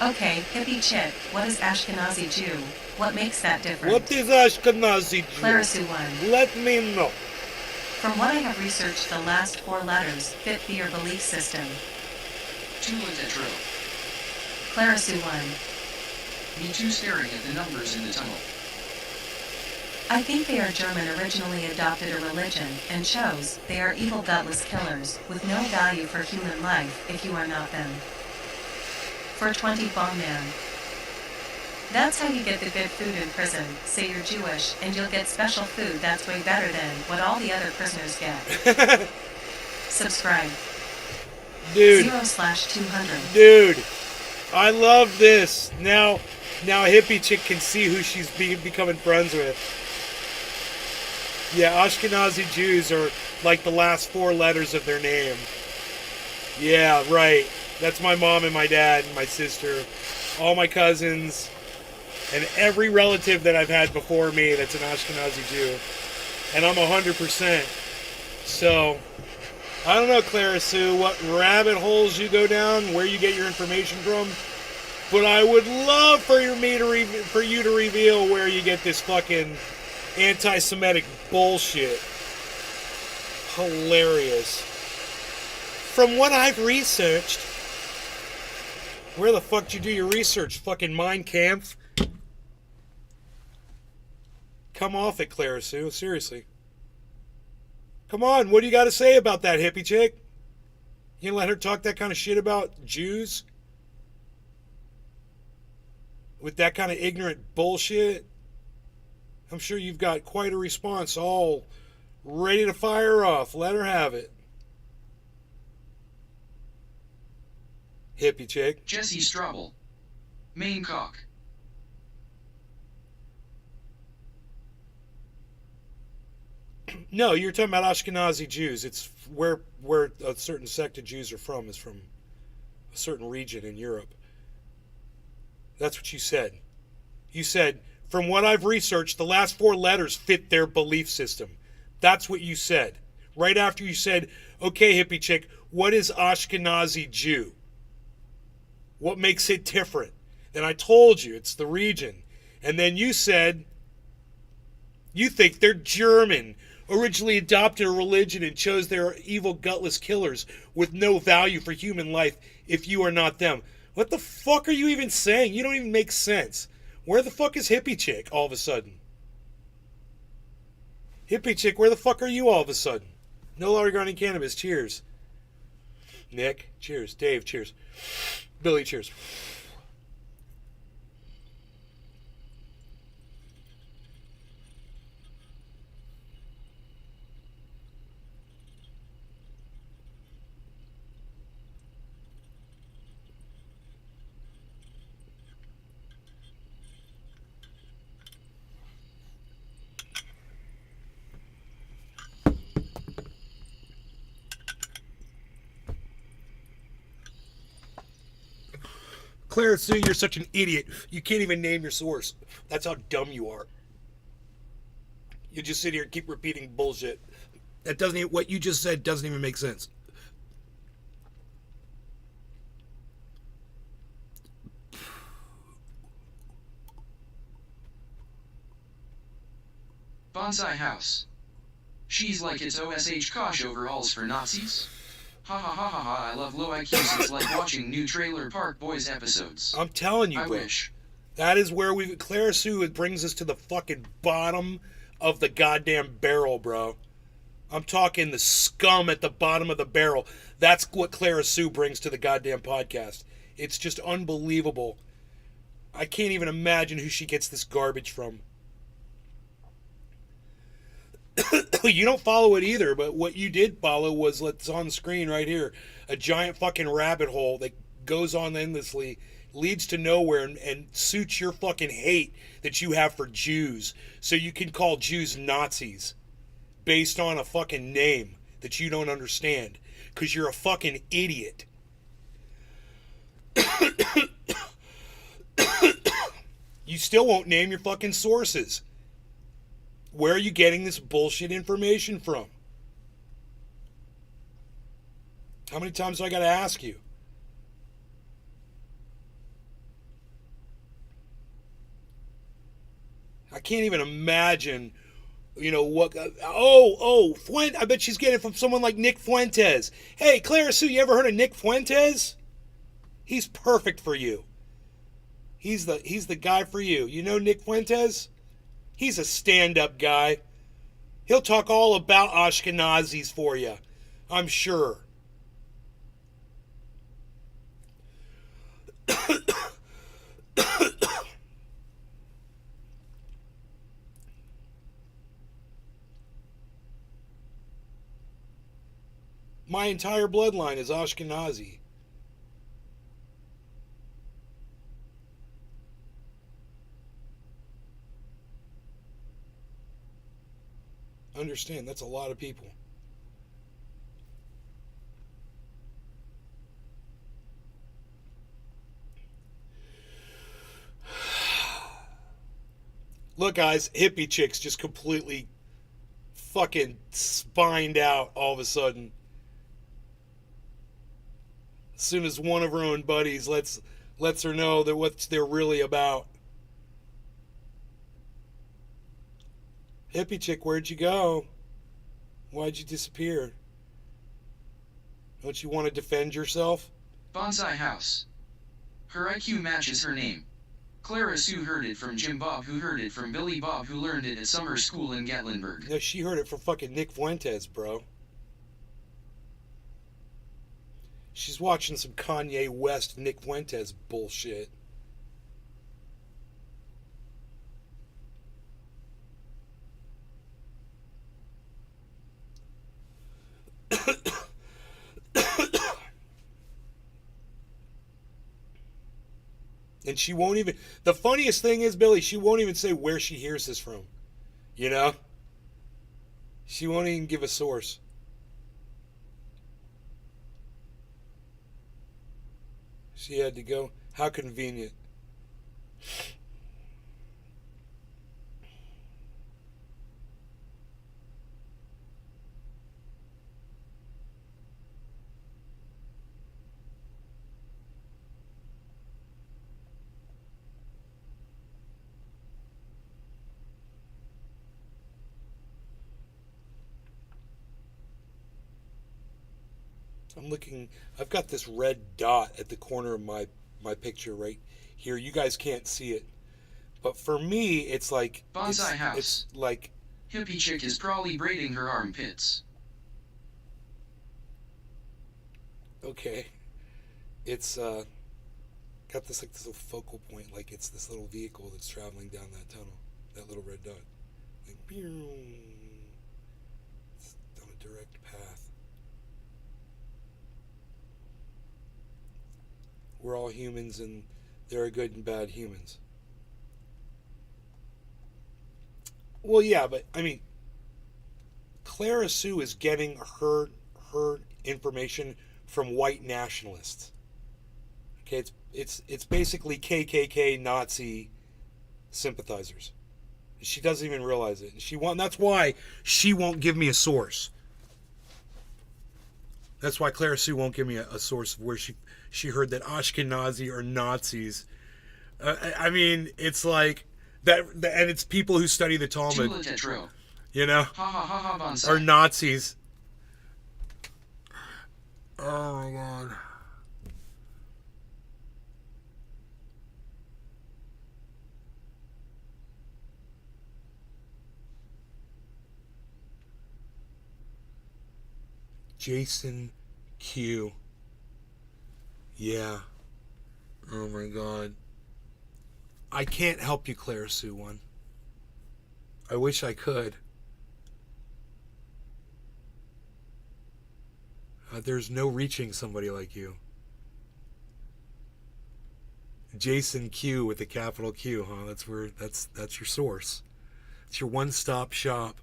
S7: 1. Okay, hippie chick, what is Ashkenazi Jew? What makes that different?
S2: What is Ashkenazi Jew?
S7: Clarisu 1.
S2: Let me know.
S7: From what I have researched, the last 4 letters fit your belief system.
S1: Tulatetro.
S7: Clarisu 1.
S1: Me too, staring at the numbers in the tunnel.
S7: I think they are German, originally adopted a religion, and chose they are evil gutless killers, with no value for human life if you are not them. For 20 bomb man. That's how you get the good food in prison. Say you're Jewish, and you'll get special food that's way better than what all the other prisoners get. Subscribe.
S2: Dude.
S7: 0/200.
S2: Dude. I love this. Now hippie chick can see who she's becoming friends with. Yeah, Ashkenazi Jews are like the last 4 letters of their name. Yeah, right. That's my mom and my dad and my sister. All my cousins. And every relative that I've had before me that's an Ashkenazi Jew. And I'm 100%. So, I don't know, Clara Sue, what rabbit holes you go down, where you get your information from. But I would love for you to reveal where you get this fucking anti-Semitic bullshit. Hilarious. From what I've researched. Where the fuck did you do your research? Fucking Mein Kampf? Come off it, Clara Sue. Seriously. Come on, what do you got to say about that hippie chick? You gonna let her talk that kind of shit about Jews? With that kind of ignorant bullshit? I'm sure you've got quite a response, all ready to fire off. Let her have it. Hippie chick.
S1: Jesse Strobel. Main cock.
S2: No, you're talking about Ashkenazi Jews. It's where a certain sect of Jews are from, is from a certain region in Europe. That's what you said. You said, from what I've researched, the last 4 letters fit their belief system. That's what you said. Right after you said, okay, hippie chick, what is Ashkenazi Jew? What makes it different? Then I told you, it's the region. And then you said, you think they're German, originally adopted a religion and chose their evil gutless killers with no value for human life if you are not them. What the fuck are you even saying? You don't even make sense. Where the fuck is hippie chick all of a sudden? Hippie chick, where the fuck are you all of a sudden? No law regarding cannabis. Cheers. Nick, cheers. Dave, cheers. Billy, cheers. Clara Sue, you're such an idiot. You can't even name your source. That's how dumb you are. You just sit here and keep repeating bullshit. That doesn't even, what you just said doesn't even make sense.
S1: Bonsai House. She's like it's OSH Kosh overalls for Nazis. Ha ha ha ha ha, I love low IQs. It's like watching new Trailer Park Boys episodes.
S2: I'm telling you,
S1: I
S2: bro.
S1: wish.
S2: That is where Clara Sue, it brings us to the fucking bottom of the goddamn barrel, bro. I'm talking the scum at the bottom of the barrel. That's what Clara Sue brings to the goddamn podcast. It's just unbelievable. I can't even imagine who she gets this garbage from. You don't follow it either, but what you did follow was what's on the screen right here. A giant fucking rabbit hole that goes on endlessly, leads to nowhere, and suits your fucking hate that you have for Jews. So you can call Jews Nazis based on a fucking name that you don't understand. Because you're a fucking idiot. You still won't name your fucking sources. Where are you getting this bullshit information from? How many times do I gotta ask you? can't even imagine, what. I bet she's getting it from someone like Nick Fuentes. Hey, Clara Sue, you ever heard of Nick Fuentes? He's perfect for you. He's the guy for you. You know Nick Fuentes? He's a stand-up guy. He'll talk all about Ashkenazis for you, I'm sure. My entire bloodline is Ashkenazi. Understand, that's a lot of people. Look, guys, hippie chicks just completely fucking spined out all of a sudden. As soon as one of her own buddies lets her know that what they're really about. Hippie chick, where'd you go? Why'd you disappear? Don't you want to defend yourself?
S1: Bonsai House. Her IQ matches her name. Clara Sue heard it from Jim Bob, who heard it from Billy Bob, who learned it at summer school in Gatlinburg.
S2: No, she heard it from fucking Nick Fuentes, bro. She's watching some Kanye West, Nick Fuentes bullshit. And she won't even... The funniest thing is, Billy, she won't even say where she hears this from. You know? She won't even give a source. She had to go. How convenient. I'm looking, I've got this red dot at the corner of my picture right here. You guys can't see it. But for me, it's like...
S1: Bonsai House.
S2: It's like...
S1: Hippie chick is probably braiding her armpits.
S2: Okay. It's got this like this little focal point, like it's this little vehicle that's traveling down that tunnel. That little red dot. Like, it's on a direct path. We're all humans, and there are good and bad humans. Well, yeah, but I mean, Clara Sue is getting her information from white nationalists. Okay, it's basically KKK Nazi sympathizers. She doesn't even realize it. That's why she won't give me a source. That's why Clara Sue won't give me a source of where she heard that Ashkenazi are Nazis. I mean, it's like that, and it's people who study the Talmud. You know, are Nazis. Oh my God. Jason Q. Yeah. Oh my God. I can't help you, Clara Sue one. I wish I could. There's no reaching somebody like you. Jason Q with a capital Q, huh? That's your source. It's your one-stop shop.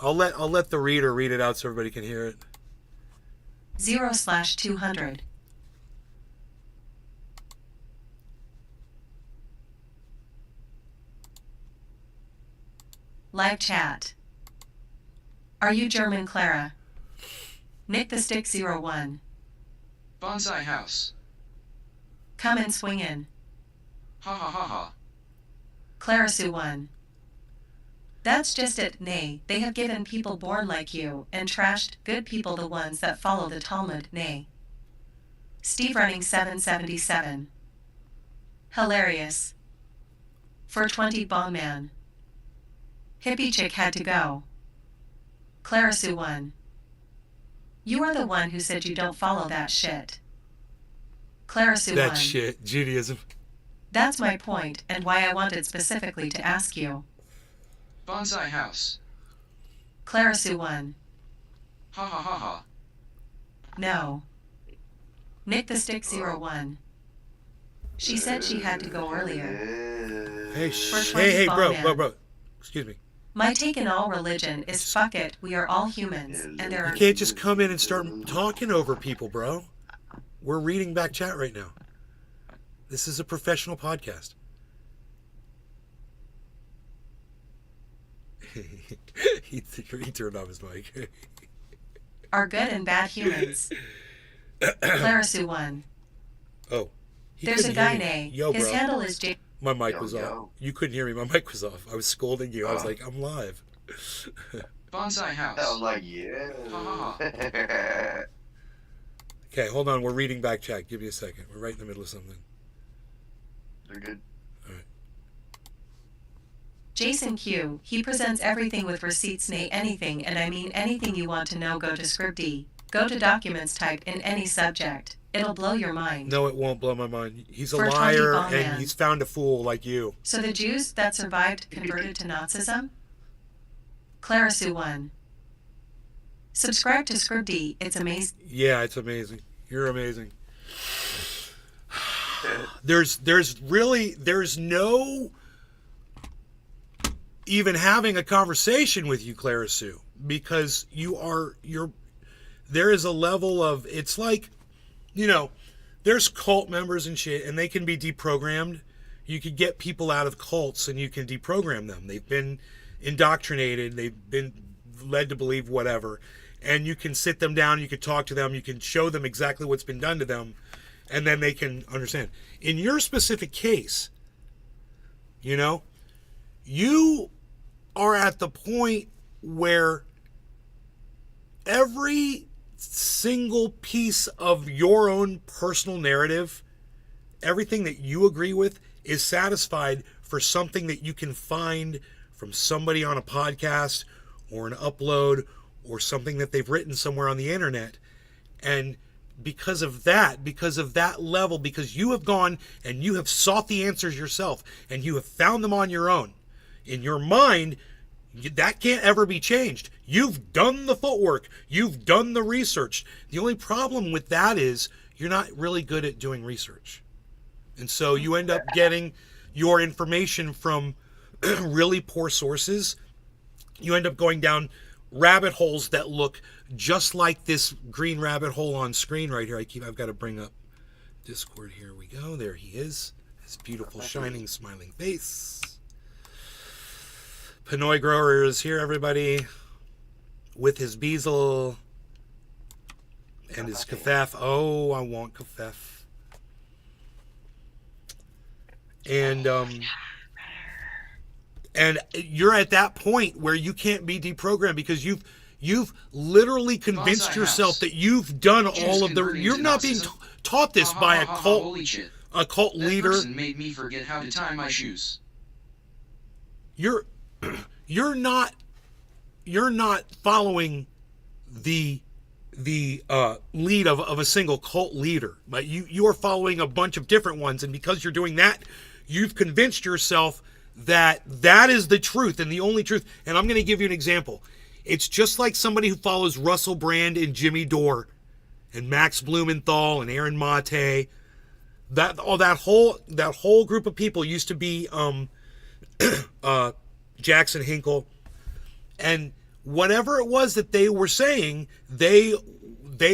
S2: I'll let the reader read it out so everybody can hear it.
S7: 0/200. Live chat. Are you German, Clara? Nick the Stick 01.
S1: Bonsai House.
S7: Come and swing in.
S1: Ha ha ha ha.
S7: Clara Sue 1. That's just it, nay, they have given people born like you, and trashed good people the ones that follow the Talmud, nay. Steve running 777. Hilarious. 420 Bomb Man. Hippie chick had to go. Clara Sue 1. You are the one who said you don't follow that shit. Clara Sue 1.
S2: That shit, Judaism.
S7: That's my point, and why I wanted specifically to ask you.
S1: Bonsai House.
S7: Clara Sue 1.
S1: Ha ha ha ha.
S7: No. Nick the Stick 01. She said she had to go earlier.
S2: Hey, bro. Excuse me.
S7: My take in all religion is fuck it, we are all humans, and there
S2: You
S7: are...
S2: can't just come in and start talking over people, bro. We're reading back chat right now. This is a professional podcast. he turned off his mic.
S7: are good and bad humans. Clara Sue 1.
S2: Oh.
S7: There's a guy named. His
S2: bro.
S7: handle is J.
S2: My mic was off. You couldn't hear me. My mic was off. I was scolding you. I was like, I'm live.
S1: Bonsai House.
S9: I was like, yeah.
S1: Ha ha ha.
S2: Okay, hold on. We're reading back chat. Give me a second. We're right in the middle of something.
S9: They're good.
S2: All right.
S7: Jason Q. He presents everything with receipts, nay anything, and I mean anything you want to know. Go to Script D. Go to Documents, type in any subject. It'll blow your mind.
S2: No, it won't blow my mind. He's a
S7: For 20
S2: liar,
S7: bomb
S2: and
S7: man.
S2: he's found a fool like you.
S7: So the Jews that survived converted to Nazism? Clara Sue 1. Subscribe to Script D. It's amazing.
S2: Yeah, it's amazing. You're amazing. There's no even having a conversation with you, Clara Sue, because there is a level of, it's like, there's cult members and shit, and they can be deprogrammed. You could get people out of cults and you can deprogram them. They've been indoctrinated. They've been led to believe whatever. And you can sit them down, you can talk to them, you can show them exactly what's been done to them, and then they can understand. In your specific case, you are at the point where every single piece of your own personal narrative, everything that you agree with, is satisfied for something that you can find from somebody on a podcast or an upload or something that they've written somewhere on the internet. And because of that level, because you have gone and you have sought the answers yourself and you have found them on your own, in your mind, that can't ever be changed. You've done the footwork. You've done the research. The only problem with that is you're not really good at doing research. And so you end up getting your information from really poor sources. You end up going down rabbit holes that look just like this green rabbit hole on screen right here. I've got to bring up Discord. Here we go. There he is. His beautiful, shining, smiling face. Pinoy Grower is here, everybody, with his bezel and his kafef. Oh, I want kafef. And you're at that point where you can't be deprogrammed because you've literally convinced yourself that you've done all of the. You're not being taught this by a cult leader.
S1: That person made me forget how to tie my shoes.
S2: You're not following the lead of a single cult leader, but you are following a bunch of different ones, and because you're doing that, you've convinced yourself that is the truth and the only truth. And I'm going to give you an example. It's just like somebody who follows Russell Brand and Jimmy Dore and Max Blumenthal and Aaron Mate. That whole group of people used to be Jackson Hinkle, and whatever it was that they were saying, they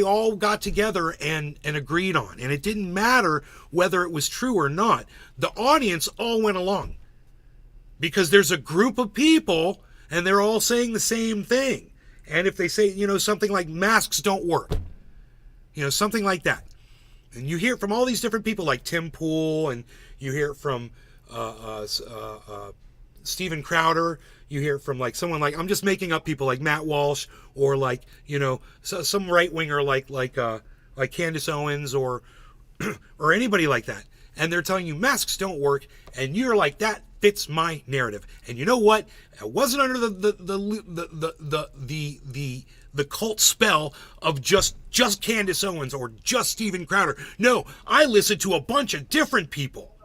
S2: all got together and agreed on, and it didn't matter whether it was true or not. The audience all went along because there's a group of people and they're all saying the same thing. And if they say, something like masks don't work, something like that, and you hear it from all these different people like Tim Pool, and you hear it from Steven Crowder. You hear from like someone like, I'm just making up people like Matt Walsh, or like, some right winger like Candace Owens, or or anybody like that. And they're telling you masks don't work, and you're like, that fits my narrative. And you know what? I wasn't under the cult spell of just Candace Owens or just Steven Crowder. No, I listen to a bunch of different people.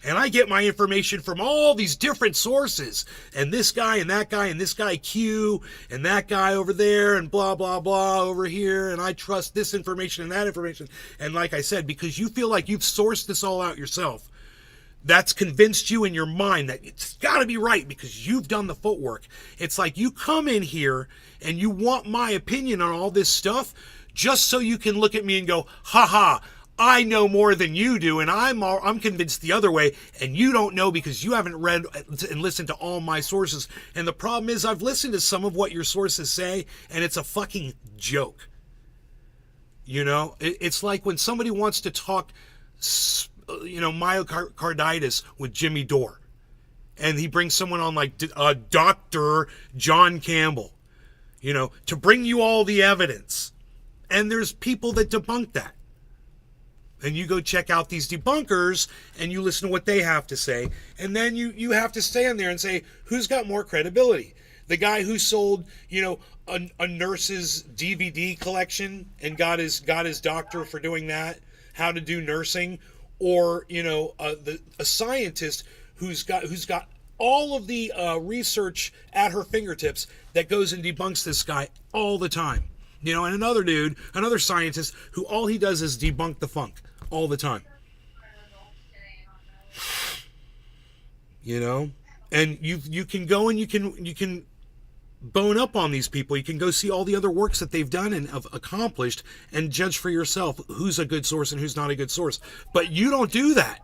S2: And I get my information from all these different sources. And this guy and that guy and this guy Q and that guy over there and blah, blah, blah over here. And I trust this information and that information. And like I said, because you feel like you've sourced this all out yourself, that's convinced you in your mind that it's got to be right because you've done the footwork. It's like you come in here and you want my opinion on all this stuff just so you can look at me and go, ha ha, I know more than you do, and I'm convinced the other way, and you don't know because you haven't read and listened to all my sources. And the problem is I've listened to some of what your sources say, and it's a fucking joke. It's like when somebody wants to talk, myocarditis with Jimmy Dore, and he brings someone on like Dr. John Campbell, to bring you all the evidence. And there's people that debunk that. And you go check out these debunkers and you listen to what they have to say. And then you have to stand there and say, who's got more credibility? The guy who sold, a nurse's DVD collection and got his doctor for doing that, how to do nursing, or, a scientist who's got all of the research at her fingertips that goes and debunks this guy all the time. And another scientist who all he does is debunk the funk all the time. And you can go and you can bone up on these people. You can go see all the other works that they've done and have accomplished and judge for yourself who's a good source and who's not a good source. But you don't do that.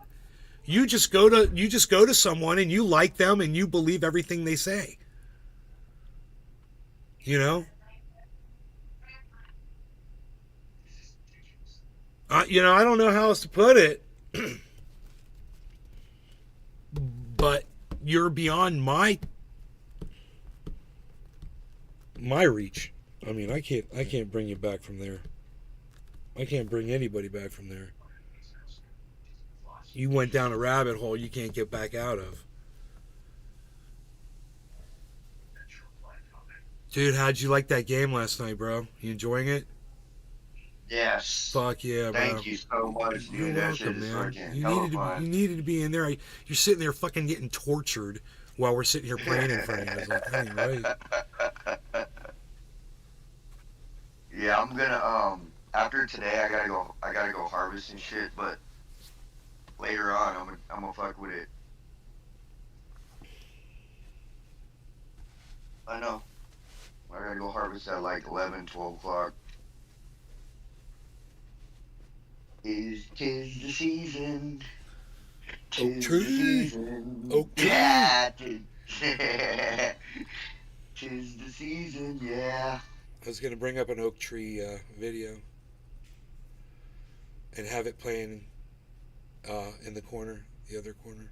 S2: You just go to someone and you like them and you believe everything they say. I don't know how else to put it, but you're beyond my reach. I mean, I can't bring you back from there. I can't bring anybody back from there. You went down a rabbit hole you can't get back out of. Dude, how'd you like that game last night, bro? You enjoying it?
S9: Yes.
S2: Fuck yeah, bro.
S9: Thank you so much, dude.
S2: You're
S9: That shit
S2: welcome,
S9: is
S2: man.
S9: fucking
S2: You needed to be in there. You're sitting there fucking getting tortured while we're sitting here playing in front of you. I was like, that ain't right.
S9: Yeah, I'm gonna after today I gotta go harvest and shit, but later on I'm gonna fuck with it. I know. I gotta go harvest at like 11, 12 o'clock. Tis the season.
S2: Oak tree. Oak tree.
S9: Yeah, tis the season, yeah.
S2: I was going to bring up an oak tree video and have it playing in the corner, the other corner.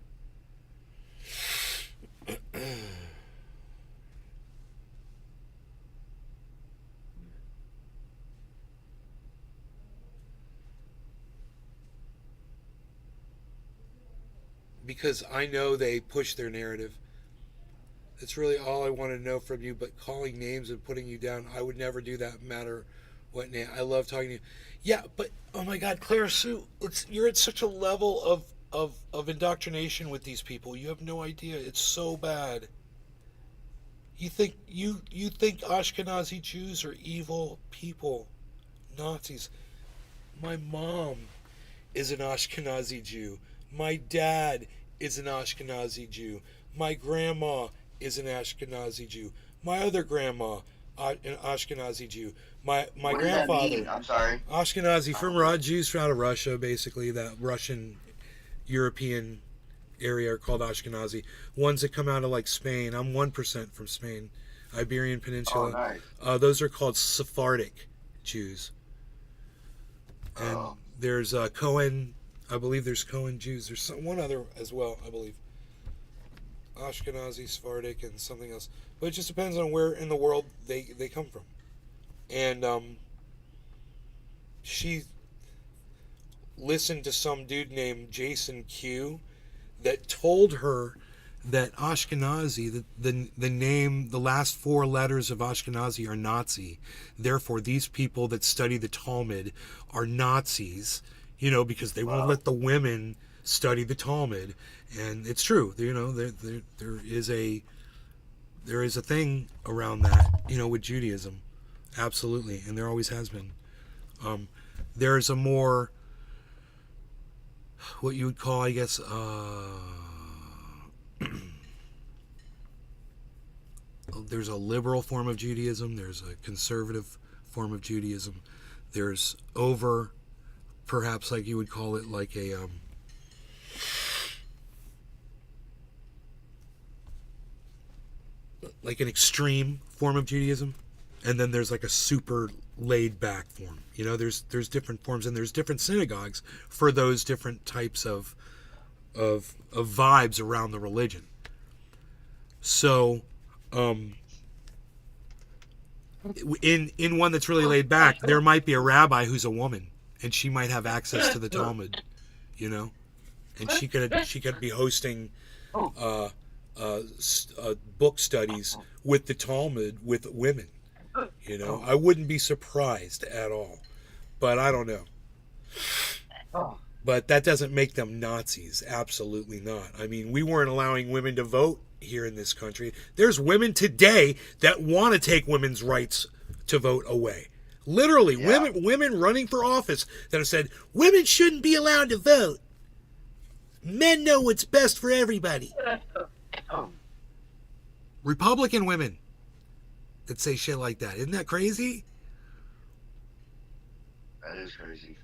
S2: Because I know they push their narrative. That's really all I want to know from you, but calling names and putting you down, I would never do that, no matter what name. I love talking to you. Yeah, but, oh my God, Claire Sue, you're at such a level of indoctrination with these people. You have no idea. It's so bad. You think Ashkenazi Jews are evil people, Nazis. My mom is an Ashkenazi Jew. My dad is an Ashkenazi Jew. My grandma is an Ashkenazi Jew. My other grandma, an Ashkenazi Jew. My
S9: What
S2: grandfather.
S9: does that mean? I'm sorry.
S2: Ashkenazi from Jews out of Russia, basically that Russian European area are called Ashkenazi. Ones that come out of like Spain. I'm 1% from Spain, Iberian Peninsula.
S9: Oh, nice.
S2: Those are called Sephardic Jews. And there's Cohen. I believe there's Cohen Jews. There's one other as well, I believe. Ashkenazi, Sephardic, and something else. But it just depends on where in the world they come from. And she listened to some dude named Jason Q that told her that Ashkenazi, the name, the last 4 letters of Ashkenazi are Nazi. Therefore, these people that study the Talmud are Nazis, because they won't let the women study the Talmud. And it's true, there is a thing around that, with Judaism. Absolutely. And there always has been. There's a more, what you would call, I guess, there's a liberal form of Judaism, there's a conservative form of Judaism, there's perhaps like you would call it, like a like an extreme form of Judaism, and then there's like a super laid back form. There's different forms, and there's different synagogues for those different types of vibes around the religion. So in one that's really laid back, there might be a rabbi who's a woman, and she might have access to the Talmud, and she could be hosting book studies with the Talmud with women. I wouldn't be surprised at all, but I don't know. But that doesn't make them Nazis. Absolutely not. I mean, we weren't allowing women to vote here in this country. There's women today that want to take women's rights to vote away. Literally, yeah. Women running for office that have said, women shouldn't be allowed to vote. Men know what's best for everybody. Republican women that say shit like that. Isn't that crazy?
S9: That is crazy.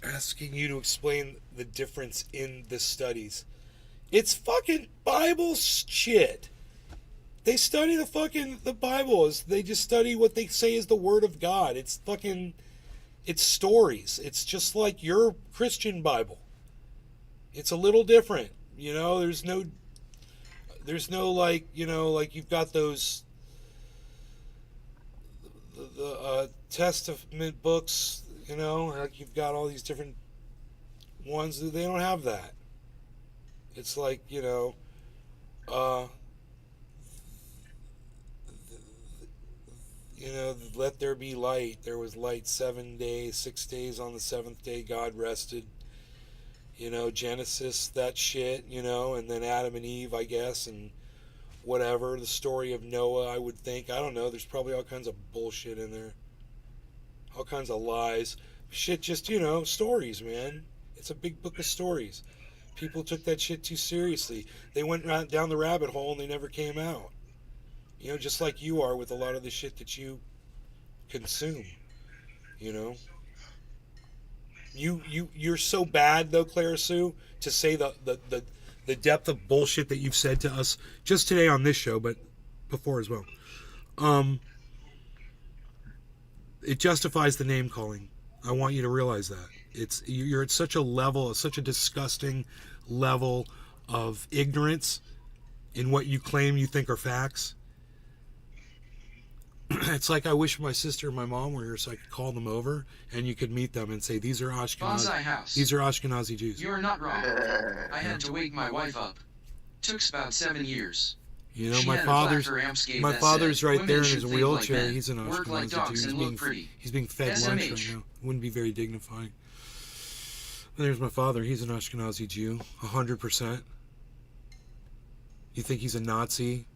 S2: Asking you to explain the difference in the studies. It's fucking Bible shit. They study the Bible. They just study what they say is the Word of God. It's stories. It's just like your Christian Bible. It's a little different. There's no like, like you've got those the Testament books, like you've got all these different ones. They don't have that. It's like, let there be light. There was light 7 days, 6 days. On the 7th day, God rested. Genesis, that shit, and then Adam and Eve, I guess, and whatever. The story of Noah, I would think. I don't know. There's probably all kinds of bullshit in there. All kinds of lies. Shit, just, stories, man. It's a big book of stories. People took that shit too seriously. They went down the rabbit hole and they never came out. Just like you are with a lot of the shit that you consume. You're so bad though, Clara Sue, to say the depth of bullshit that you've said to us just today on this show, but before as well. It justifies the name calling. I want you to realize that. You're at such a level, such a disgusting level of ignorance in what you claim you think are facts. It's like I wish my sister and my mom were here so I could call them over and you could meet them and say, these are Ashkenazi Jews.
S1: You're not wrong. I had to wake my wife up. Took about 7 years.
S2: My father's right there in his wheelchair. He's an Ashkenazi Jew. He's being fed lunch right now. It wouldn't be very dignifying. And there's my father. He's an Ashkenazi Jew, 100%. You think he's a Nazi?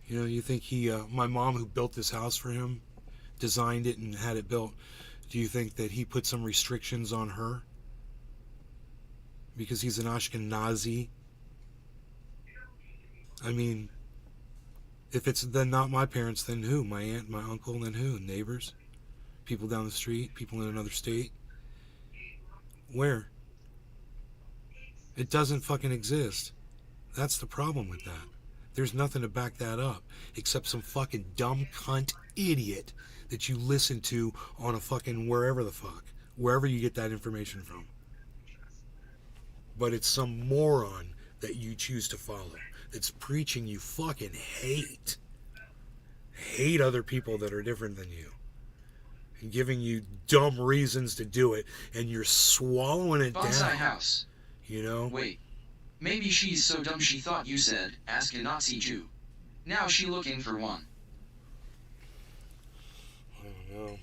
S2: You think my mom who built this house for him, designed it and had it built, do you think that he put some restrictions on her? Because he's an Ashkenazi? I mean, if it's then not my parents, then who? My aunt, my uncle, then who? Neighbors? People down the street? People in another state? Where? It doesn't fucking exist. That's the problem with that. There's nothing to back that up except some fucking dumb cunt idiot that you listen to on a fucking wherever you get that information from. but it's some moron that you choose to follow that's preaching you fucking hate. Hate other people that are different than you. And giving you dumb reasons to do it, and you're swallowing it
S1: Bonsai
S2: down.
S1: house.
S2: You know?
S1: Wait. Maybe she's so dumb she thought you said, ask a Nazi Jew. Now she looking for one.
S2: I don't know.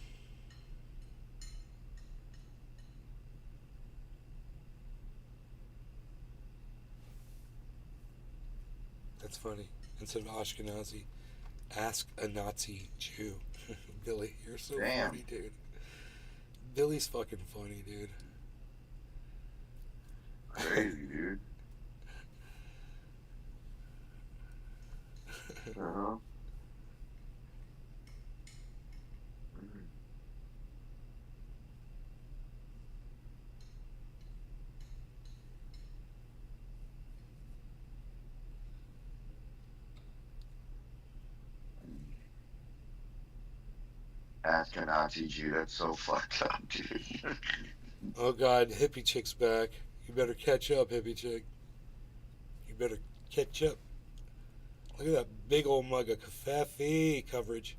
S2: That's funny. Instead of Ashkenazi, ask a Nazi Jew. Billy, you're so funny, dude. Billy's fucking funny, dude.
S9: Crazy, dude. Uh-huh. Ask a Nazi Jew, that's so fucked up, dude.
S2: Oh god, hippie chick's back. You better catch up, hippie chick. You better catch up. Look at that big old mug of coffee coverage.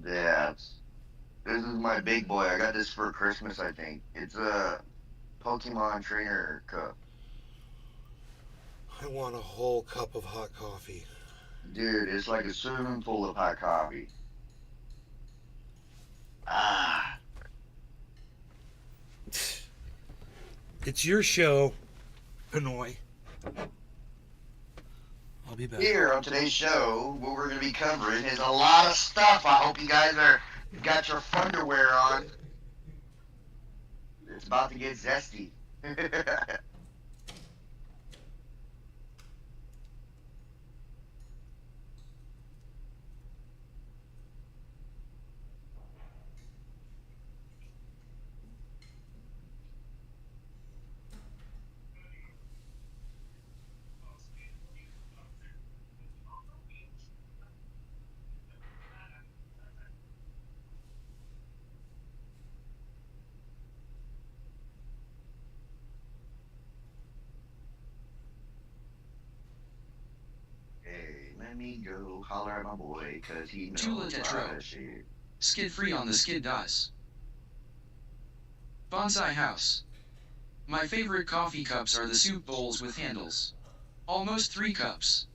S9: Yeah, this is my big boy. I got this for Christmas, I think. It's a Pokemon trainer cup.
S2: I want a whole cup of hot coffee.
S9: Dude, it's like a swimming pool of hot coffee. Ah.
S2: It's your show, Pinoy. I'll be back.
S9: Here on today's show, what we're going to be covering is a lot of stuff. I hope you guys got your underwear on. It's about to get zesty. Let me go holler at my boy, cause he knows
S1: Tula
S9: a lot
S1: Tetro.
S9: of shit.
S1: Skid free on the skid dice. Bonsai house. My favorite coffee cups are the soup bowls with handles. Almost 3 cups.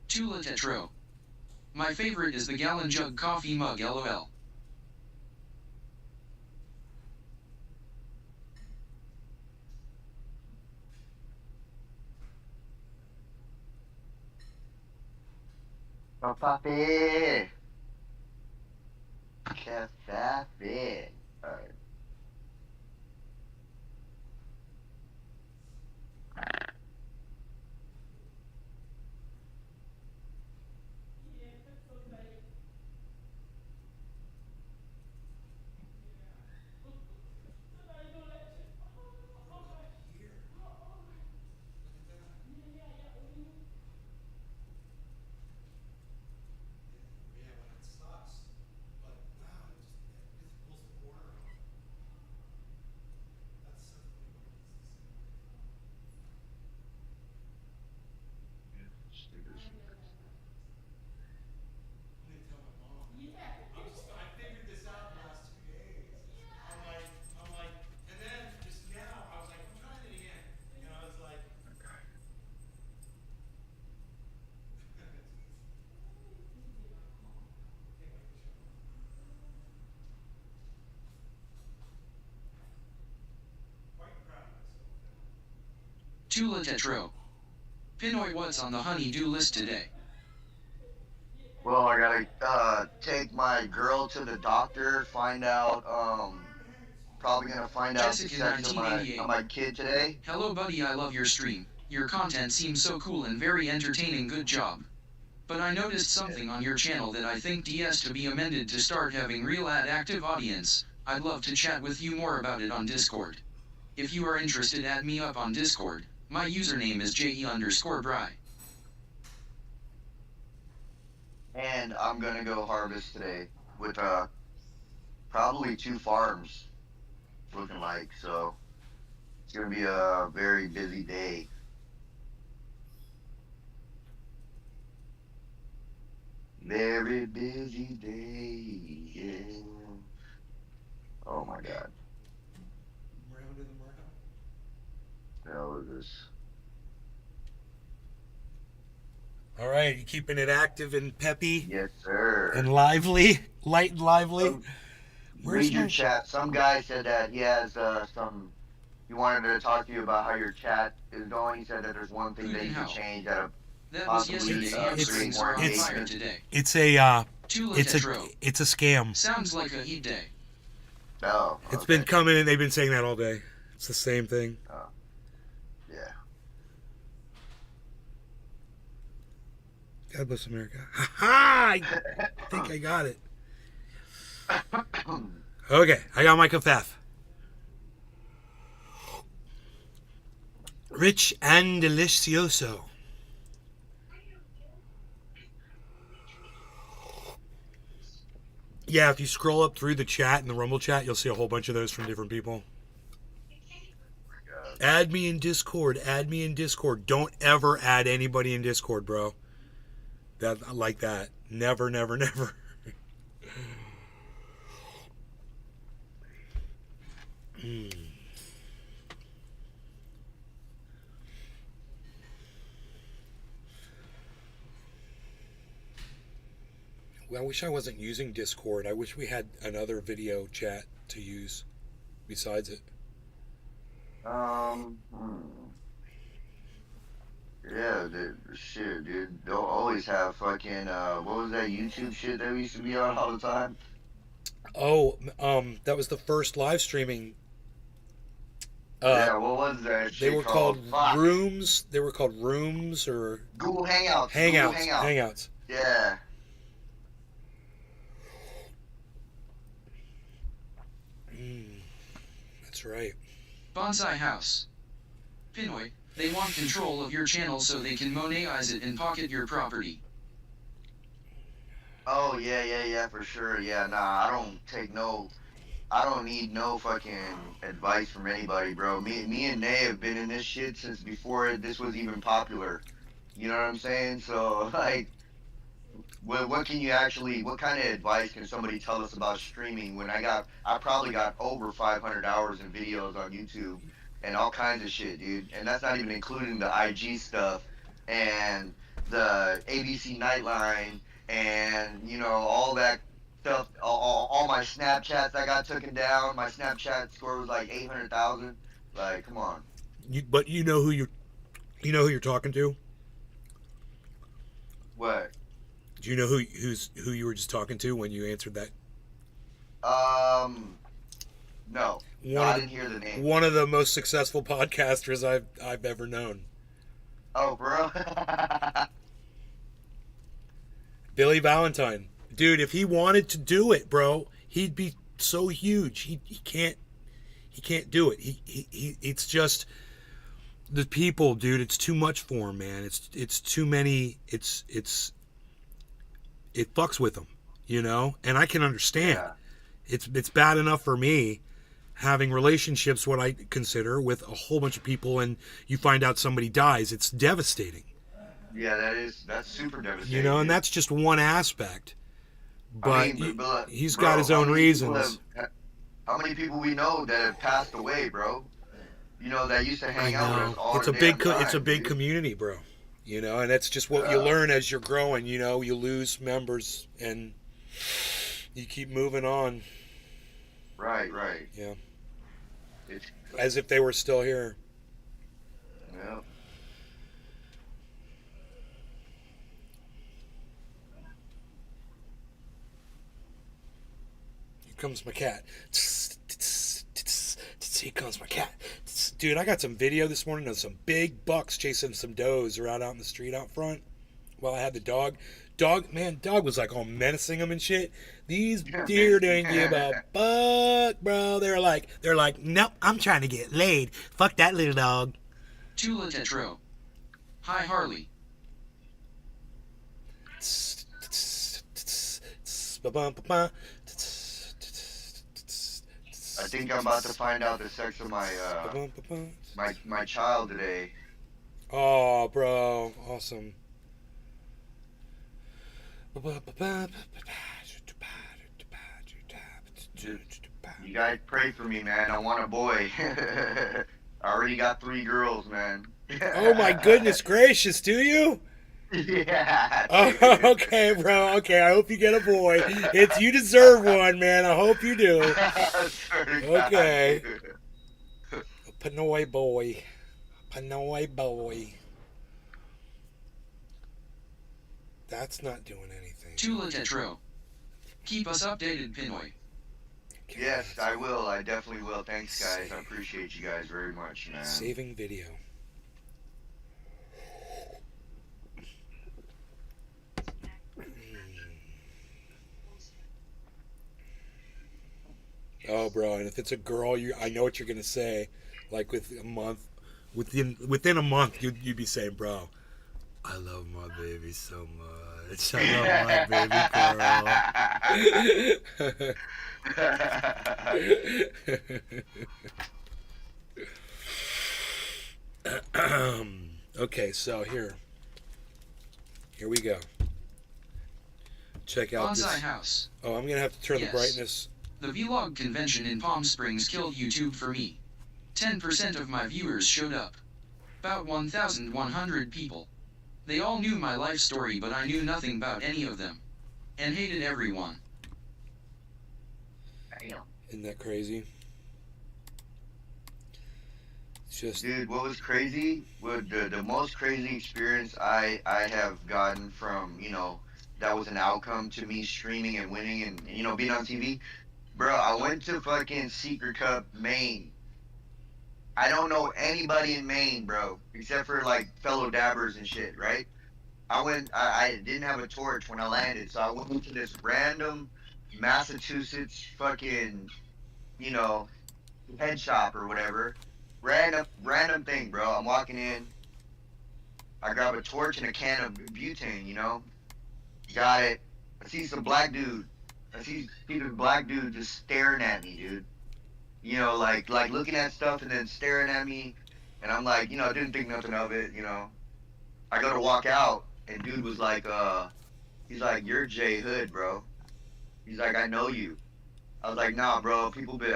S1: Tula Tetro. My favorite is the gallon jug coffee mug LOL.
S9: Oh, papi. Cafe. Alright.
S1: Tula Tetro. Pinoy, what's on the honey-do list today?
S9: Well, I gotta take my girl to the doctor. Find out. Probably gonna find out the
S1: Jessica
S9: sex of my
S1: 1988.
S9: kid today.
S1: Hello buddy, I love your stream. Your content seems so cool and very entertaining, good job. But I noticed something on your channel that I think DS to be amended to start having real active audience. I'd love to chat with you more about it on Discord. If you are interested, add me up on Discord. My username is JE_Bry.
S9: And I'm gonna go harvest today with probably 2 farms looking like, so it's gonna be a very busy day. Very busy day, yeah. Oh my god. The hell is this?
S2: All right, you keeping it active and peppy
S9: Yes, sir.
S2: and lively, light and lively.
S9: Read your chat. Some guy said that he has he wanted to talk to you about how your chat is going. He said that there's one thing that you can change that
S1: was
S9: possibly
S1: yesterday.
S9: create more
S1: on fire
S9: engagement.
S1: today.
S2: It's a scam.
S1: Sounds like a heat day.
S9: Oh, okay.
S2: It's been coming, and they've been saying that all day. It's the same thing.
S9: Oh, yeah.
S2: God bless America. Ha ha! I think I got it. Okay, I got my kafaf. Rich and delicioso. Yeah, if you scroll up through the chat and the Rumble chat, you'll see a whole bunch of those from different people. Add me in Discord. Add me in Discord. Don't ever add anybody in Discord, bro. That like that. Never, never, never. Well, I wish I wasn't using Discord. I wish we had another video chat to use besides it.
S9: Yeah, shit, dude. Don't always have fucking, what was that YouTube shit that we used to be on all the time?
S2: Oh, that was the first live streaming.
S9: Yeah, what was that shit
S2: They were called
S9: Fuck.
S2: Rooms. They were called Rooms or
S9: Google Hangouts.
S2: Hangouts.
S9: Google Hangouts.
S2: Hangouts.
S9: Yeah.
S2: That's right.
S1: Bonsai House. Pinoy, they want control of your channel so they can monetize it and pocket your property.
S9: Oh, yeah, for sure. Yeah, nah, I don't need no fucking advice from anybody, bro. Me and Nay have been in this shit since before this was even popular. You know what I'm saying? So, like, what can you actually, what kind of advice can somebody tell us about streaming when I probably got over 500 hours in videos on YouTube and all kinds of shit, dude. And that's not even including the IG stuff and the ABC Nightline and, you know, all that stuff, all my Snapchats I got taken down. My Snapchat score was like 800,000. Like, come on.
S2: But you know who you're talking to?
S9: What?
S2: Do you know who you were just talking to when you answered that?
S9: No. I didn't hear the name.
S2: One of the most successful podcasters I've ever known.
S9: Oh, bro.
S2: Billy Valentine. Dude, if he wanted to do it, bro, he'd be so huge. He can't do it. It's just the people, dude, it's too much for him, man. It's too many. It fucks with him, you know? And I can understand.
S9: Yeah.
S2: It's bad enough for me having relationships, what I consider, with a whole bunch of people, and you find out somebody dies. It's devastating.
S9: Yeah, that's super devastating.
S2: You know, and that's just one aspect. But,
S9: I mean,
S2: he's got his own reasons.
S9: How many people we know that have passed away, bro? You know, that used to hang out with us all
S2: it's
S9: the
S2: a big
S9: damn time,
S2: it's a big
S9: dude.
S2: community, bro. You know, and that's just what you learn as you're growing. You know, you lose members and you keep moving on.
S9: Right.
S2: Yeah.
S9: It's,
S2: As if they were still here. comes my cat. Here comes my cat. Dude, I got some video this morning of some big bucks chasing some does around out in the street out front while I had the dog. Dog was like all menacing them and shit. These deer didn't give a fuck, bro. They're like, nope, I'm trying to get laid. Fuck that little dog.
S1: Tula Tetro. Hi, Harley.
S9: I think I'm about to find out the sex of my my child today.
S2: Oh, bro, awesome.
S9: You guys pray for me, man. I want a boy. I already got 3 girls, man.
S2: Oh my goodness gracious, do you?
S9: Yeah.
S2: Oh, okay, bro. Okay, I hope you get a boy. You deserve one, man. I hope you do. Okay. Pinoy boy. That's not doing anything.
S1: Tula Tetro. Keep us updated, Pinoy.
S9: Yes, I will. I definitely will. Thanks, guys. I appreciate you guys very much, man.
S2: Saving video. Oh, bro, and if it's a girl, I know what you're gonna say. Like within a month, you'd be saying, "Bro, I love my baby so much. I love my baby girl." Okay, so here we go. Check out
S1: Bonsai
S2: this
S1: House.
S2: Oh, I'm gonna have to turn the brightness.
S1: The vlog convention in Palm Springs killed YouTube for me. 10% of my viewers showed up. About 1,100 people. They all knew my life story, but I knew nothing about any of them. And hated everyone.
S2: Isn't that crazy? It's just...
S9: Dude, what was crazy? The most crazy experience I have gotten from, that was an outcome to me streaming and winning and being on TV. Bro, I went to fucking Secret Cup, Maine. I don't know anybody in Maine, bro, except for like fellow dabbers and shit, right? I didn't have a torch when I landed, so I went into this random Massachusetts fucking, head shop or whatever. Random thing, bro. I'm walking in. I grab a torch and a can of butane, Got it. I see some black dude. I see this black dude just staring at me, dude. Like looking at stuff and then staring at me. And I'm like, I didn't think nothing of it, I go to walk out and dude was like, he's like, "You're Jay Hood, bro." He's like, "I know you." I was like, "Nah, bro. A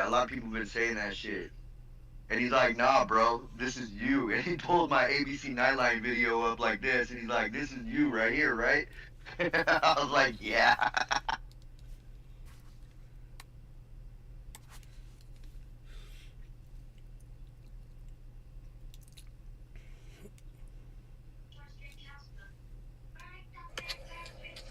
S9: lot of people been saying that shit." And he's like, "Nah, bro. This is you." And he pulled my ABC Nightline video up like this. And he's like, "This is you right here, right?" I was like, "Yeah."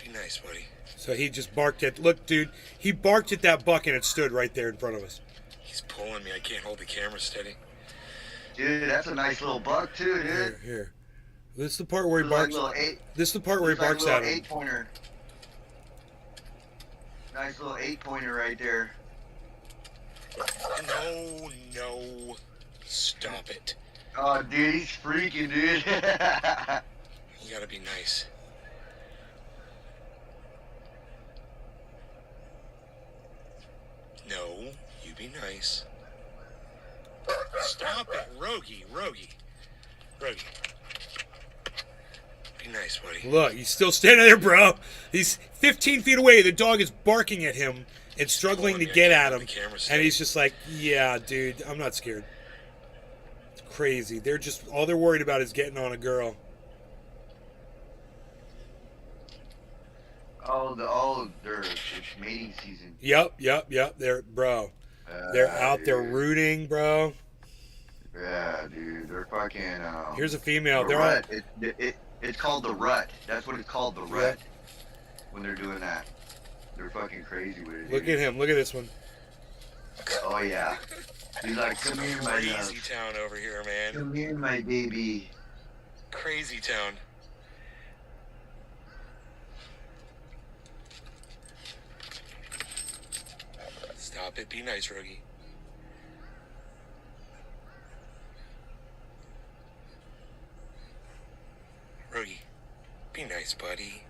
S2: Be nice, buddy. So he just barked at... Look, dude. He barked at that buck and it stood right there in front of us. He's pulling me. I can't hold the camera steady.
S9: Dude, that's a nice little buck, too, dude.
S2: Here. This is the part where he barks. This is the part where he barks at him.
S9: 8-pointer. Nice little 8-pointer right there.
S2: No. Stop it.
S9: Oh, dude, he's freaking, dude.
S2: You gotta be nice. No, you be nice. Stop it, Rogie. Be nice, buddy. Look, he's still standing there, bro. He's 15 feet away. The dog is barking at him and struggling to get at him. And he's just like, "Yeah, dude, I'm not scared." It's crazy. All they're worried about is getting on a girl.
S9: It's mating season.
S2: Yep. They're out there rooting, bro.
S9: Yeah, dude. They're fucking.
S2: Here's a female.
S9: The rut. It's called the rut. That's what it's called, the rut. When they're doing that, they're fucking crazy with it.
S2: Look at him. Look at this one.
S9: Oh yeah. He's like, come here, my
S2: Crazy
S9: love.
S2: town over here, man.
S9: Come here, my baby.
S2: Crazy town. Stop it. Be nice, Rogie. Rogie, be nice, buddy.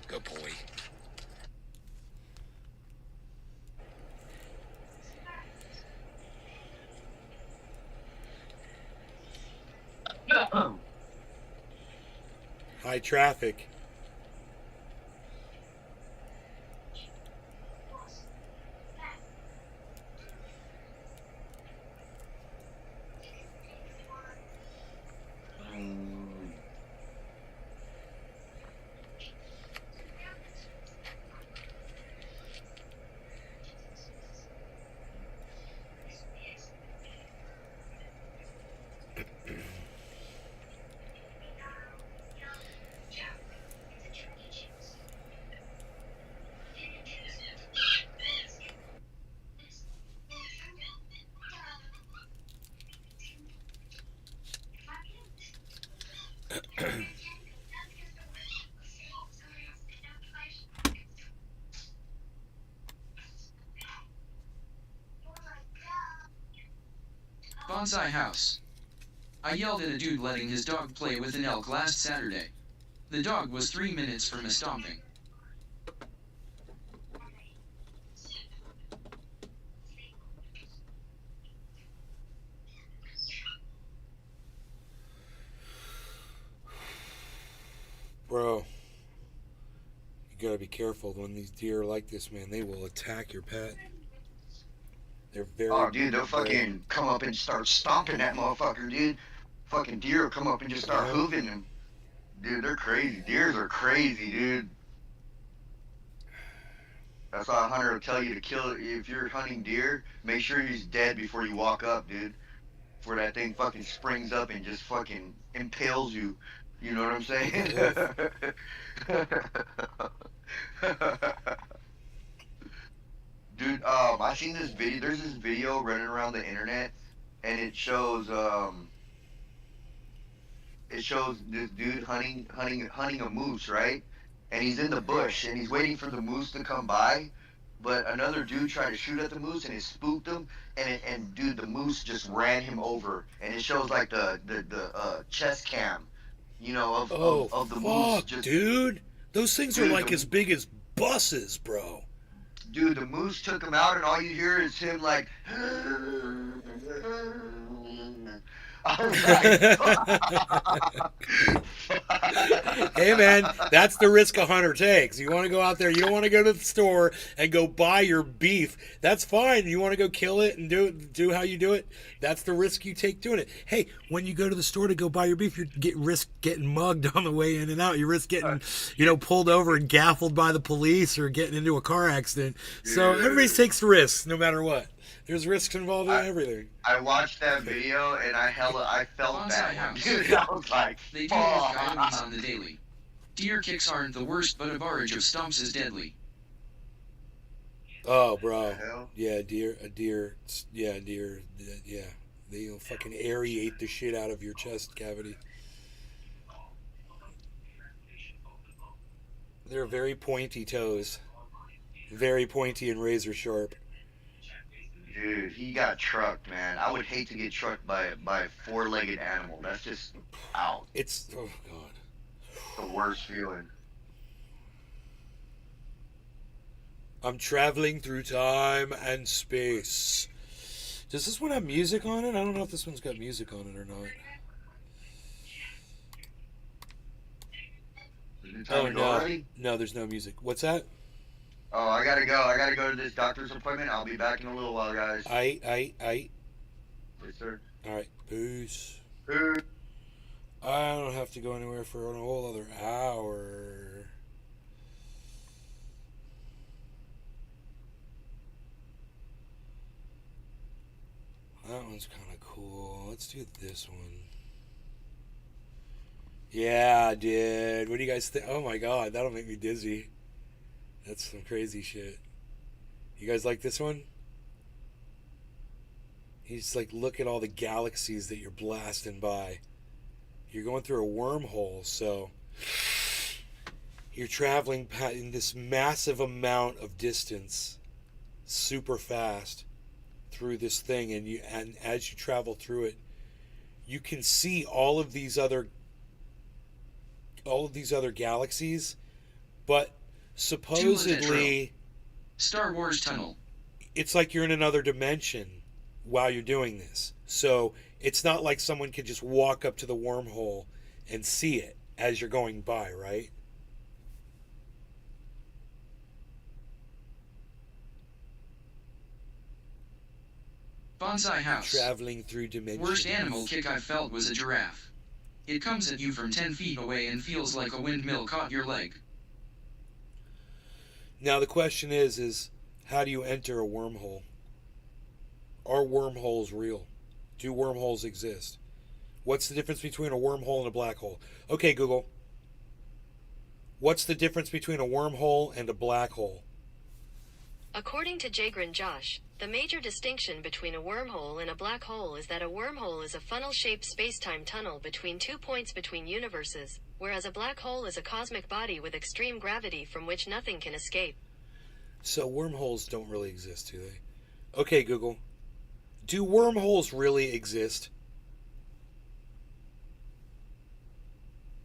S2: Good boy. High traffic.
S1: Bonsai house. I yelled at a dude letting his dog play with an elk last Saturday. The dog was 3 minutes from a stomping.
S2: Bro, you gotta be careful when these deer are like this, man. They will attack your pet. They're very.
S9: Oh, dude, they'll fucking come up and start stomping that motherfucker, dude. Fucking deer will come up and just start hooving him. Dude, they're crazy. Deers are crazy, dude. That's why a hunter will tell you to kill it. If you're hunting deer, make sure he's dead before you walk up, dude. Before that thing fucking springs up and just fucking impales you. You know what I'm saying? Dude, I seen this video. There's this video running around the internet, and it shows this dude hunting a moose, right? And he's in the bush, and he's waiting for the moose to come by, but another dude tried to shoot at the moose, and it spooked him, and dude, the moose just ran him over, and it shows like the chest cam, you know, of the moose. Just,
S2: dude, those things
S9: dude,
S2: are like as big as buses, bro.
S9: Dude, the moose took him out, and all you hear is him like.
S2: Hey man, that's the risk a hunter takes. You want to go out there, you don't want to go to the store and go buy your beef. That's fine. You want to go kill it and do how you do it. That's the risk you take doing it. Hey, when you go to the store to go buy your beef, you risk getting mugged on the way in and out. You risk getting, pulled over and gaffled by the police or getting into a car accident. So everybody takes risks no matter what. There's risks involved in everything.
S9: I watched that video and I felt
S1: Bonsai
S9: bad.
S1: house.
S9: Dude, I was like,
S1: They deal with coyotes on the daily. Deer kicks aren't the worst, but a barrage of stumps is deadly.
S2: Oh, bro.
S9: Hell?
S2: Yeah, deer. Yeah. They'll fucking aerate the shit out of your chest cavity. They're very pointy toes. Very pointy and razor sharp.
S9: Dude, he got trucked, man. I would hate to get trucked by a four-legged animal. That's just out.
S2: It's, oh God.
S9: The worst feeling.
S2: I'm traveling through time and space. Does this one have music on it? I don't know if this one's got music on it or not. Oh, no.
S9: Already?
S2: No, there's no music. What's that?
S9: Oh, I gotta go. I gotta go to this doctor's appointment. I'll be back in a little while, guys.
S2: Aight.
S9: Yes, sir.
S2: Alright, peace.
S9: Peace.
S2: I don't have to go anywhere for a whole other hour. That one's kind of cool. Let's do this one. Yeah, dude. What do you guys think? Oh my God, that'll make me dizzy. That's some crazy shit. You guys like this one? He's like, look at all the galaxies that you're blasting by. You're going through a wormhole, so you're traveling in this massive amount of distance, super fast, through this thing, and as you travel through it, you can see all of these other galaxies, but supposedly
S1: Star Wars tunnel.
S2: It's like you're in another dimension while you're doing this. So it's not like someone could just walk up to the wormhole and see it as you're going by, right?
S1: Bonsai house.
S2: Traveling through dimensions.
S1: Worst animal kick I felt was a giraffe. It comes at you from 10 feet away and feels like a windmill caught your leg.
S2: Now the question is how do you enter a wormhole? Are wormholes real? Do wormholes exist? What's the difference between a wormhole and a black hole? Okay, Google. What's the difference between a wormhole and a black hole?
S5: According to Jagran Josh, the major distinction between a wormhole and a black hole is that a wormhole is a funnel-shaped space-time tunnel between 2 points between universes, whereas a black hole is a cosmic body with extreme gravity from which nothing can escape.
S2: So wormholes don't really exist, do they? Okay, Google. Do wormholes really exist?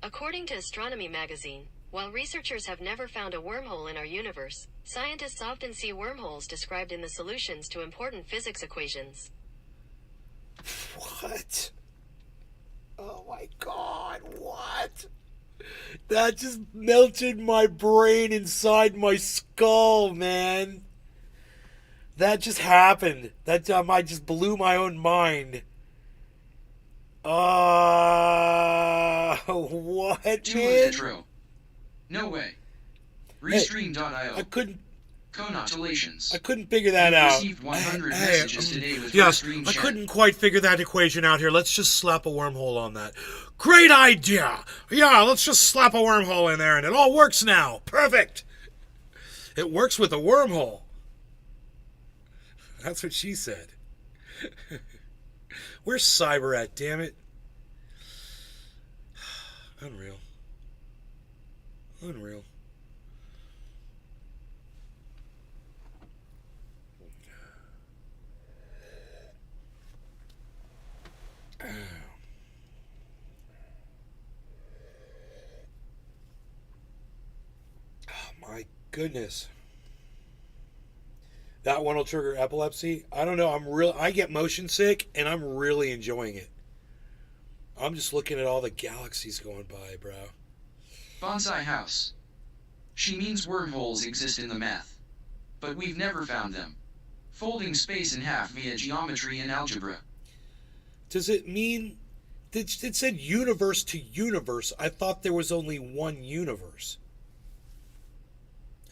S5: According to Astronomy magazine, while researchers have never found a wormhole in our universe, scientists often see wormholes described in the solutions to important physics equations.
S2: What? Oh my God, what? That just melted my brain inside my skull, man. That just happened. That I just blew my own mind. What, man?
S1: No way. Restream.io.
S2: I couldn't.
S1: Congratulations.
S2: I couldn't figure that out.
S1: Received 100 messages today with
S2: yes,
S1: Restream
S2: I
S1: chat.
S2: couldn't quite figure that equation out here. Let's just slap a wormhole on that. Great idea. Yeah, let's just slap a wormhole in there and it all works now. Perfect. It works with a wormhole. That's what she said. Where's Cyber at, damn it? Unreal. Unreal. Oh my goodness. That one will trigger epilepsy. I don't know. I get motion sick and I'm really enjoying it. I'm just looking at all the galaxies going by, bro.
S1: Bonsai house. She means wormholes exist in the math. But we've never found them. Folding space in half via geometry and algebra.
S2: Does it mean... It said universe to universe. I thought there was only one universe.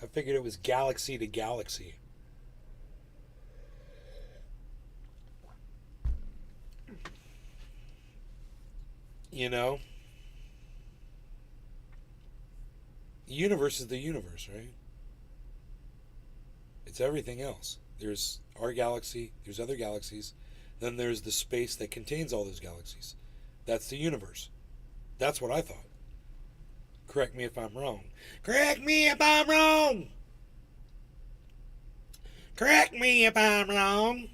S2: I figured it was galaxy to galaxy. You know? The universe is the universe, right? It's everything else. There's our galaxy, there's other galaxies, then there's the space that contains all those galaxies. That's the universe. That's what I thought. Correct me if I'm wrong. Correct me if I'm wrong! Correct me if I'm wrong!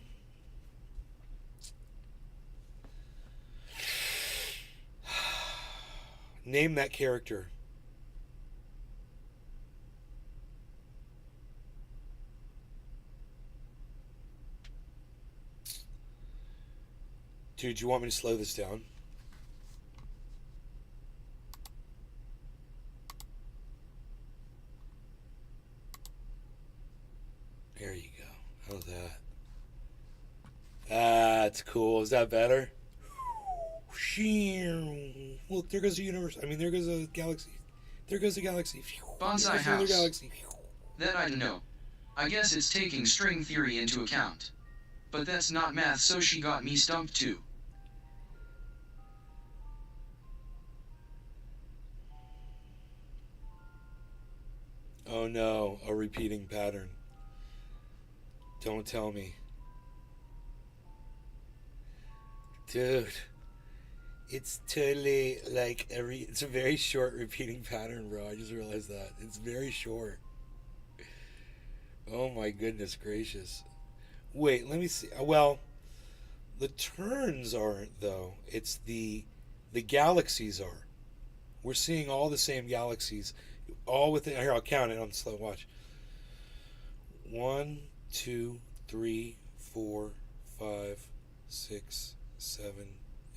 S2: Name that character. Dude, you want me to slow this down? There you go. How's that? That's cool. Is that better? Look, there goes the universe. I mean, there goes a galaxy. There goes the galaxy.
S1: Bonsai house.
S2: Galaxy.
S1: That I don't know. I guess it's taking string theory into account. But that's not math, so she got me stumped too.
S2: Oh no, a repeating pattern. Don't tell me. Dude, it's totally like it's a very short repeating pattern, bro. I just realized that. It's very short. Oh my goodness gracious. Wait, let me see. Well, the turns aren't though. It's the galaxies are. We're seeing all the same galaxies, all within. Here, I'll count it on the slow watch. 1, 2, 3, 4, 5, 6, 7,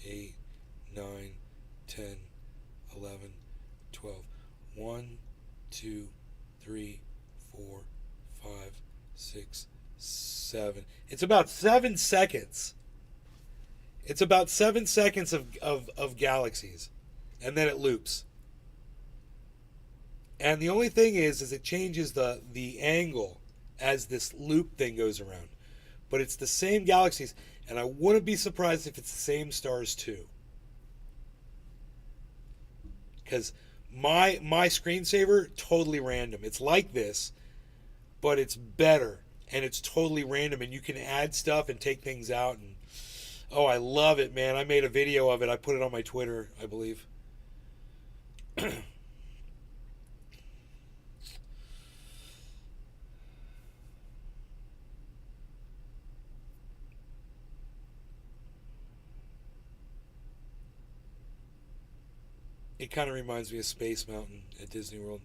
S2: 8, 9, 10, 11, 12. 1, 2, 3, 4, 5, 6, 7. It's about 7 seconds. It's about 7 seconds of galaxies. And then it loops. And the only thing is it changes the angle as this loop thing goes around. But it's the same galaxies, and I wouldn't be surprised if it's the same stars too. Because my screensaver, totally random. It's like this, but it's better, and it's totally random, and you can add stuff and take things out. And oh, I love it, man. I made a video of it. I put it on my Twitter, I believe. It kind of reminds me of Space Mountain at Disney World.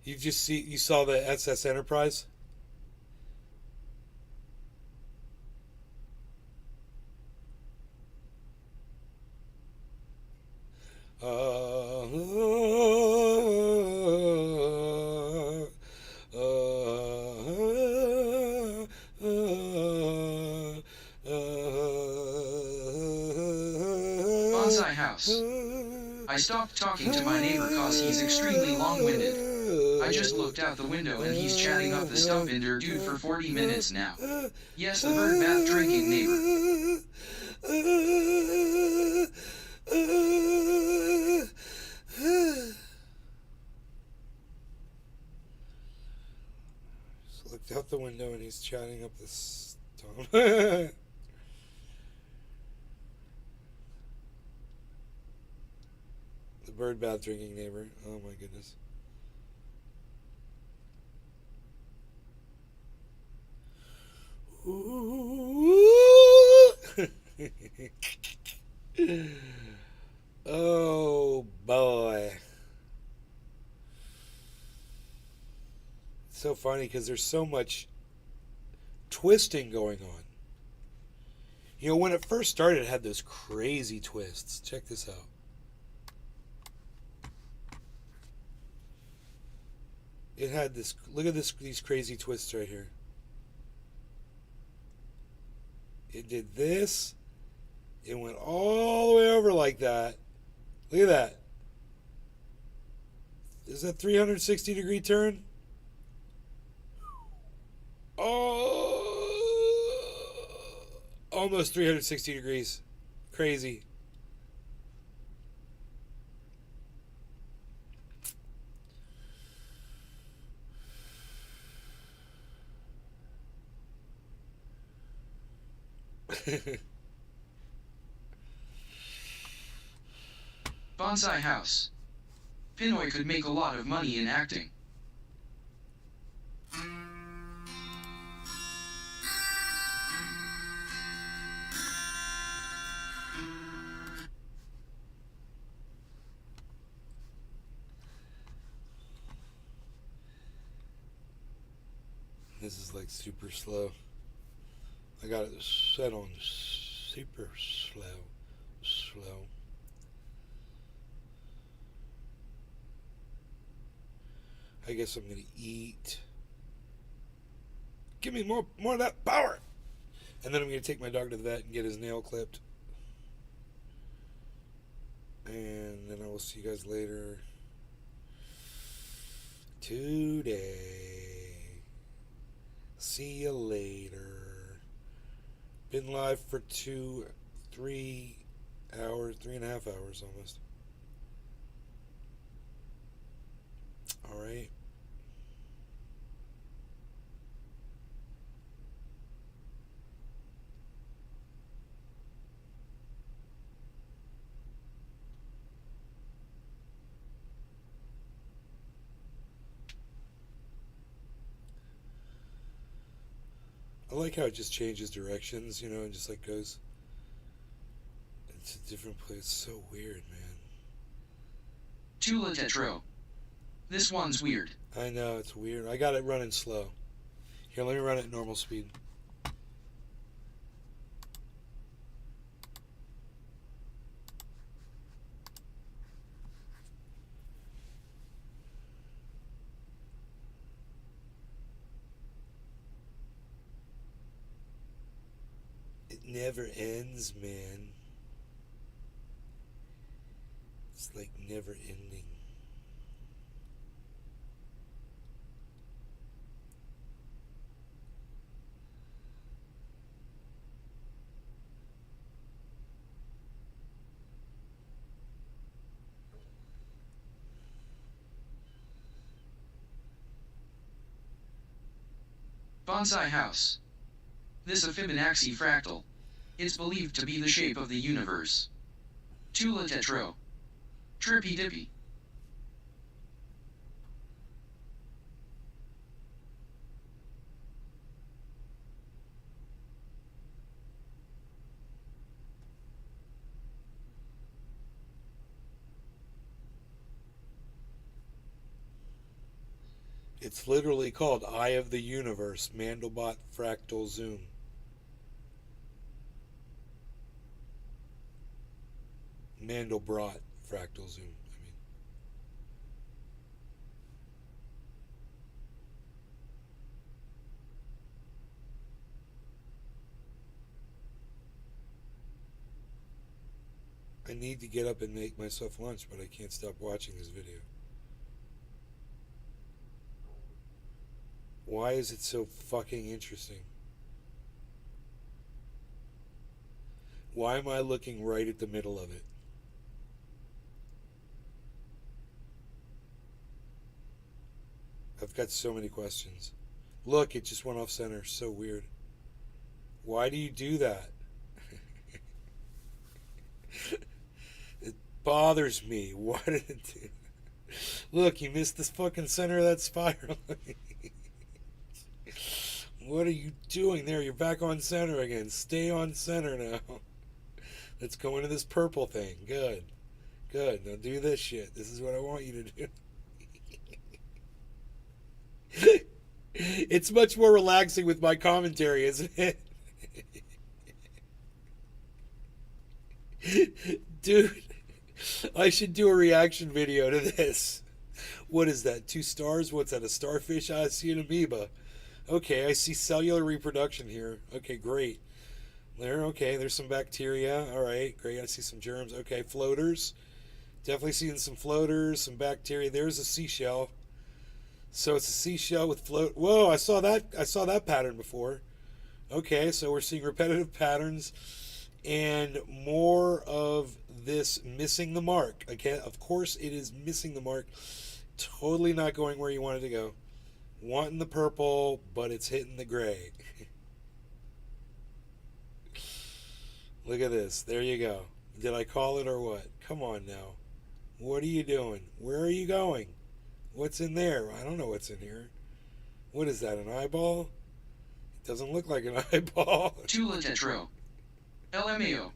S2: You saw the SS Enterprise?
S1: Bonsai house. I stopped talking to my neighbor cause he's extremely long-winded. I just looked out the window and he's chatting up the stump in there dude for 40 minutes now. Yes, the bird bath drinking neighbor.
S2: Just looked out the window and he's chatting up the stump. The bird bath drinking neighbor. Oh my goodness. Oh boy. It's so funny because there's so much twisting going on. You know, when it first started, it had those crazy twists. Check this out. It had this, look at these crazy twists right here. It did this. It went all the way over like that. Look at that. Is that 360 degree turn? Oh, almost 360 degrees. Crazy.
S1: Bonsai house. Pinoy could make a lot of money in acting.
S2: This is like super slow. I got it set on super slow. I guess I'm gonna eat. Give me more of that power. And then I'm gonna take my dog to the vet and get his nail clipped. And then I will see you guys later. today. See you later. Been live for 3 hours, 3.5 hours almost. Alright. I like how it just changes directions, and just like goes. It's a different place. It's so weird, man.
S1: Tula Tetro. This one's weird.
S2: I know, it's weird. I got it running slow. Here, let me run it at normal speed. It never ends, man. It's like never ending.
S1: Bonsai House. This a Fibonacci fractal. It's believed to be the shape of the universe. Tula Tetro. Trippy dippy.
S2: It's literally called Eye of the Universe, Mandelbrot Fractal Zoom. Mandelbrot Fractal Zoom, I need to get up and make myself lunch, but I can't stop watching this video. Why is it so fucking interesting? Why am I looking right at the middle of it? I've got so many questions. Look, it just went off center. So weird. Why do you do that? It bothers me. Why did it do? Look, you missed this fucking center of that spiral. What are you doing there? You're back on center again. Stay on center now. Let's go into this purple thing. Good. Good. Now do this shit. This is what I want you to do. It's much more relaxing with my commentary, isn't it? Dude, I should do a reaction video to this. What is that? 2 stars? What's that? A starfish? I see an amoeba. Okay, I see cellular reproduction here. Okay, great. Okay, there's some bacteria. All right, great. I see some germs. Okay, floaters. Definitely seeing some floaters, some bacteria. There's a seashell. So it's a seashell with float. Whoa, I saw that pattern before. Okay, so we're seeing repetitive patterns and more of this missing the mark. Again, of course it is missing the mark. Totally not going where you wanted to go. Wanting the purple, but it's hitting the gray. Look at this. There you go. Did I call it or what? Come on now. What are you doing? Where are you going? What's in there? I don't know what's in here. What is that, an eyeball? It doesn't look like an eyeball.
S1: Tula Tetro. LMAO.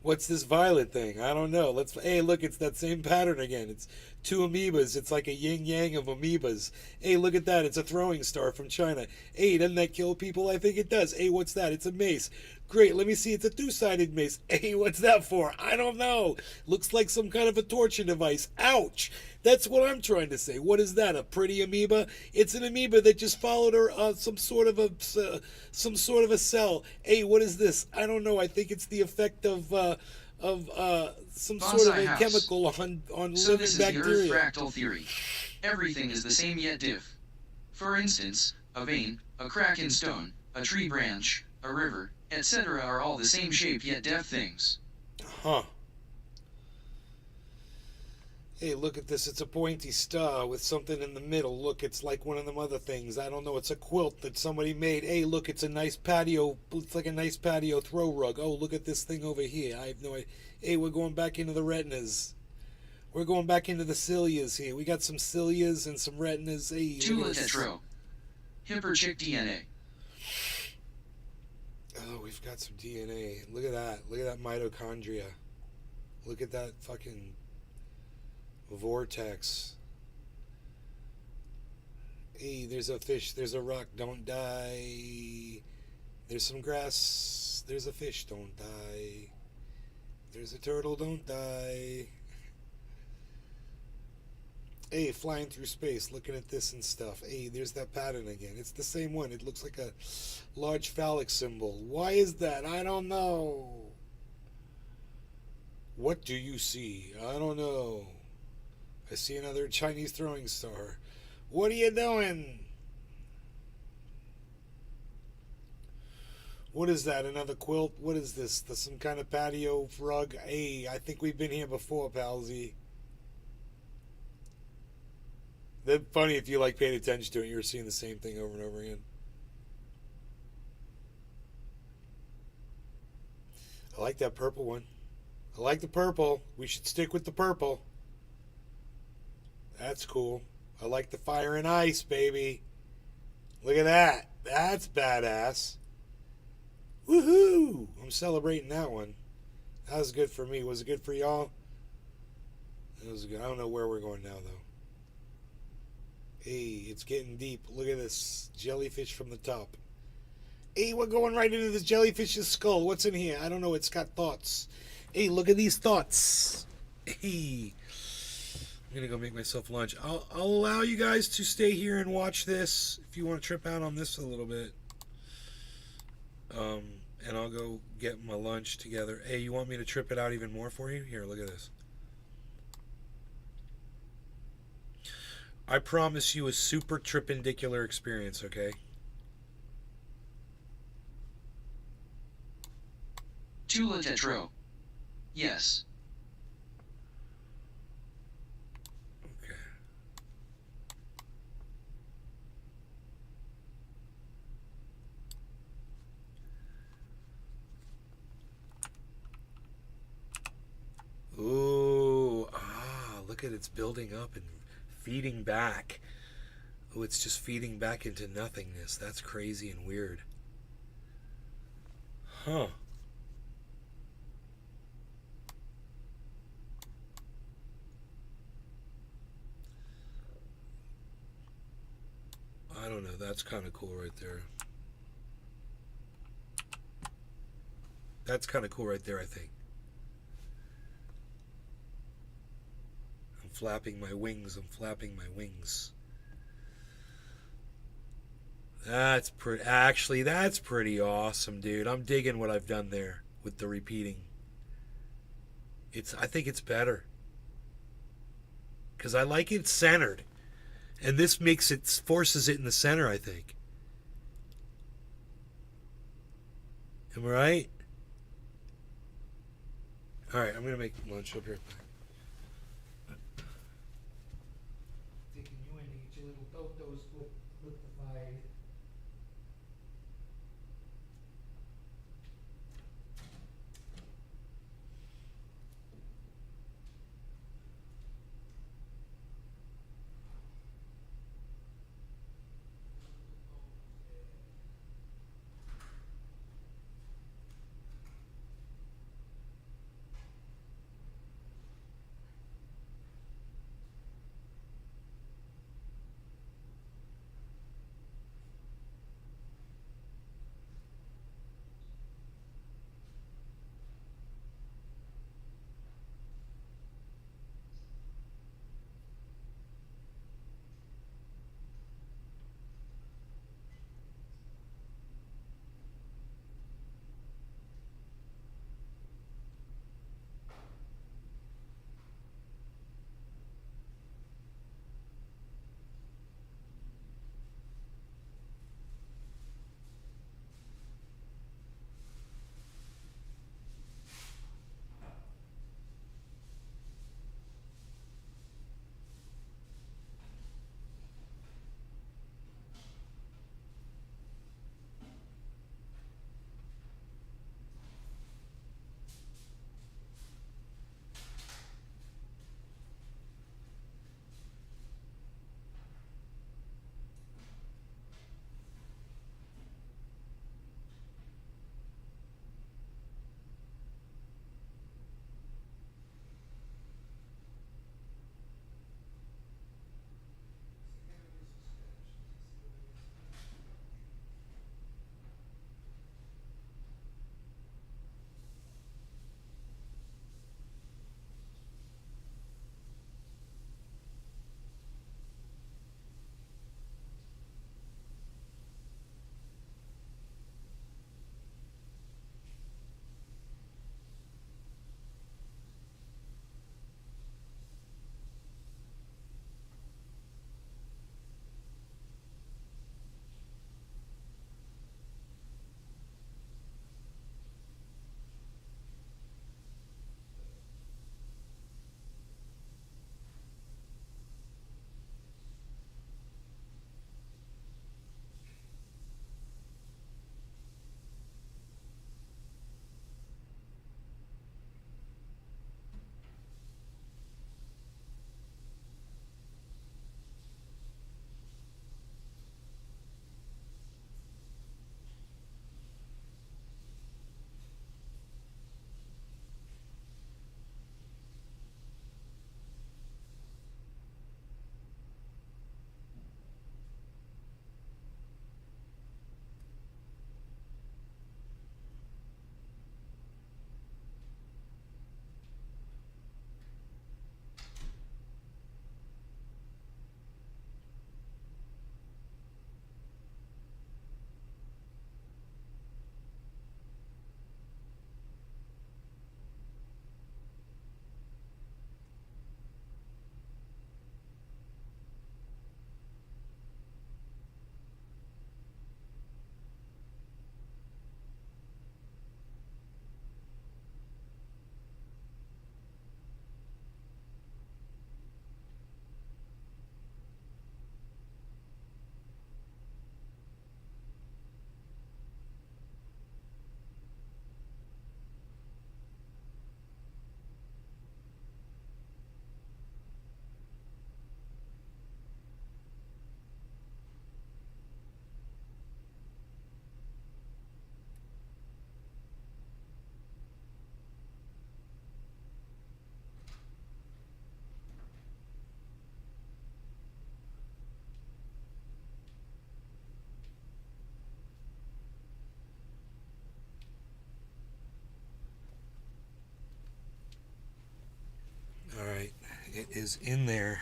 S2: What's this violet thing? I don't know. Hey, look, it's that same pattern again. It's 2 amoebas. It's like a yin-yang of amoebas. Hey, look at that. It's a throwing star from China. Hey, doesn't that kill people? I think it does. Hey, what's that? It's a mace. Great, let me see. It's a 2-sided mace. Hey, what's that for? I don't know. Looks like some kind of a torture device. Ouch. That's what I'm trying to say. What is that? A pretty amoeba? It's an amoeba that just followed her some sort of a cell. Hey, what is this? I don't know. I think it's the effect of of some
S1: Bonsai
S2: sort of a
S1: house.
S2: chemical on
S1: So
S2: living
S1: this is the Earth
S2: bacteria.
S1: fractal theory. Everything is the same yet diff. For instance, a vein, a crack in stone, a tree branch, a river, etc. are all the same shape yet def things.
S2: Huh. Hey, look at this. It's a pointy star with something in the middle. Look, it's like one of them other things. I don't know. It's a quilt that somebody made. Hey, look, it's a nice patio. It's like a nice patio throw rug. Oh, look at this thing over here. I have no idea. Hey, we're going back into the retinas. We're going back into the cilias here. We got some cilias and some retinas. Hey,
S1: Tula tetro. Hipperchick DNA.
S2: Oh, we've got some DNA. Look at that. Look at that mitochondria. Look at that fucking vortex. Hey, there's a fish. There's a rock. Don't die. There's some grass. There's a fish. Don't die. There's a turtle. Don't die. Hey, flying through space, looking at this and stuff. Hey, there's that pattern again. It's the same one. It looks like a large phallic symbol. Why is that? I don't know. What do you see? I don't know. I see another Chinese throwing star. What are you doing? What is that? Another quilt? What is this? Some kind of patio rug? Hey, I think we've been here before, palsy. That's funny if you like paid attention to it. You're seeing the same thing over and over again. I like that purple one. I like the purple. We should stick with the purple. That's cool. I like the fire and ice, baby. Look at that. That's badass. Woohoo! I'm celebrating that one. That was good for me. Was it good for y'all? It was good. I don't know where we're going now, though. Hey, it's getting deep. Look at this jellyfish from the top. Hey, we're going right into this jellyfish's skull. What's in here? I don't know. It's got thoughts. Hey, look at these thoughts. Hey, I'm gonna go make myself lunch. I'll allow you guys to stay here and watch this if you want to trip out on this a little bit. And I'll go get my lunch together. Hey, you want me to trip it out even more for you? Here, look at this. I promise you a super tripendicular experience, okay?
S1: Tula tetro. Yes.
S2: Okay. Ooh, look at it's building up and feeding back. Oh, it's just feeding back into nothingness. That's crazy and weird. Huh. I don't know. That's kind of cool right there. That's kind of cool right there, I think. I'm flapping my wings. I'm flapping my wings. That's pretty. Actually, that's pretty awesome, dude. I'm digging what I've done there with the repeating. I think it's better because I like it centered, and this makes it forces it in the center. I think. Am I right? All right, I'm gonna make lunch up here. Taking you in to get your little totos with the fire. is in there,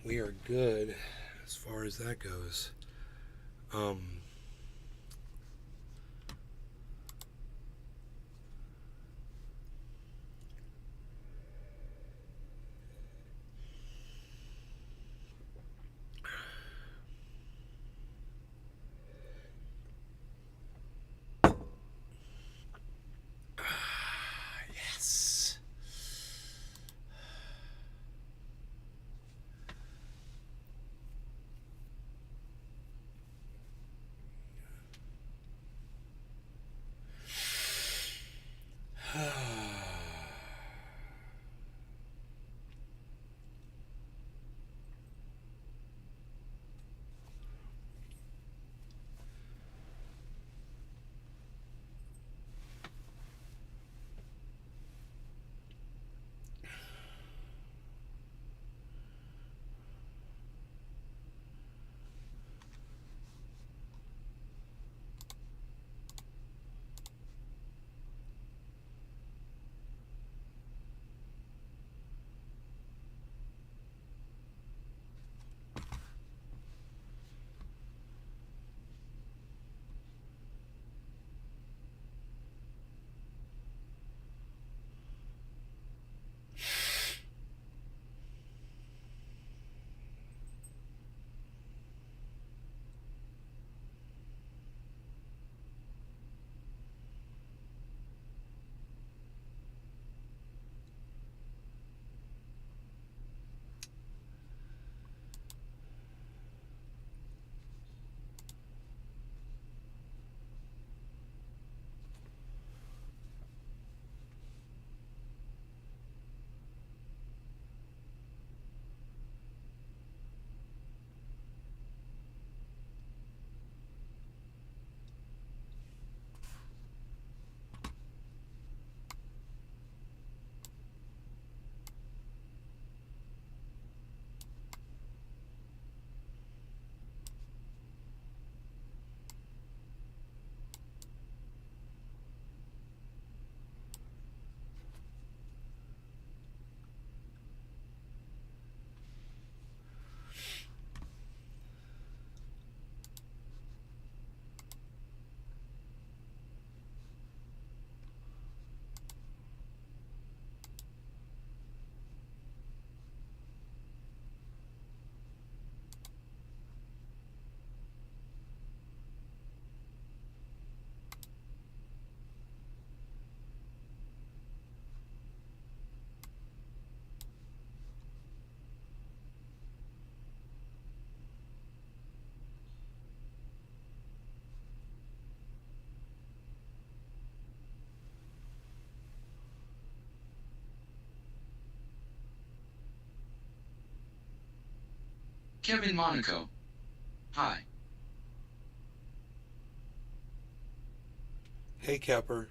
S2: we are good as far as that goes. Yes.
S1: Kevin Monaco. Hi.
S2: Hey, Kepper.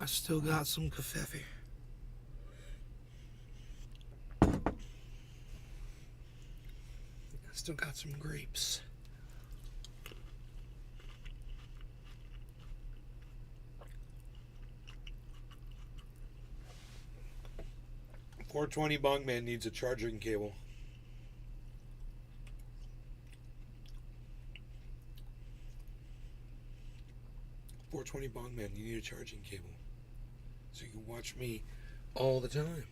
S2: I still got some kefefe. I still got some grapes. 420 Bongman needs a charging cable. $420 Bongman, you need a charging cable. So you can watch me all the time.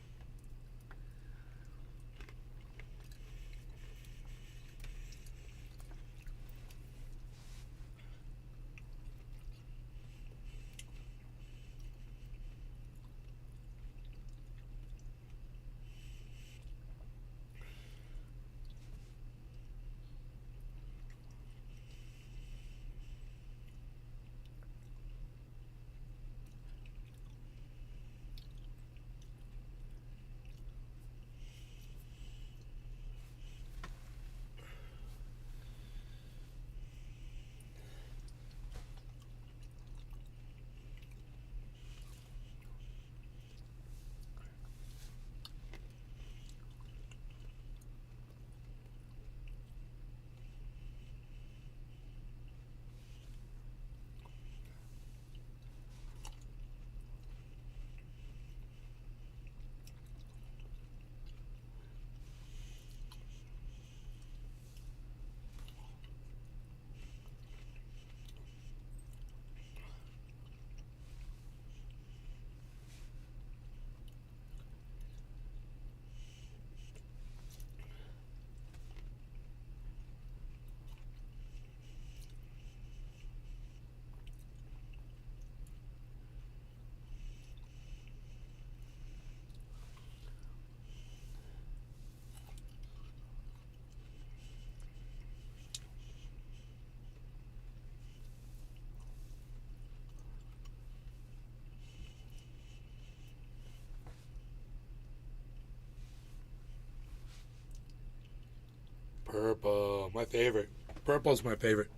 S2: Purple, my favorite. Purple's my favorite.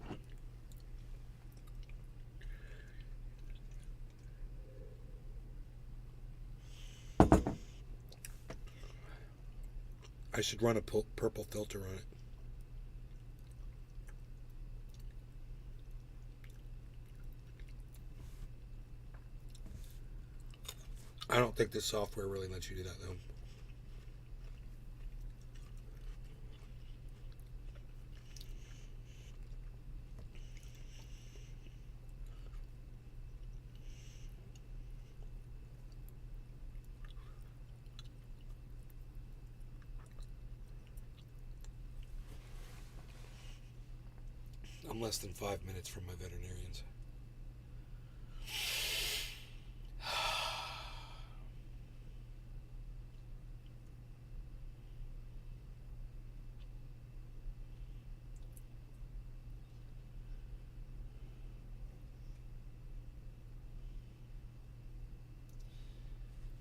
S2: I should run a purple filter on it. I don't think this software really lets you do that though. I'm less than 5 minutes from my veterinarians.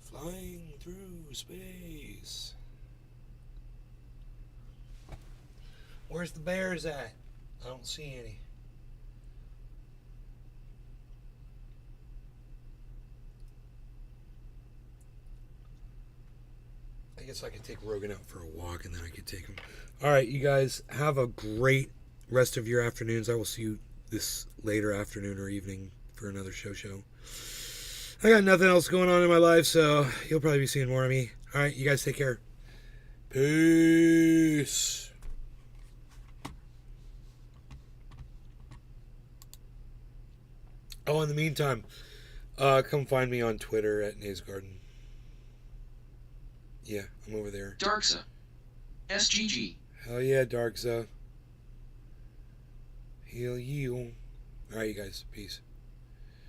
S2: Flying through space. Where's the bears at? I don't see any. I guess I could take Rogan out for a walk and then I could take him. All right, you guys have a great rest of your afternoons. I will see you this later afternoon or evening for another show. I got nothing else going on in my life, so you'll probably be seeing more of me. All right, you guys take care. Peace. Oh, in the meantime, come find me on Twitter at Nays Garden. Yeah, I'm over there.
S1: Darkza. SGG.
S2: Hell yeah, Darkza. Heal you. Alright, you guys. Peace.